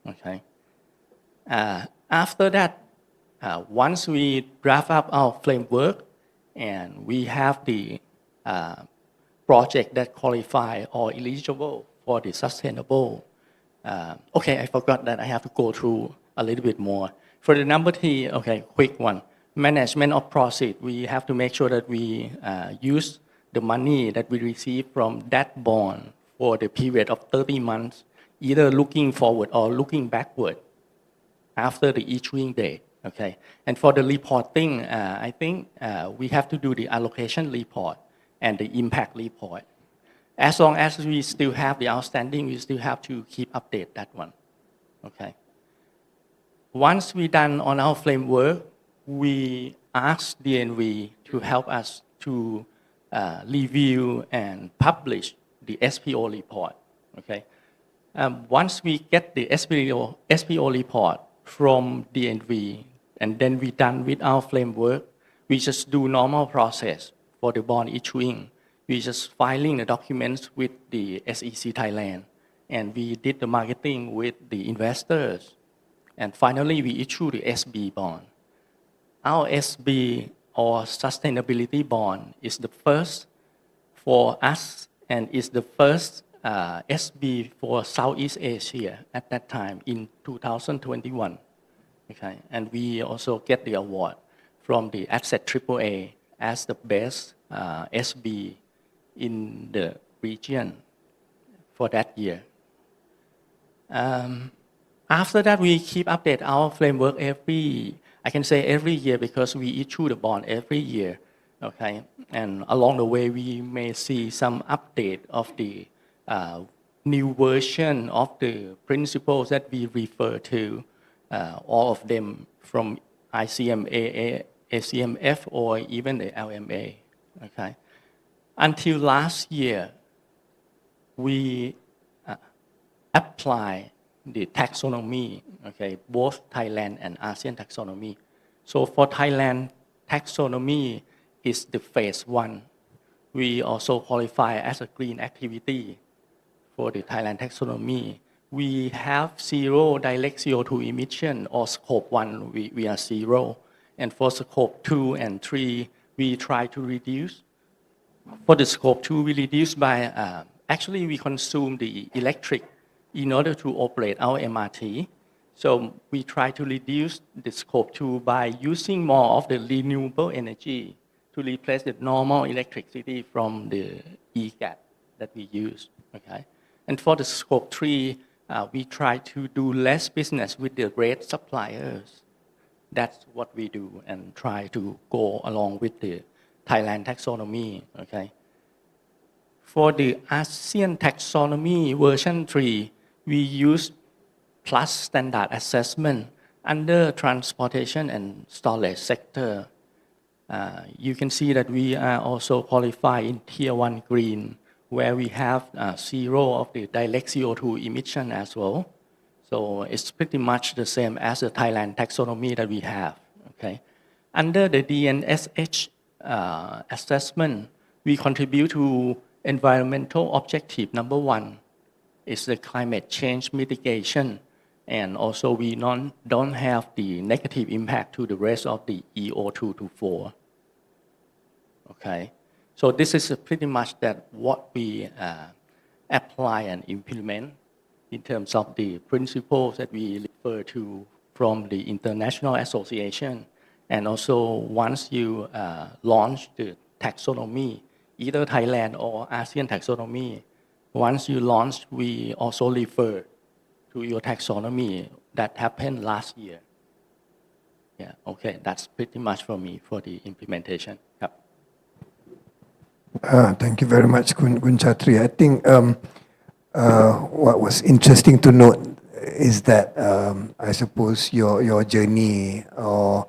Okay. After that, once we draft up our framework and we have the project that qualify or eligible for the sustainable. Okay, I forgot that I have to go through a little bit more. For the number 3, okay, quick one. Management of proceed. We have to make sure that we use the money that we receive from that bond for the period of 30 months, either looking forward or looking backward after the issuing date. Okay, and for the reporting, I think we have to do the allocation report and the impact report. As long as we still have the outstanding, we still have to keep update that one. Okay. Once we done on our framework, we ask DNV to help us to review and publish the SPO report. Okay. Once we get the SPO report from DNV, and then we done with our framework, we just do normal process for the bond issuing. We just filing the documents with the SEC Thailand, and we did the marketing with the investors. And finally, we issue the SB bond. Our SB or sustainability bond is the first for us and is the first SB for Southeast Asia at that time in 2021. Okay, and we also get the award from the Asset AAA as the best SB in the region for that year. After that, we keep update our framework every year because we issue the bond every year. Okay, and along the way, we may see some update of the new version of the principles that we refer to, all of them from ICMA, ACMF, or even the LMA. Okay, until last year, we apply the taxonomy, okay, both Thailand and ASEAN taxonomy. So for Thailand, taxonomy is the phase 1. We also qualify as a green activity for the Thailand taxonomy. We have 0 direct CO2 emission, or scope 1, we are 0. And for scope 2 and 3, we try to reduce. For the scope 2, we reduce by, actually we consume the electric in order to operate our MRT. So we try to reduce the scope 2 by using more of the renewable energy to replace the normal electricity from the EGAT that we use. Okay? And for the scope 3, we try to do less business with the red suppliers. That's what we do and try to go along with the Thailand taxonomy. Okay? For the ASEAN taxonomy version 3, we use plus standard assessment under transportation and storage sector. You can see that we are also qualified in Tier 1 Green, where we have zero of the direct CO2 emission as well. So it's pretty much the same as the Thailand taxonomy that we have. Okay, under the DNSH assessment, we contribute to environmental objective number 1 is the climate change mitigation, and also we don't have the negative impact to the rest of the EO2 to 4. Okay, so this is pretty much that what we apply and implement in terms of the principles that we refer to from the international association. And also once you launch the taxonomy, either Thailand or ASEAN taxonomy, once you launch, we also refer to your taxonomy that happened last year. Yeah, okay, that's pretty much for me for the implementation. Yep. Thank you very much, Kun Chatri. I think what was interesting to note is that I suppose your journey or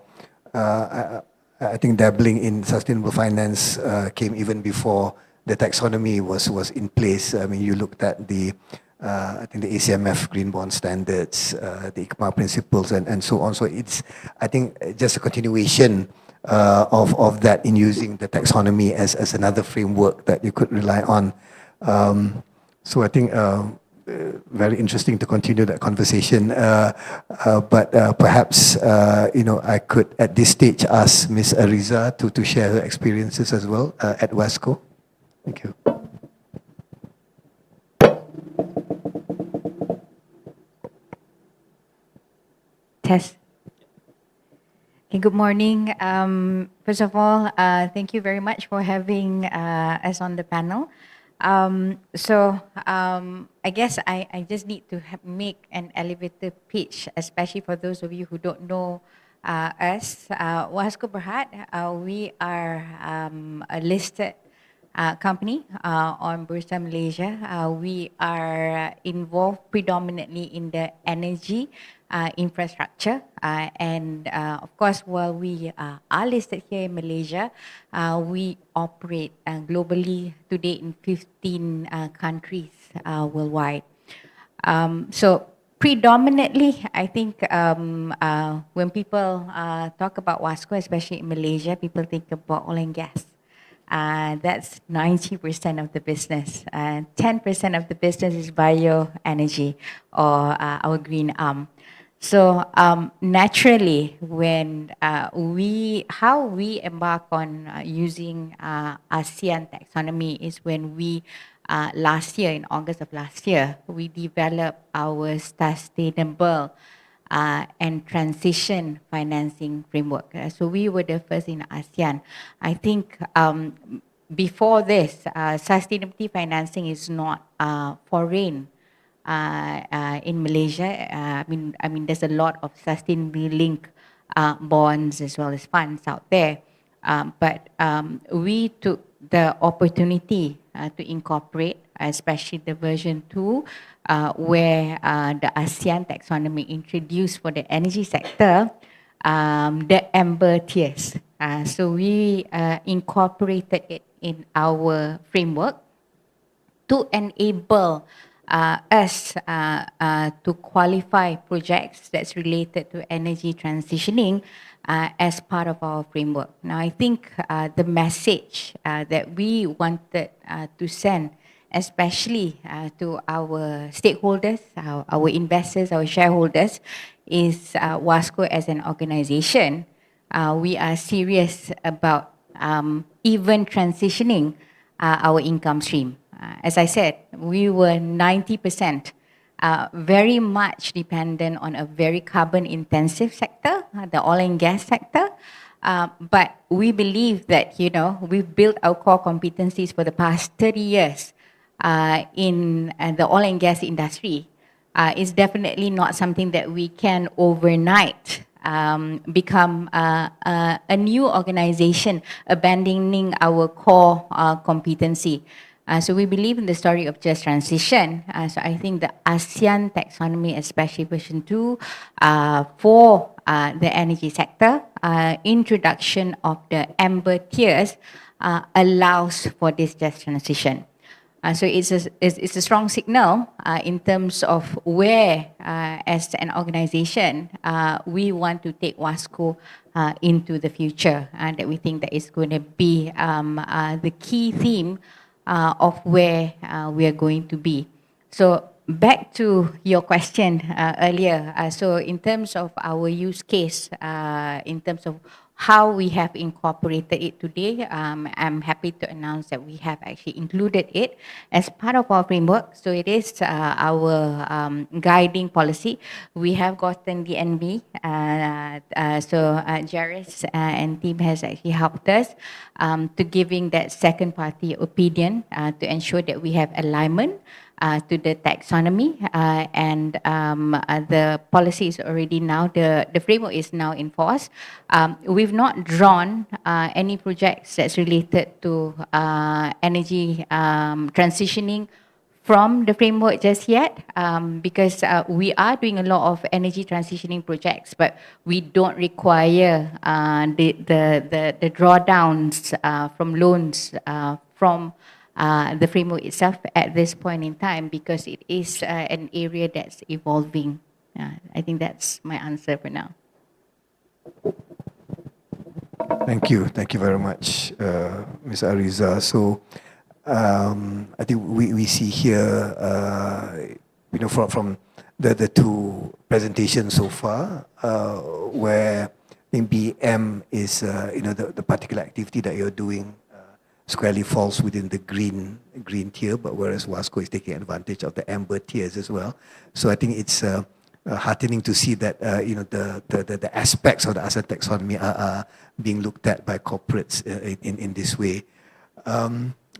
I think dabbling in sustainable finance came even before the taxonomy was in place. I mean, you looked at the I think the ACMF green bond standards, the ICMA principles, and so on. So it's, I think, just a continuation of that in using the taxonomy as another framework that you could rely on. So I think very interesting to continue that conversation. But perhaps I could at this stage ask Ms. Ariza to share her experiences as well at WESCO. Thank you. Test. Okay, good morning. First of all, thank you very much for having us on the panel. I guess I just need to make an elevator pitch, especially for those of you who don't know us. WESCO Berhad, we are a listed company on Bursa Malaysia. We are involved predominantly in the energy infrastructure, and of course, while we are listed here in Malaysia, we operate globally today in 15 countries worldwide. So predominantly, I think when people talk about WESCO, especially in Malaysia, people think about oil and gas. That's 90% of the business. 10% of the business is bioenergy or our green arm. So naturally, when how we embark on using ASEAN taxonomy is when we last year, in August of last year, we developed our sustainable and transition financing framework. So we were the first in ASEAN. I think before this, sustainability financing is not foreign in Malaysia. I mean, there's a lot of sustainability linked bonds as well as funds out there. But we took the opportunity to incorporate, especially the version 2, where the ASEAN taxonomy introduced for the energy sector the amber tiers. So we incorporated it in our framework to enable us to qualify projects that's related to energy transitioning as part of our framework. Now, I think the message that we wanted to send, especially to our stakeholders, our investors, our shareholders, is WESCO as an organization, we are serious about even transitioning our income stream. As I said, we were 90% very much dependent on a very carbon intensive sector, the oil and gas sector. But we believe that, we've built our core competencies for the past 30 years in the oil and gas industry. It's definitely not something that we can overnight become a new organization abandoning our core competency. So we believe in the story of just transition. So I think the ASEAN taxonomy, especially version 2, for the energy sector, introduction of the amber tiers allows for this just transition. So it's a strong signal in terms of where, as an organization, we want to take WASCO into the future, and that we think that is going to be the key theme of where we are going to be. So back to your question earlier. So in terms of our use case, in terms of how we have incorporated it today, I'm happy to announce that we have actually included it as part of our framework. So it is our guiding policy. We have gotten the NB. So Jairus and team has actually helped us to giving that second party opinion to ensure that we have alignment to the taxonomy, and the policy is already now, the framework is now in force. We've not drawn any projects that's related to energy transitioning from the framework just yet, because we are doing a lot of energy transitioning projects, but we don't require the drawdowns from loans from the framework itself at this point in time, because it is an area that's evolving. I think that's my answer for now. Thank you very much, Ms. Ariza. So I think we see here, from the two presentations so far, where I think BM is, the particular activity that you're doing squarely falls within the green tier, but whereas WASCO is taking advantage of the amber tiers as well. So I think it's heartening to see that the aspects of the ASEAN taxonomy are being looked at by corporates in this way.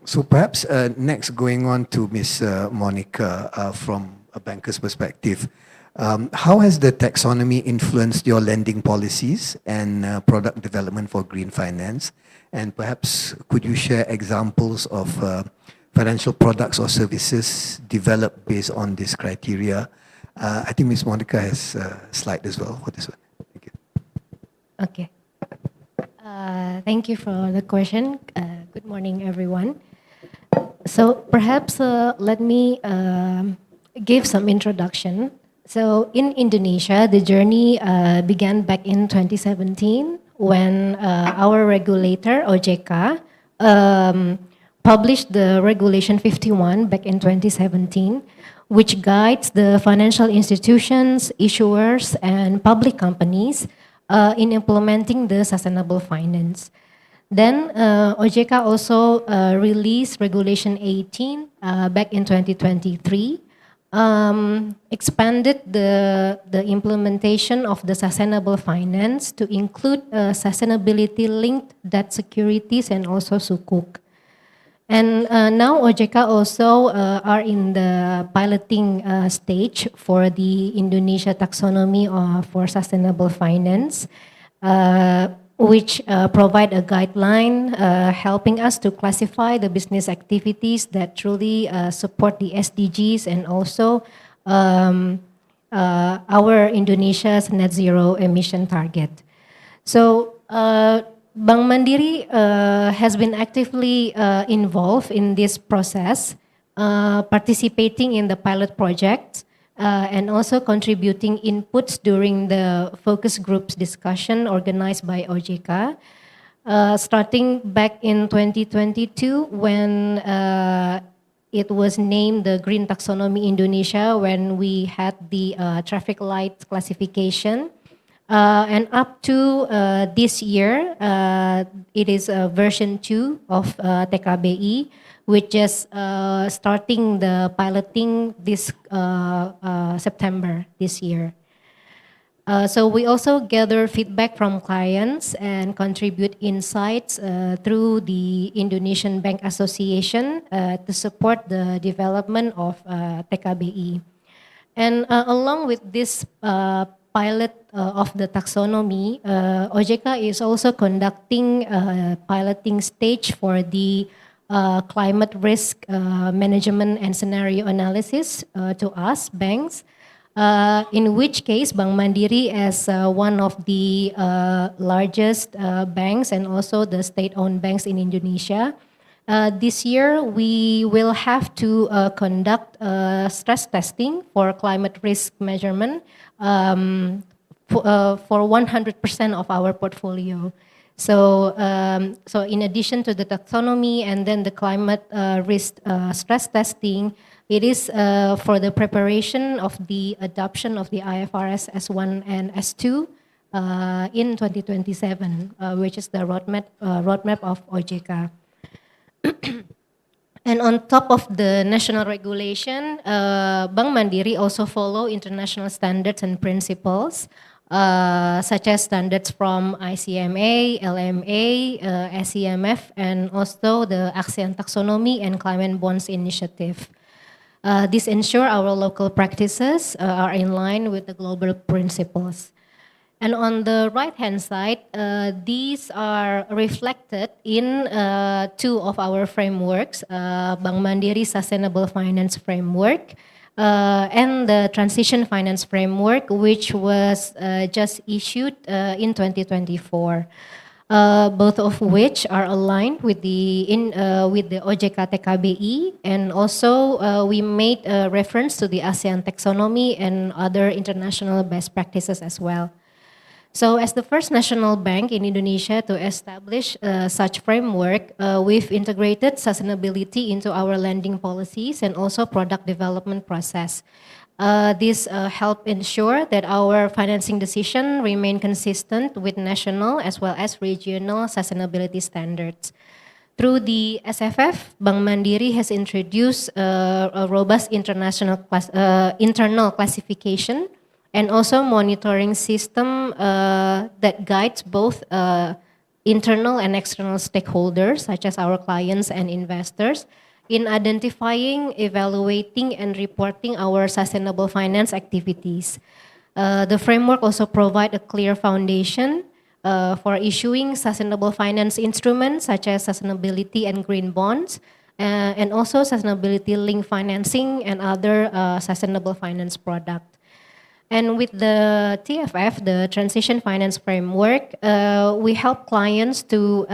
So perhaps next, going on to Ms. Monica from a banker's perspective. How has the taxonomy influenced your lending policies and product development for green finance? And perhaps could you share examples of financial products or services developed based on this criteria? I think Ms. Monica has a slide as well for this one. Thank you. Okay. Thank you for the question. Good morning, everyone. So perhaps let me give some introduction. So in Indonesia, the journey began back in 2017 when our regulator, OJK, published the Regulation 51 back in 2017, which guides the financial institutions, issuers, and public companies in implementing the sustainable finance. Then OJK also released Regulation 18 back in 2023, expanded the implementation of the sustainable finance to include sustainability-linked debt securities and also sukuk. And now OJK also are in the piloting stage for the Indonesia taxonomy for sustainable finance, which provide a guideline helping us to classify the business activities that truly support the SDGs and also our Indonesia's net zero emission target. So Bank Mandiri has been actively involved in this process, participating in the pilot project, and also contributing inputs during the focus groups discussion organized by OJK, starting back in 2022 when it was named the Green Taxonomy Indonesia, when we had the traffic light classification. And up to this year, it is version 2 of TKBI, which is starting the piloting this September this year. So we also gather feedback from clients and contribute insights through the Indonesian Bank Association to support the development of TKBI. And along with this pilot of the taxonomy, OJK is also conducting a piloting stage for the climate risk management and scenario analysis to us, banks. In which case, Bank Mandiri, as one of the largest banks and also the state-owned banks in Indonesia, this year we will have to conduct stress testing for climate risk measurement for 100% of our portfolio. So, so in addition to the taxonomy and then the climate risk stress testing, it is for the preparation of the adoption of the IFRS S1 and S2 in 2027, which is the roadmap of OJK. And on top of the national regulation, Bank Mandiri also follow international standards and principles, such as standards from ICMA, LMA, SEMF, and also the ASEAN Taxonomy and Climate Bonds Initiative. This ensure our local practices are in line with the global principles. And on the right-hand side, these are reflected in two of our frameworks, Bank Mandiri Sustainable Finance Framework and the Transition Finance Framework, which was just issued in 2024. Both of which are aligned with the OJK TKBI, and also we made reference to the ASEAN Taxonomy and other international best practices as well. So as the first national bank in Indonesia to establish such framework, we've integrated sustainability into our lending policies and also product development process. This help ensure that our financing decision remain consistent with national as well as regional sustainability standards. Through the SFF, Bank Mandiri has introduced a robust internal classification and also monitoring system that guides both internal and external stakeholders, such as our clients and investors, in identifying, evaluating, and reporting our sustainable finance activities. The framework also provides a clear foundation for issuing sustainable finance instruments, such as sustainability and green bonds, and also sustainability-linked financing and other sustainable finance products. And with the TFF, the Transition Finance Framework, we help clients to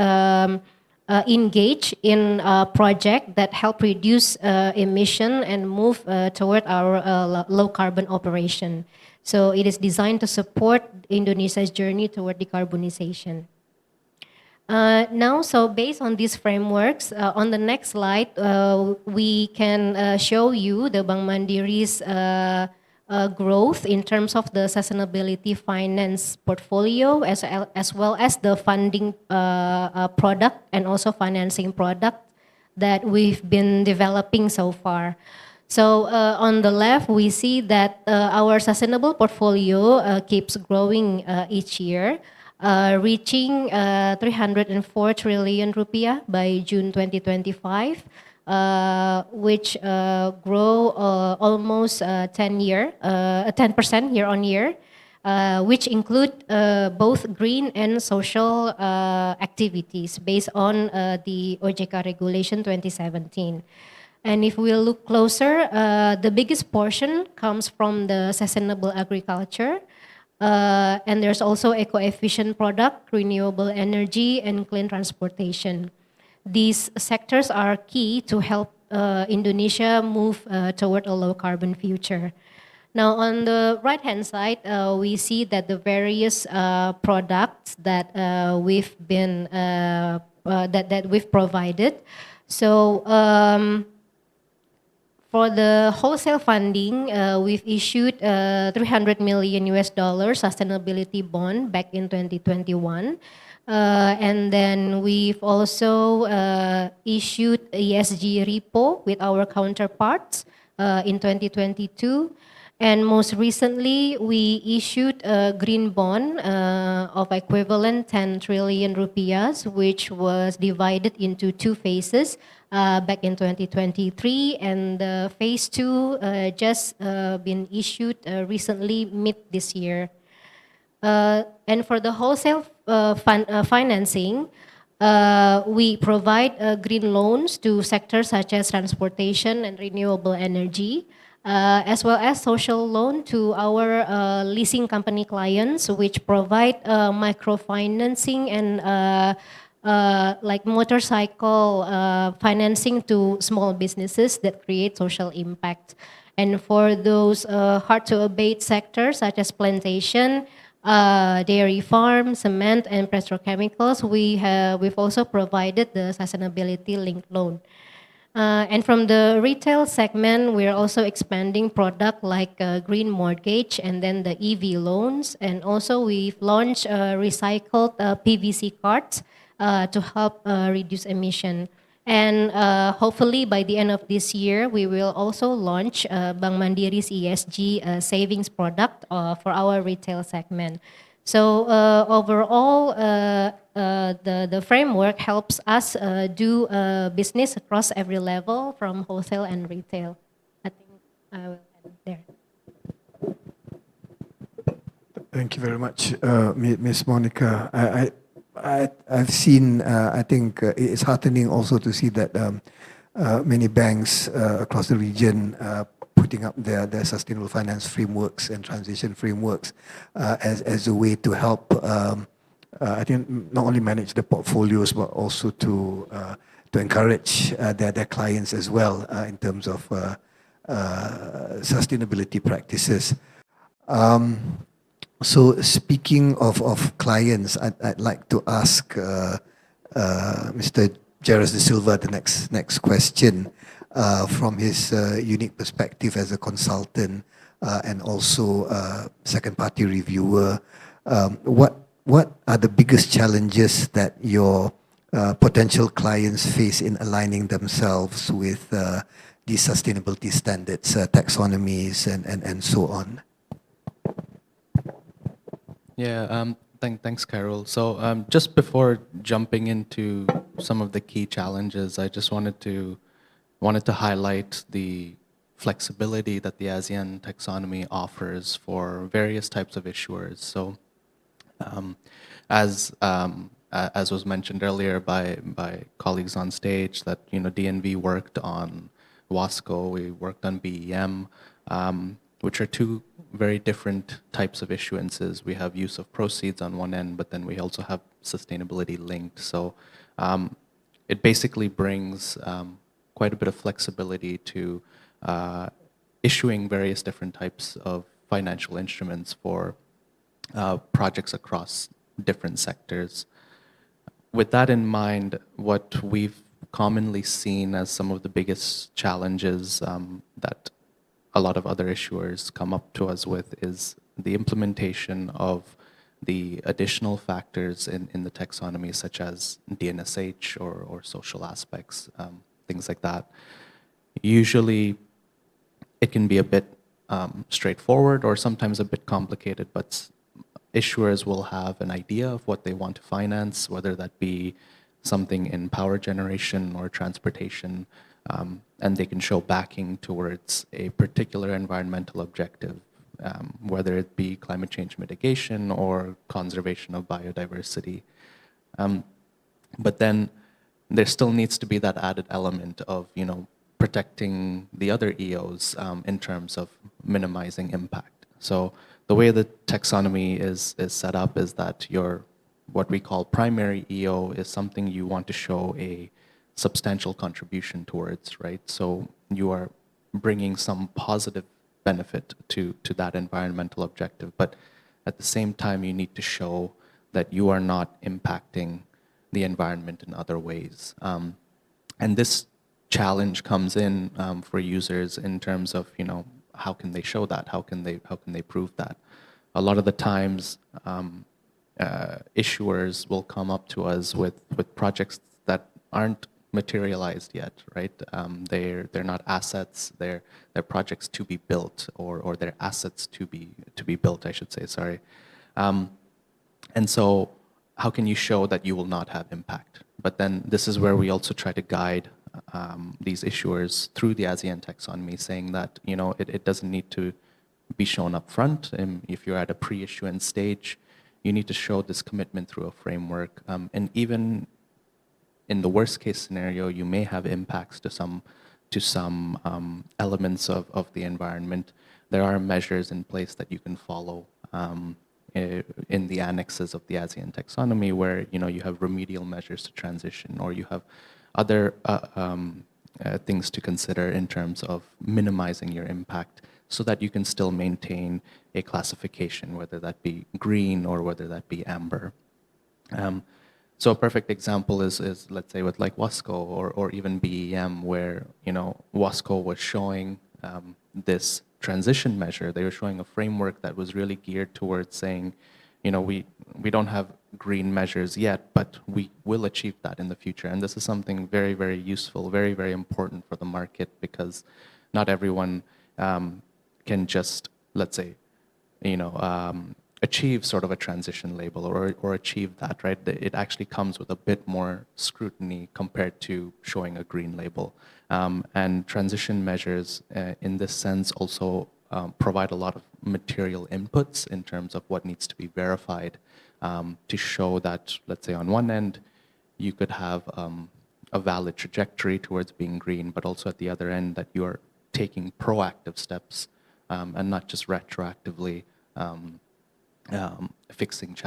engage in a project that help reduce emission and move toward our low carbon operation. So it is designed to support Indonesia's journey toward decarbonization. Now, so based on these frameworks, on the next slide, we can show you the Bank Mandiri's growth in terms of the sustainability finance portfolio as well as the funding product and also financing product that we've been developing so far. So on the left, we see that our sustainable portfolio keeps growing each year, reaching 304 trillion rupiah by June 2025. Which grow almost 10% year on year, which include both green and social activities based on the OJK Regulation 2017. And if we look closer, the biggest portion comes from the sustainable agriculture, and there's also eco-efficient product, renewable energy, and clean transportation. These sectors are key to help Indonesia move toward a low carbon future. Now, on the right-hand side, we see that the various products that we've been that we've provided. So, for the wholesale funding, we've issued $300 million sustainability bond back in 2021. And then we've also issued ESG repo with our counterparts in 2022. And most recently, we issued a green bond of equivalent 10 trillion rupiahs, which was divided into two phases back in 2023. And phase two just been issued recently mid this year. And for the wholesale financing, We provide green loans to sectors such as transportation and renewable energy, as well as social loan to our leasing company clients, which provide microfinancing and like motorcycle financing to small businesses that create social impact. And for those hard to abate sectors such as plantation, dairy farm, cement, and petrochemicals, we've also provided the sustainability linked loan. And from the retail segment, we're also expanding product like green mortgage and then the EV loans. And also we've launched recycled PVC cards to help reduce emission. And hopefully by the end of this year, we will also launch Bank Mandiri's ESG savings product for our retail segment. So overall, the framework helps us do business across every level from wholesale and retail. I think I will end there. Thank you very much, Ms. Monica. I've seen, I think it's heartening also to see that many banks across the region putting up their sustainable finance frameworks and transition frameworks as a way to help, I think, not only manage the portfolios, but also to encourage their clients as well in terms of sustainability practices. So speaking of clients, I'd like to ask Mr. Jairus De Silva the next question from his unique perspective as a consultant and also second party reviewer. What are the biggest challenges that your potential clients face in aligning themselves with these sustainability standards, taxonomies, and so on? Yeah, thanks, Carol. So just before jumping into some of the key challenges, I just wanted to highlight the flexibility that the ASEAN taxonomy offers for various types of issuers. So as was mentioned earlier by colleagues on stage, that DNV worked on WASCO, we worked on BEM, which are two very different types of issuances. We have use of proceeds on one end, but then we also have sustainability linked. So it basically brings quite a bit of flexibility to issuing various different types of financial instruments for projects across different sectors. With that in mind, what we've commonly seen as some of the biggest challenges that a lot of other issuers come up to us with is the implementation of the additional factors in the taxonomy, such as DNSH or social aspects, things like that. Usually, it can be a bit straightforward or sometimes a bit complicated, but issuers will have an idea of what they want to finance, whether that be something in power generation or transportation, and they can show backing towards a particular environmental objective, whether it be climate change mitigation or conservation of biodiversity. But then there still needs to be that added element of, protecting the other EOs in terms of minimizing impact. So the way the taxonomy is set up is that your what we call primary EO is something you want to show a substantial contribution towards, right? So you are bringing some positive benefit to that environmental objective, but at the same time, you need to show that you are not impacting the environment in other ways. And this challenge comes in for users in terms of, how can they show that? How can they prove that? A lot of the times, issuers will come up to us with projects that aren't materialized yet, right? They're not assets. They're projects to be built, or they're assets to be built, I should say. Sorry. And so, how can you show that you will not have impact? But then this is where we also try to guide these issuers through the ASEAN taxonomy, saying that it doesn't need to be shown up front. And if you're at a pre-issuance stage, you need to show this commitment through a framework. And even in the worst case scenario, you may have impacts to some elements of the environment. There are measures in place that you can follow in the annexes of the ASEAN taxonomy, where you have remedial measures to transition, or you have other things to consider in terms of minimizing your impact, so that you can still maintain a classification, whether that be green or whether that be amber. So a perfect example is let's say with like WASCO or even BEM, where WASCO was showing this transition measure. They were showing a framework that was really geared towards saying, we don't have green measures yet, but we will achieve that in the future. And this is something very, very useful, very, very important for the market, because not everyone can just, let's say, achieve sort of a transition label or achieve that, right? It actually comes with a bit more scrutiny compared to showing a green label. And transition measures in this sense also provide a lot of material inputs in terms of what needs to be verified to show that, let's say on one end, you could have a valid trajectory towards being green, but also at the other end that you're taking proactive steps and not just retroactively fixing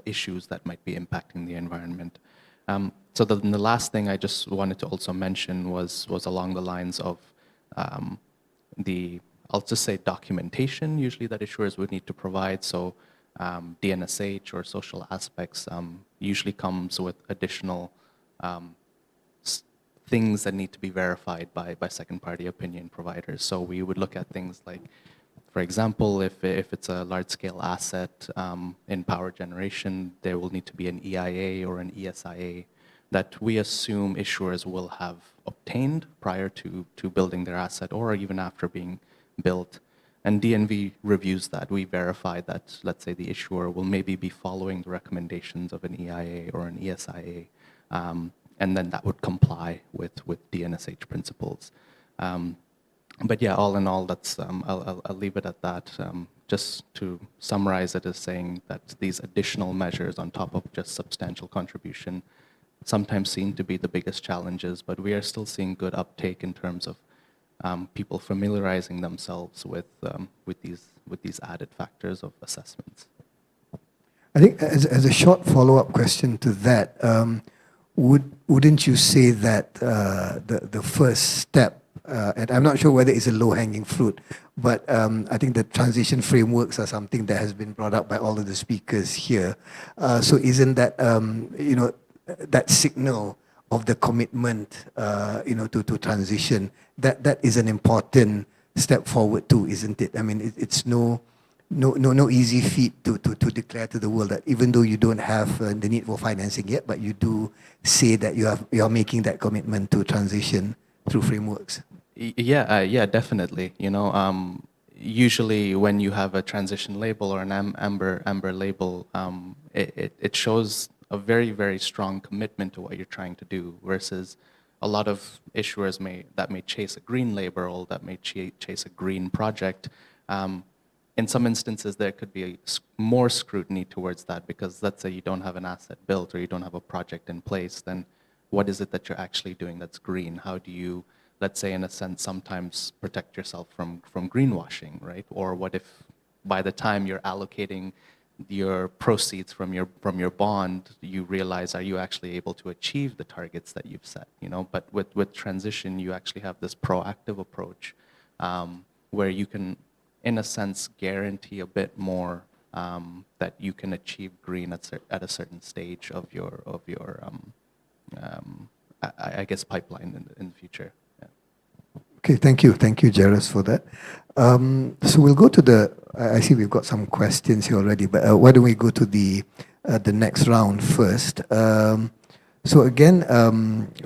issues that might be impacting the environment. So the last thing I just wanted to also mention was along the lines of I'll just say documentation usually that issuers would need to provide. So DNSH or social aspects usually comes with additional things that need to be verified by second-party opinion providers. So we would look at things like, for example, if it's a large-scale asset in power generation, there will need to be an EIA or an ESIA that we assume issuers will have obtained prior to building their asset or even after being built. And DNV reviews that. We verify that, let's say, the issuer will maybe be following the recommendations of an EIA or an ESIA, and then that would comply with DNSH principles. But yeah, all in all, that's I'll leave it at that. Just to summarize it as saying that these additional measures on top of just substantial contribution sometimes seem to be the biggest challenges, but we are still seeing good uptake in terms of people familiarizing themselves with these added factors of assessments. I think as a short follow-up question to that, wouldn't you say that the first step, and I'm not sure whether it's a low-hanging fruit, but I think the transition frameworks are something that has been brought up by all of the speakers here. So isn't that that signal of the commitment, to transition, that is an important step forward too, isn't it? I mean, it's no easy feat to declare to the world that even though you don't have the need for financing yet, but you do say that you are making that commitment to transition through frameworks. Yeah, definitely. Usually when you have a transition label or an amber label, it shows a very, very strong commitment to what you're trying to do, versus a lot of issuers that may chase a green label or that may chase a green project. In some instances, there could be more scrutiny towards that, because let's say you don't have an asset built or you don't have a project in place, then what is it that you're actually doing that's green? How do you, let's say in a sense, sometimes protect yourself from greenwashing, right? Or what if by the time you're allocating your proceeds from your bond, you realize, are you actually able to achieve the targets that you've set? But with transition, you actually have this proactive approach where you can, in a sense, guarantee a bit more that you can achieve green at a certain stage of your I guess pipeline in the future. Yeah. Okay, thank you, Jairus, for that. So we'll go to I see we've got some questions here already, but why don't we go to the next round first? So again,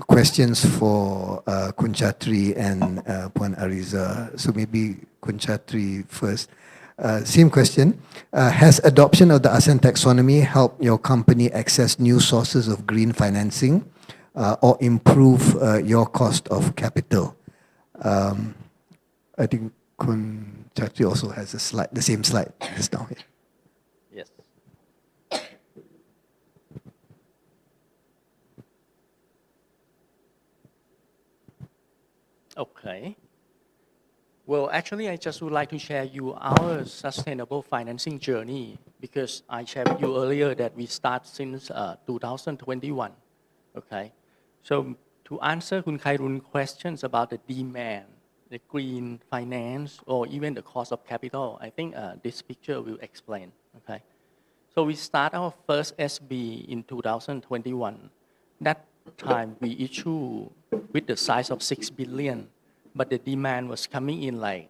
questions for Kunchatri and Puan Ariza. So maybe Kunchatri first. Same question. Has adoption of the ASEAN taxonomy helped your company access new sources of green financing or improve your cost of capital? I think Kunchatri also has the same slide as now. Yes. Okay. Well, actually, I just would like to share you our sustainable financing journey because I shared with you earlier that we start since 2021. Okay. So to answer Kun Khairun's questions about the demand, the green finance, or even the cost of capital, I think this picture will explain. Okay. So we start our first SB in 2021. That time we issue with the size of 6 billion, but the demand was coming in like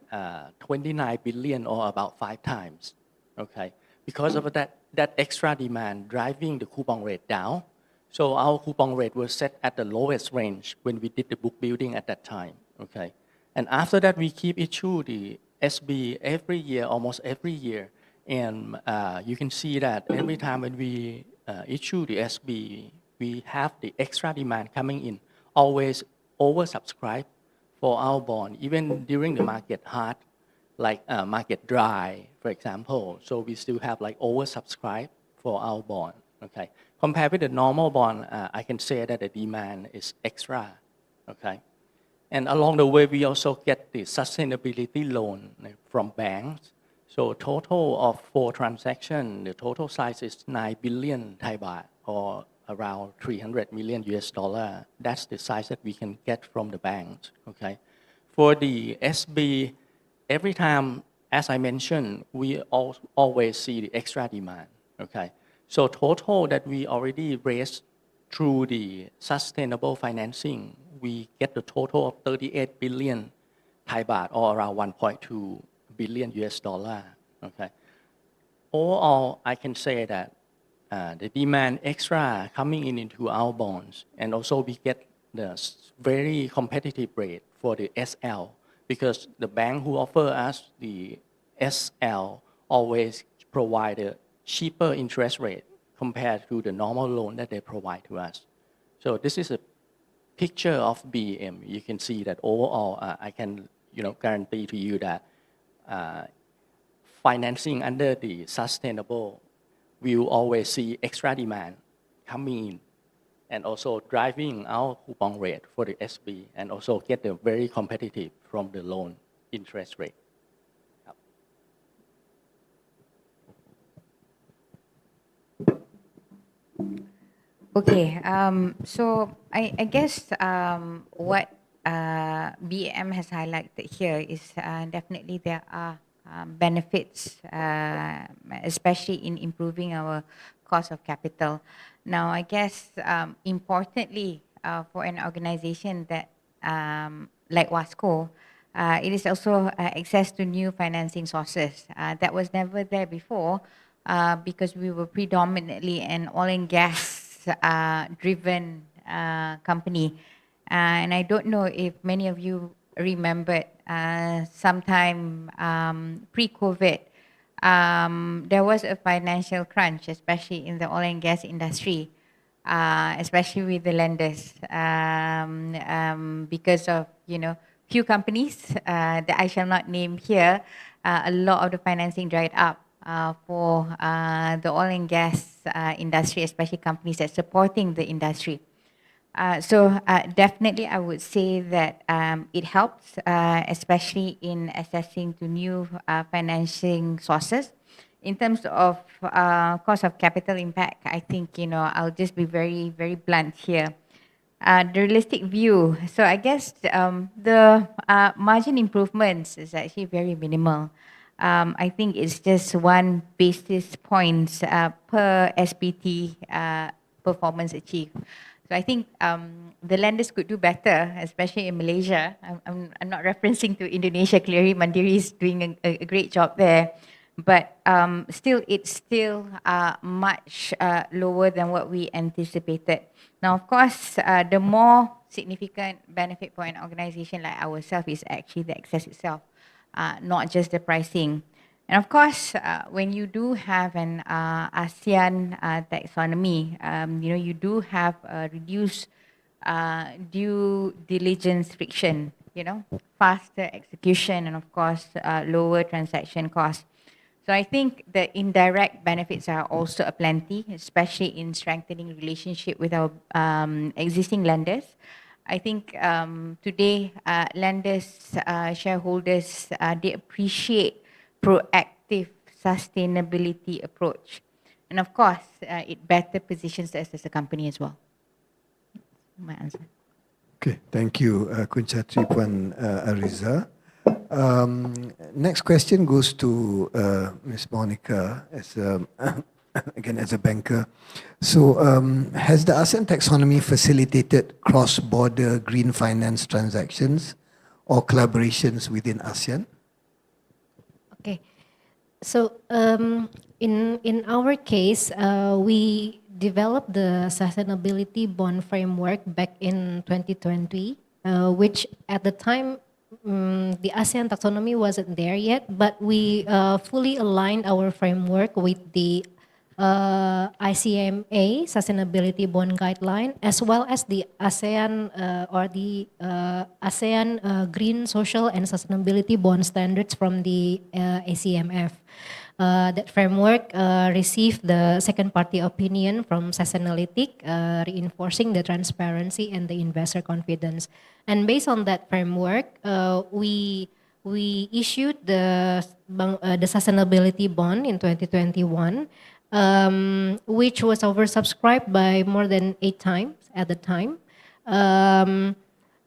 29 billion or about 5 times. Okay, because of that extra demand driving the coupon rate down. So our coupon rate was set at the lowest range when we did the book building at that time. Okay, and after that we keep issue the SB every year, almost every year. And you can see that every time when we issue the SB, we have the extra demand coming in, always oversubscribed for our bond, even during the market hard, like market dry, for example. So we still have like oversubscribed for our bond. Okay, compared with the normal bond, I can say that the demand is extra. Okay, and along the way we also get the sustainability loan from banks. So total of 4 transactions, the total size is 9 billion Thai baht or around 300 million US dollar. That's the size that we can get from the banks. Okay. For the SB, every time, as I mentioned, we always see the extra demand. Okay. So total that we already raised through the sustainable financing, we get the total of 38 billion Thai baht or around 1.2 billion US dollar. Okay. Overall, I can say that the demand extra coming in into our bonds, and also we get the very competitive rate for the SL because the bank who offer us the SL always provide a cheaper interest rate compared to the normal loan that they provide to us. So this is a picture of BM. You can see that overall, I can guarantee to you that financing under the sustainable will always see extra demand coming in and also driving our coupon rate for the SB and also get the very competitive from the loan interest rate. Okay, so I guess what BM has highlighted here is definitely there are benefits, especially in improving our cost of capital. Now, I guess importantly for an organization that like WASCO, it is also access to new financing sources. That was never there before because we were predominantly an oil and gas driven company. And I don't know if many of you remembered sometime pre-COVID, there was a financial crunch, especially in the oil and gas industry, especially with the lenders, because of few companies that I shall not name here. A lot of the financing dried up for the oil and gas industry, especially companies that supporting the industry. So definitely I would say that it helps, especially in accessing to new financing sources. In terms of cost of capital impact, I think, I'll just be very, very blunt here. The realistic view, so I guess the margin improvements is actually very minimal. I think it's just 1 basis points per SPT performance achieved. So I think the lenders could do better, especially in Malaysia. I'm not referencing to Indonesia. Clearly, Mandiri is doing a great job there. But still, it's still much lower than what we anticipated. Now, of course, the more significant benefit for an organization like ourselves is actually the access itself, not just the pricing. And of course, when you do have an ASEAN taxonomy, you do have a reduced due diligence friction, faster execution, and of course, lower transaction costs. So I think the indirect benefits are also aplenty, especially in strengthening relationship with our existing lenders. I think today lenders, shareholders, they appreciate proactive sustainability approach. And of course, it better positions us as a company as well. My answer. Okay, thank you, Kunchatri Puan Ariza. Next question goes to Ms. Monica as again as a banker. So, has the ASEAN taxonomy facilitated cross-border green finance transactions or collaborations within ASEAN? Okay. So in our case, we developed the sustainability bond framework back in 2020, which at the time the ASEAN taxonomy wasn't there yet, but we fully aligned our framework with the ICMA Sustainability Bond Guideline, as well as the ASEAN or the ASEAN Green Social and Sustainability Bond Standards from the ACMF. That framework received the second party opinion from Sustainalytics, reinforcing the transparency and the investor confidence. And based on that framework, we issued the sustainability bond in 2021, which was oversubscribed by more than 8 times at the time.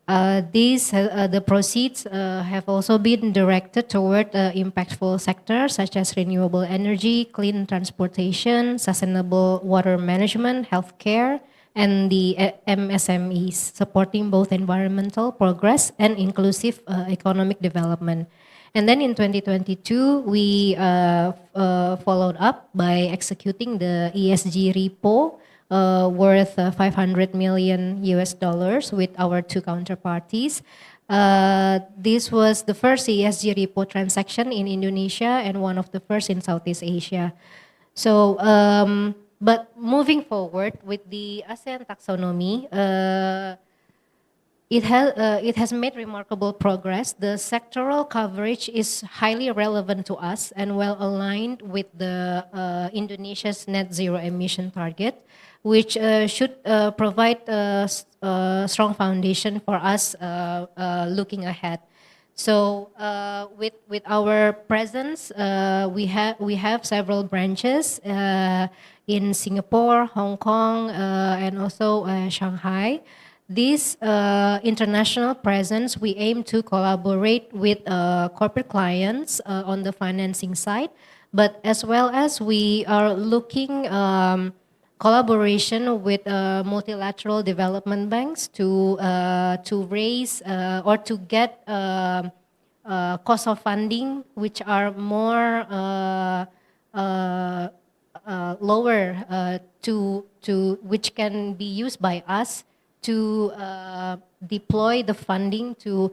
The proceeds have also been directed toward impactful sectors such as renewable energy, clean transportation, sustainable water management, healthcare, and the MSMEs, supporting both environmental progress and inclusive economic development. And then in 2022, we followed up by executing the ESG repo worth $500 million with our 2 counterparties. This was the first ESG repo transaction in Indonesia and one of the first in Southeast Asia. So, but moving forward with the ASEAN taxonomy, it has made remarkable progress. The sectoral coverage is highly relevant to us and well aligned with the Indonesia's net zero emission target, which should provide a strong foundation for us looking ahead. So with our presence, we have several branches in Singapore, Hong Kong, and also Shanghai. This international presence, we aim to collaborate with corporate clients on the financing side, but as well as we are looking collaboration with multilateral development banks to raise or to get cost of funding which are more lower to which can be used by us to deploy the funding to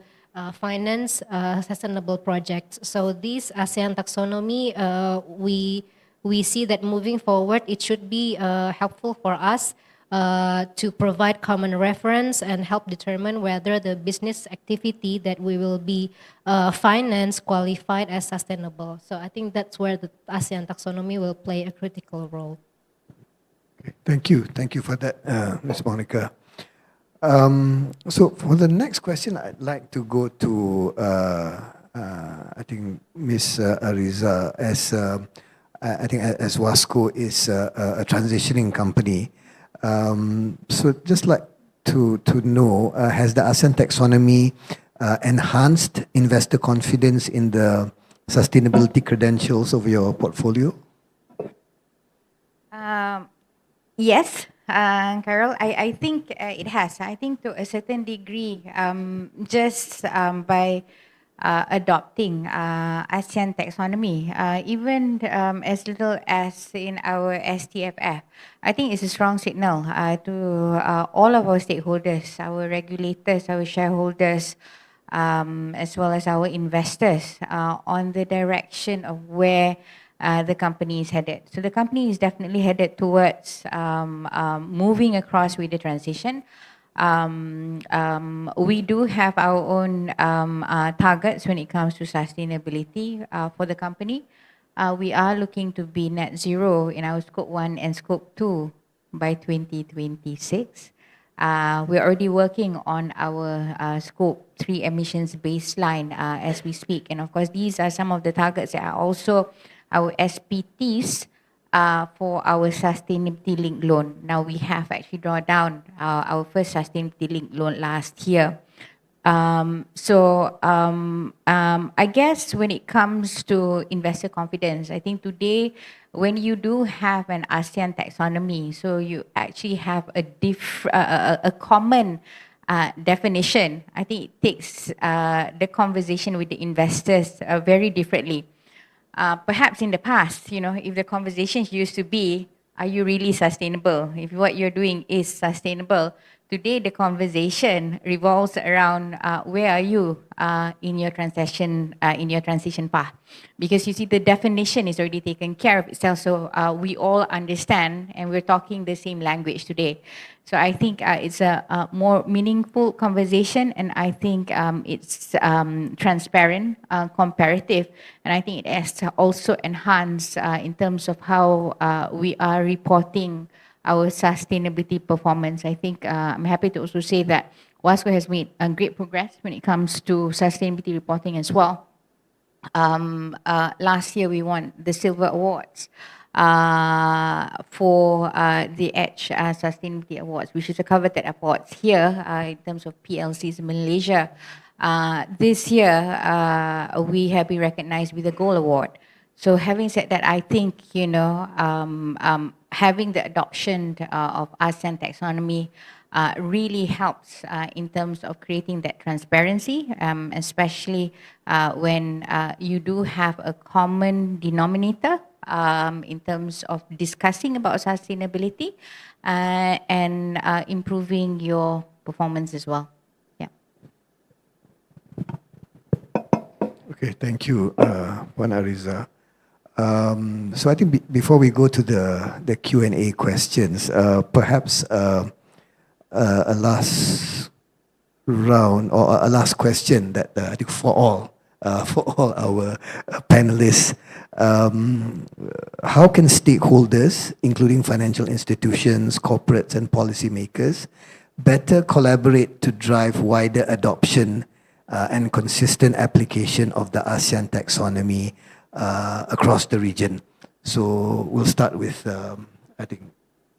finance sustainable projects. So this ASEAN taxonomy, we see that moving forward, it should be helpful for us to provide common reference and help determine whether the business activity that we will be financed qualified as sustainable. So I think that's where the ASEAN taxonomy will play a critical role. Okay, thank you for that, Ms. Monica. So for the next question, I'd like to go to I think Ms. Ariza, as I think as Wasco is a transitioning company. So just like to know, has the ASEAN taxonomy enhanced investor confidence in the sustainability credentials of your portfolio? Yes, Carol, I think it has. I think to a certain degree, just by adopting ASEAN taxonomy, even as little as in our STFF, I think it's a strong signal to all of our stakeholders, our regulators, our shareholders, as well as our investors on the direction of where the company is headed. So the company is definitely headed towards moving across with the transition. We do have our own targets when it comes to sustainability for the company. We are looking to be net zero in our scope 1 and scope 2 by 2026. We're already working on our Scope 3 emissions baseline as we speak. And of course, these are some of the targets that are also our SPTs for our sustainability-linked loan. Now, we have actually drawn down our first sustainability-linked loan last year. I guess when it comes to investor confidence, I think today, when you do have an ASEAN taxonomy, so you actually have a common definition, I think it takes the conversation with the investors very differently. Perhaps in the past, if the conversations used to be, are you really sustainable? If what you're doing is sustainable, today the conversation revolves around where are you in your transition path, because you see the definition is already taken care of itself. So we all understand, and we're talking the same language today. So I think it's a more meaningful conversation, and I think it's transparent, comparative, and I think it has to also enhance in terms of how we are reporting our sustainability performance. I think I'm happy to also say that WASCO has made great progress when it comes to sustainability reporting as well. Last year we won the Silver Awards for the Edge Sustainability Awards, which is a coveted awards here in terms of PLCs in Malaysia. This year we have been recognized with the Gold Award. So having said that, I think having the adoption of ASEAN taxonomy really helps in terms of creating that transparency, especially when you do have a common denominator in terms of discussing about sustainability and improving your performance as well. Yeah. Okay, thank you, Puan Ariza. So I think before we go to the Q&A questions, perhaps a last round or a last question that I think for all our panelists, how can stakeholders, including financial institutions, corporates, and policymakers, better collaborate to drive wider adoption and consistent application of the ASEAN taxonomy across the region? So we'll start with, I think,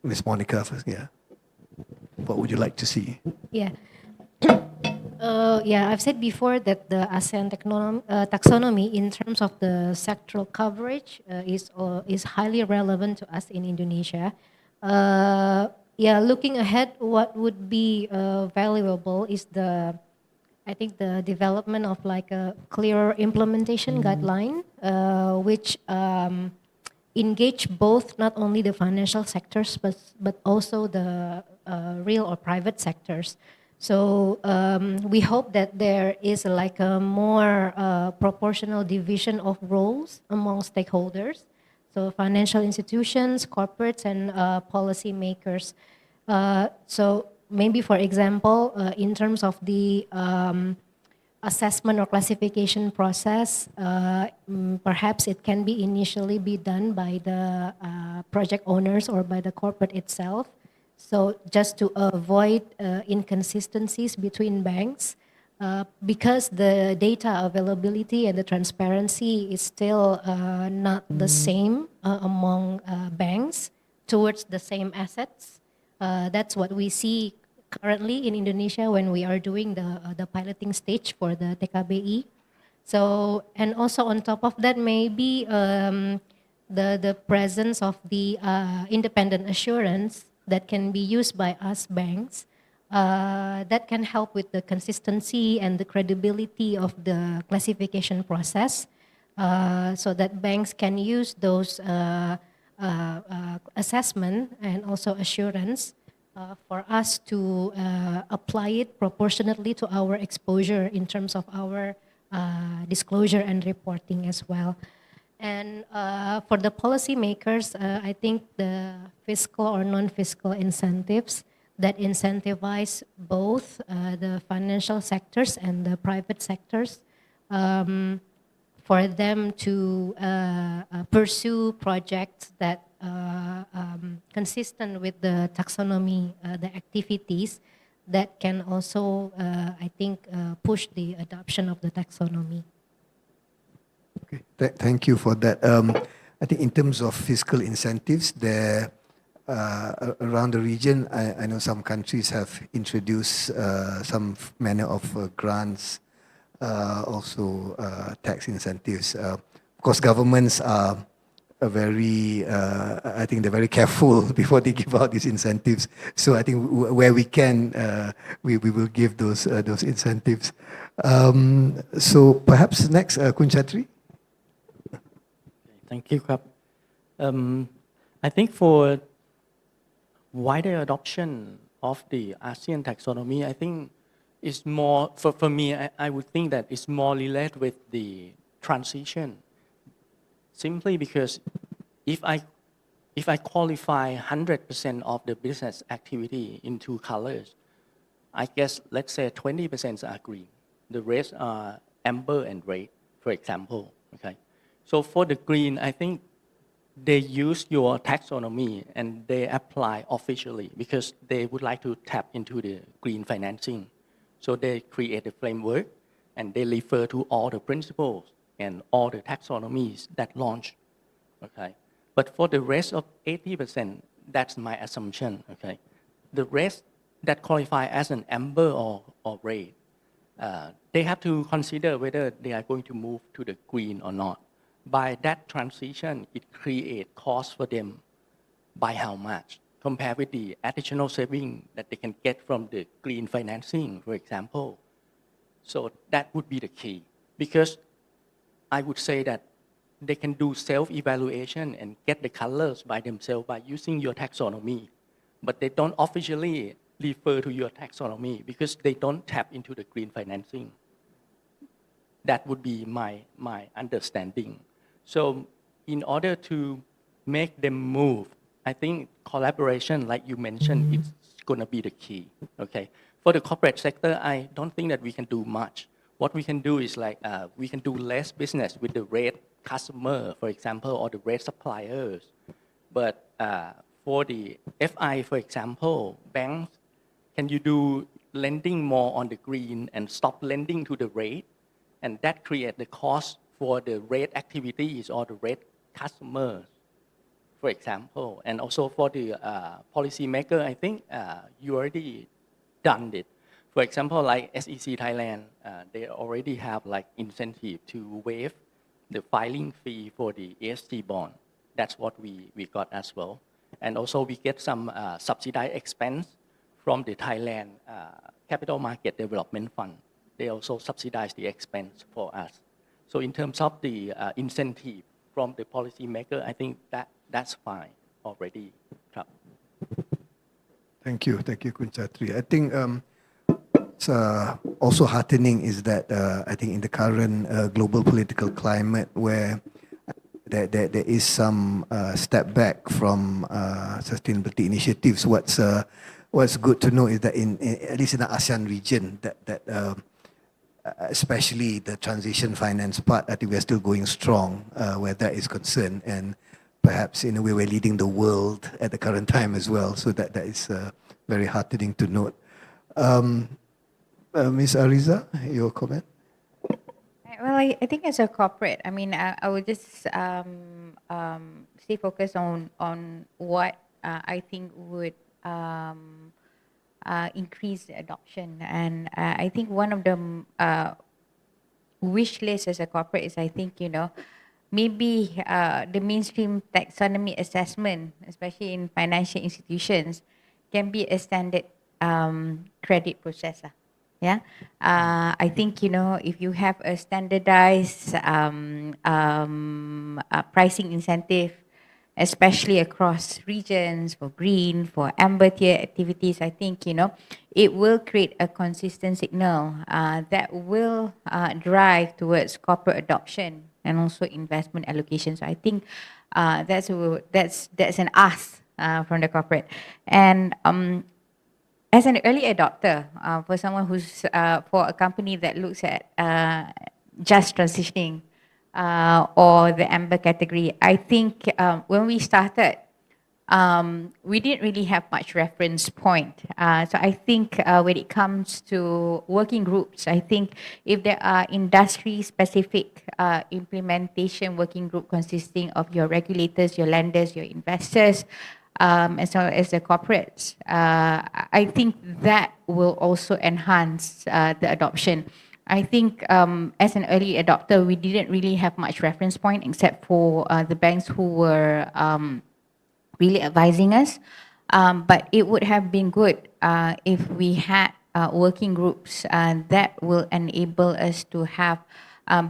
Ms. Monica first. Yeah. What would you like to see? Yeah. I've said before that the ASEAN taxonomy, in terms of the sectoral coverage, is highly relevant to us in Indonesia. Looking ahead, what would be valuable is I think the development of like a clearer implementation guideline, which engage both not only the financial sectors but also the real or private sectors. So we hope that there is like a more proportional division of roles among stakeholders. So financial institutions, corporates, and policymakers. So maybe, for example, in terms of the assessment or classification process, perhaps it can be initially be done by the project owners or by the corporate itself. So just to avoid inconsistencies between banks, because the data availability and the transparency is still not the same among banks towards the same assets. That's what we see currently in Indonesia when we are doing the piloting stage for the TKBI. So, and also on top of that, maybe the presence of the independent assurance that can be used by us banks, that can help with the consistency and the credibility of the classification process, so that banks can use those assessment and also assurance for us to apply it proportionately to our exposure in terms of our disclosure and reporting as well. And for the policymakers, I think the fiscal or non-fiscal incentives that incentivize both the financial sectors and the private sectors for them to pursue projects that consistent with the taxonomy, the activities that can also, I think, push the adoption of the taxonomy. Okay, thank you for that. I think in terms of fiscal incentives, there around the region, I know some countries have introduced some manner of grants, also tax incentives. Of course, governments are very, I think they're very careful before they give out these incentives. So I think where we can, we will give those incentives. So perhaps next, Kun Chatri. Thank you, Kap. I think for wider adoption of the ASEAN taxonomy, I think it's more, for me, I would think that it's more related with the transition. Simply because if I qualify 100% of the business activity in two colors, I guess, let's say 20% are green. The rest are amber and red, for example, okay? So for the green, I think they use your taxonomy and they apply officially because they would like to tap into the green financing. So they create a framework and they refer to all the principles and all the taxonomies that launch, okay? But for the rest of 80%, that's my assumption, okay? The rest that qualify as an amber or red, they have to consider whether they are going to move to the green or not. By that transition, it creates cost for them by how much, compared with the additional saving that they can get from the green financing, for example. So that would be the key, because I would say that they can do self-evaluation and get the colors by themselves by using your taxonomy, but they don't officially refer to your taxonomy because they don't tap into the green financing. That would be my understanding. So in order to make them move, I think collaboration, like you mentioned, it's going to be the key, okay? For the corporate sector, I don't think that we can do much. What we can do is like, we can do less business with the red customer, for example, or the red suppliers. But for the FI, for example, banks, can you do lending more on the green and stop lending to the red? And that creates the cost for the red activities or the red customers, for example. And also for the policymaker, I think you already done it. For example, like SEC Thailand, they already have like incentive to waive the filing fee for the ESG bond. That's what we got as well. And also we get some subsidized expense from the Thailand Capital Market Development Fund. They also subsidize the expense for us. So in terms of the incentive from the policymaker, I think that's fine already. Thank you, Kun Chatri. I think it's also heartening is that I think in the current global political climate where there is some step back from sustainability initiatives, what's good to know is that at least in the ASEAN region, that especially the transition finance part, I think we're still going strong where that is concerned, and perhaps in a way we're leading the world at the current time as well. So that is very heartening to note. Ms. Ariza, your comment? Well, I think as a corporate, I mean, I would just stay focused on what I think would increase the adoption. And I think one of the wish lists as a corporate is, I think, maybe the mainstream taxonomy assessment, especially in financial institutions, can be a standard credit processor. Yeah, I think, if you have a standardized pricing incentive, especially across regions for green, for amber tier activities, I think, it will create a consistent signal that will drive towards corporate adoption and also investment allocation. So I think that's an ask from the corporate. And as an early adopter, for someone who's, for a company that looks at just transitioning or the amber category, I think when we started, we didn't really have much reference point. So I think when it comes to working groups, I think if there are industry-specific implementation working group consisting of your regulators, your lenders, your investors, as well as the corporates, I think that will also enhance the adoption. I think as an early adopter, we didn't really have much reference point except for the banks who were really advising us. But it would have been good if we had working groups that will enable us to have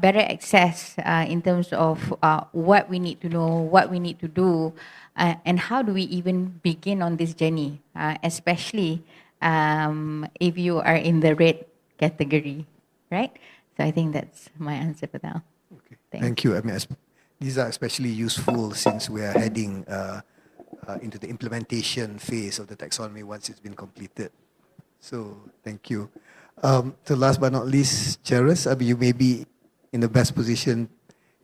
better access in terms of what we need to know, what we need to do, and how do we even begin on this journey, especially if you are in the red category, right? So I think that's my answer for now. Okay. Thank you. I mean, these are especially useful since we are heading into the implementation phase of the taxonomy once it's been completed. So thank you. So last but not least, Jairus, I mean, you may be in the best position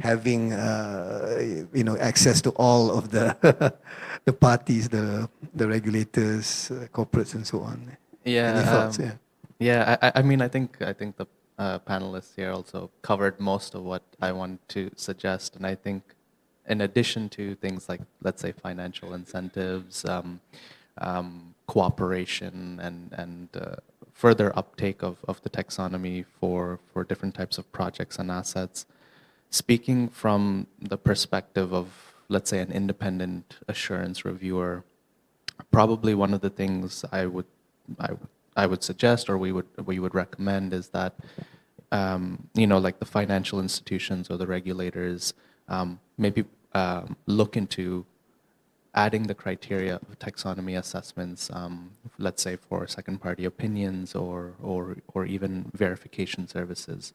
having access to all of the the parties, the regulators, corporates, and so on. Yeah. Any thoughts? I mean, I think the panelists here also covered most of what I want to suggest, and I think in addition to things like, let's say, financial incentives, cooperation, and further uptake of the taxonomy for different types of projects and assets, speaking from the perspective of, let's say, an independent assurance reviewer, probably one of the things I would suggest, or we would recommend, is that like the financial institutions or the regulators maybe look into adding the criteria of taxonomy assessments, let's say for second-party opinions or even verification services.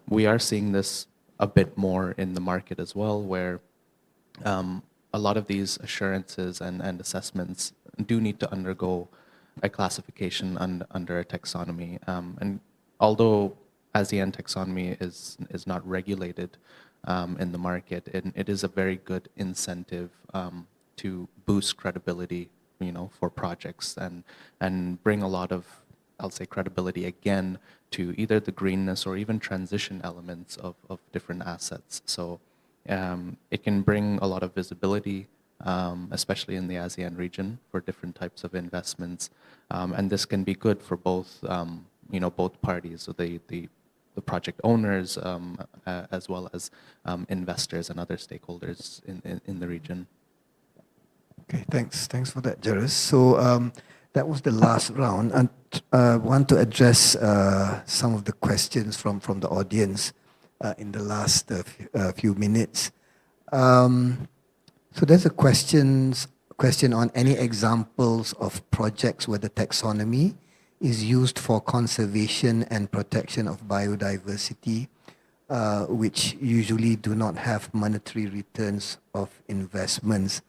We are seeing this a bit more in the market as well, where a lot of these assurances and assessments do need to undergo a classification under a taxonomy. And although ASEAN taxonomy is not regulated in the market, it is a very good incentive to boost credibility, for projects and bring a lot of, I'll say, credibility again to either the greenness or even transition elements of different assets. So it can bring a lot of visibility, especially in the ASEAN region, for different types of investments. And this can be good for both, both parties, so the project owners, as well as investors and other stakeholders in the region. Okay, thanks for that, Jairus. So that was the last round, and I want to address some of the questions from the audience in the last few minutes. So there's a question on any examples of projects where the taxonomy is used for conservation and protection of biodiversity, which usually do not have monetary returns of investments.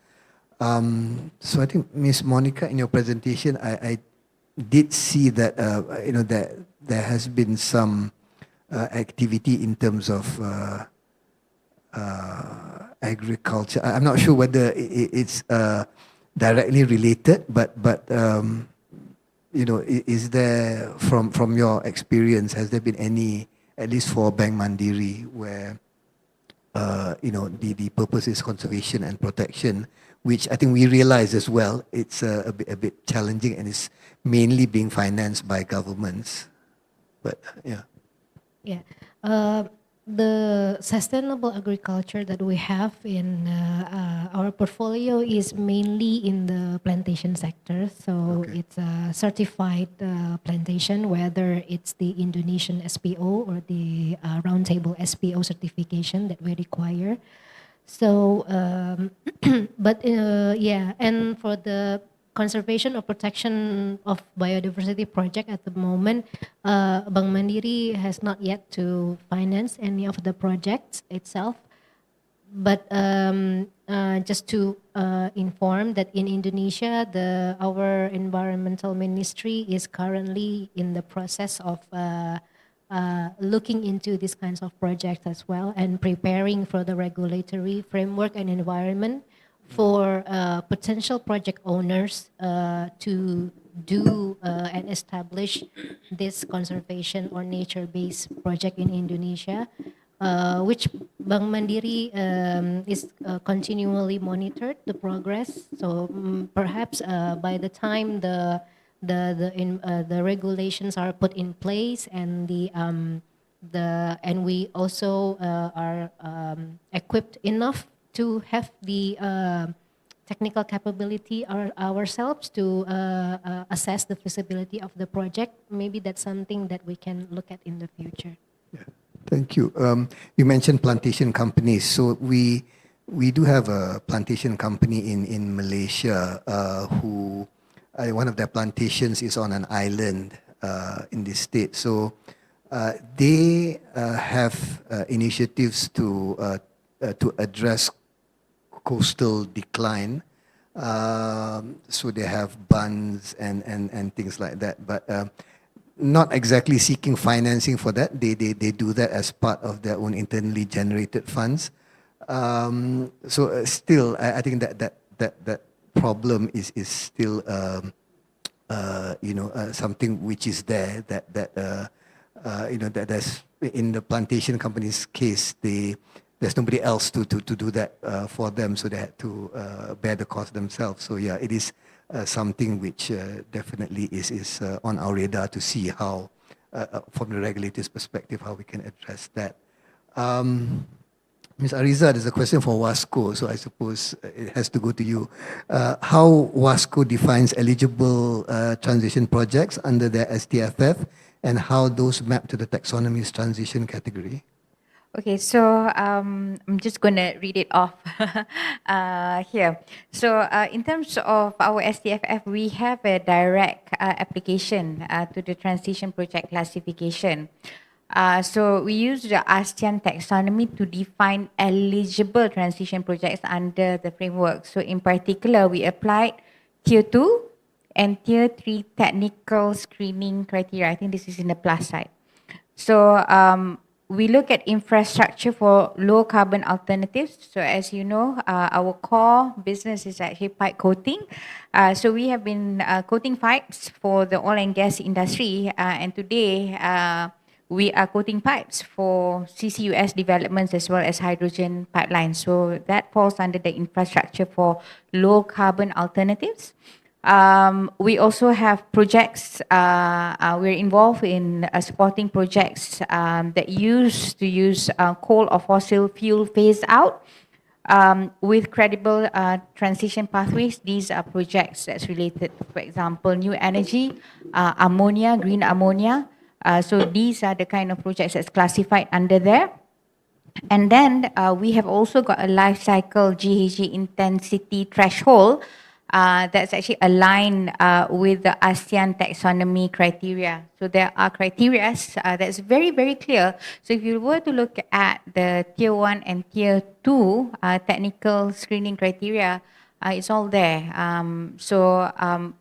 So I think, Ms. Monica, in your presentation, I did see that that there has been some activity in terms of agriculture. I'm not sure whether it's directly related, but is there, from your experience, has there been any, at least for Bank Mandiri, where the purpose is conservation and protection, which I think we realize as well, it's a bit challenging and it's mainly being financed by governments. But yeah. Yeah. The sustainable agriculture that we have in our portfolio is mainly in the plantation sector. So it's a certified plantation, whether it's the Indonesian SPO or the Roundtable SPO certification that we require. So, but yeah, and for the conservation or protection of biodiversity project at the moment, Bank Mandiri has not yet to finance any of the projects itself. But just to inform that in Indonesia, our environmental ministry is currently in the process of looking into these kinds of projects as well and preparing for the regulatory framework and environment for potential project owners to do and establish this conservation or nature-based project in Indonesia, which Bank Mandiri is continually monitored the progress. So perhaps by the time the regulations are put in place and and we also are equipped enough to have the technical capability ourselves to assess the feasibility of the project. Maybe that's something that we can look at in the future. Thank you. You mentioned plantation companies. So we do have a plantation company in Malaysia who one of their plantations is on an island in this state. So they have initiatives to address coastal decline. So they have bunds and things like that. But not exactly seeking financing for that. They do that as part of their own internally generated funds. So still, I think that problem is still something which is there that there's in the plantation company's case there's nobody else to do that for them, so they had to bear the cost themselves. So yeah, it is something which definitely is on our radar to see how, from the regulator's perspective, how we can address that. Ms. Ariza, there's a question for WASCO, so I suppose it has to go to you. How WASCO defines eligible transition projects under their STFF, and how those map to the taxonomy's transition category? Okay, so I'm just going to read it off here. So in terms of our STFF, we have a direct application to the transition project classification. So we use the ASEAN taxonomy to define eligible transition projects under the framework. So in particular, we applied Tier 2 and Tier 3 technical screening criteria. I think this is in the plus side. So we look at infrastructure for low carbon alternatives. So as you know, our core business is actually pipe coating. So we have been coating pipes for the oil and gas industry. And today, we are coating pipes for CCUS developments as well as hydrogen pipelines. So that falls under the infrastructure for low carbon alternatives. We also have projects, we're involved in supporting projects that used to use coal or fossil fuel phase out with credible transition pathways. These are projects that's related to, for example, new energy, ammonia, green ammonia. So these are the kind of projects that's classified under there. And then we have also got a life cycle GHG intensity threshold that's actually aligned with the ASEAN taxonomy criteria. So there are criteria that's very, very clear. So if you were to look at the Tier 1 and Tier 2 technical screening criteria, it's all there.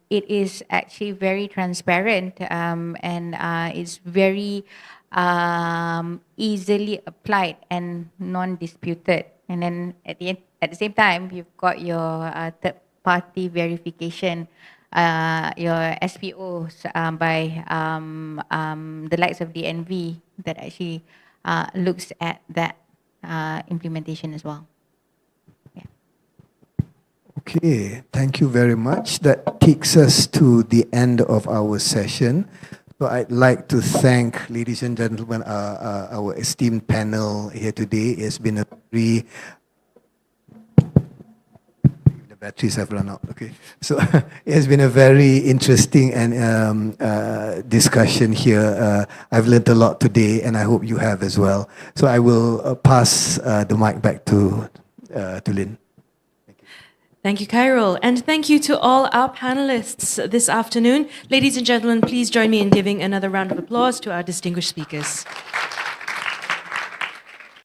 It is actually very transparent and it's very easily applied and non-disputed. And then at the same time, you've got your third-party verification, your SPOs by the likes of DNV that actually looks at that implementation as well. Okay, thank you very much. That takes us to the end of our session. So I'd like to thank, ladies and gentlemen, our esteemed panel here today. It's been a very... The batteries have run out, okay. So it has been a very interesting and discussion here. I've learned a lot today, and I hope you have as well. So I will pass the mic back to Lynn. Thank you, Khairul. And thank you to all our panelists this afternoon. Ladies and gentlemen, please join me in giving another round of applause to our distinguished speakers.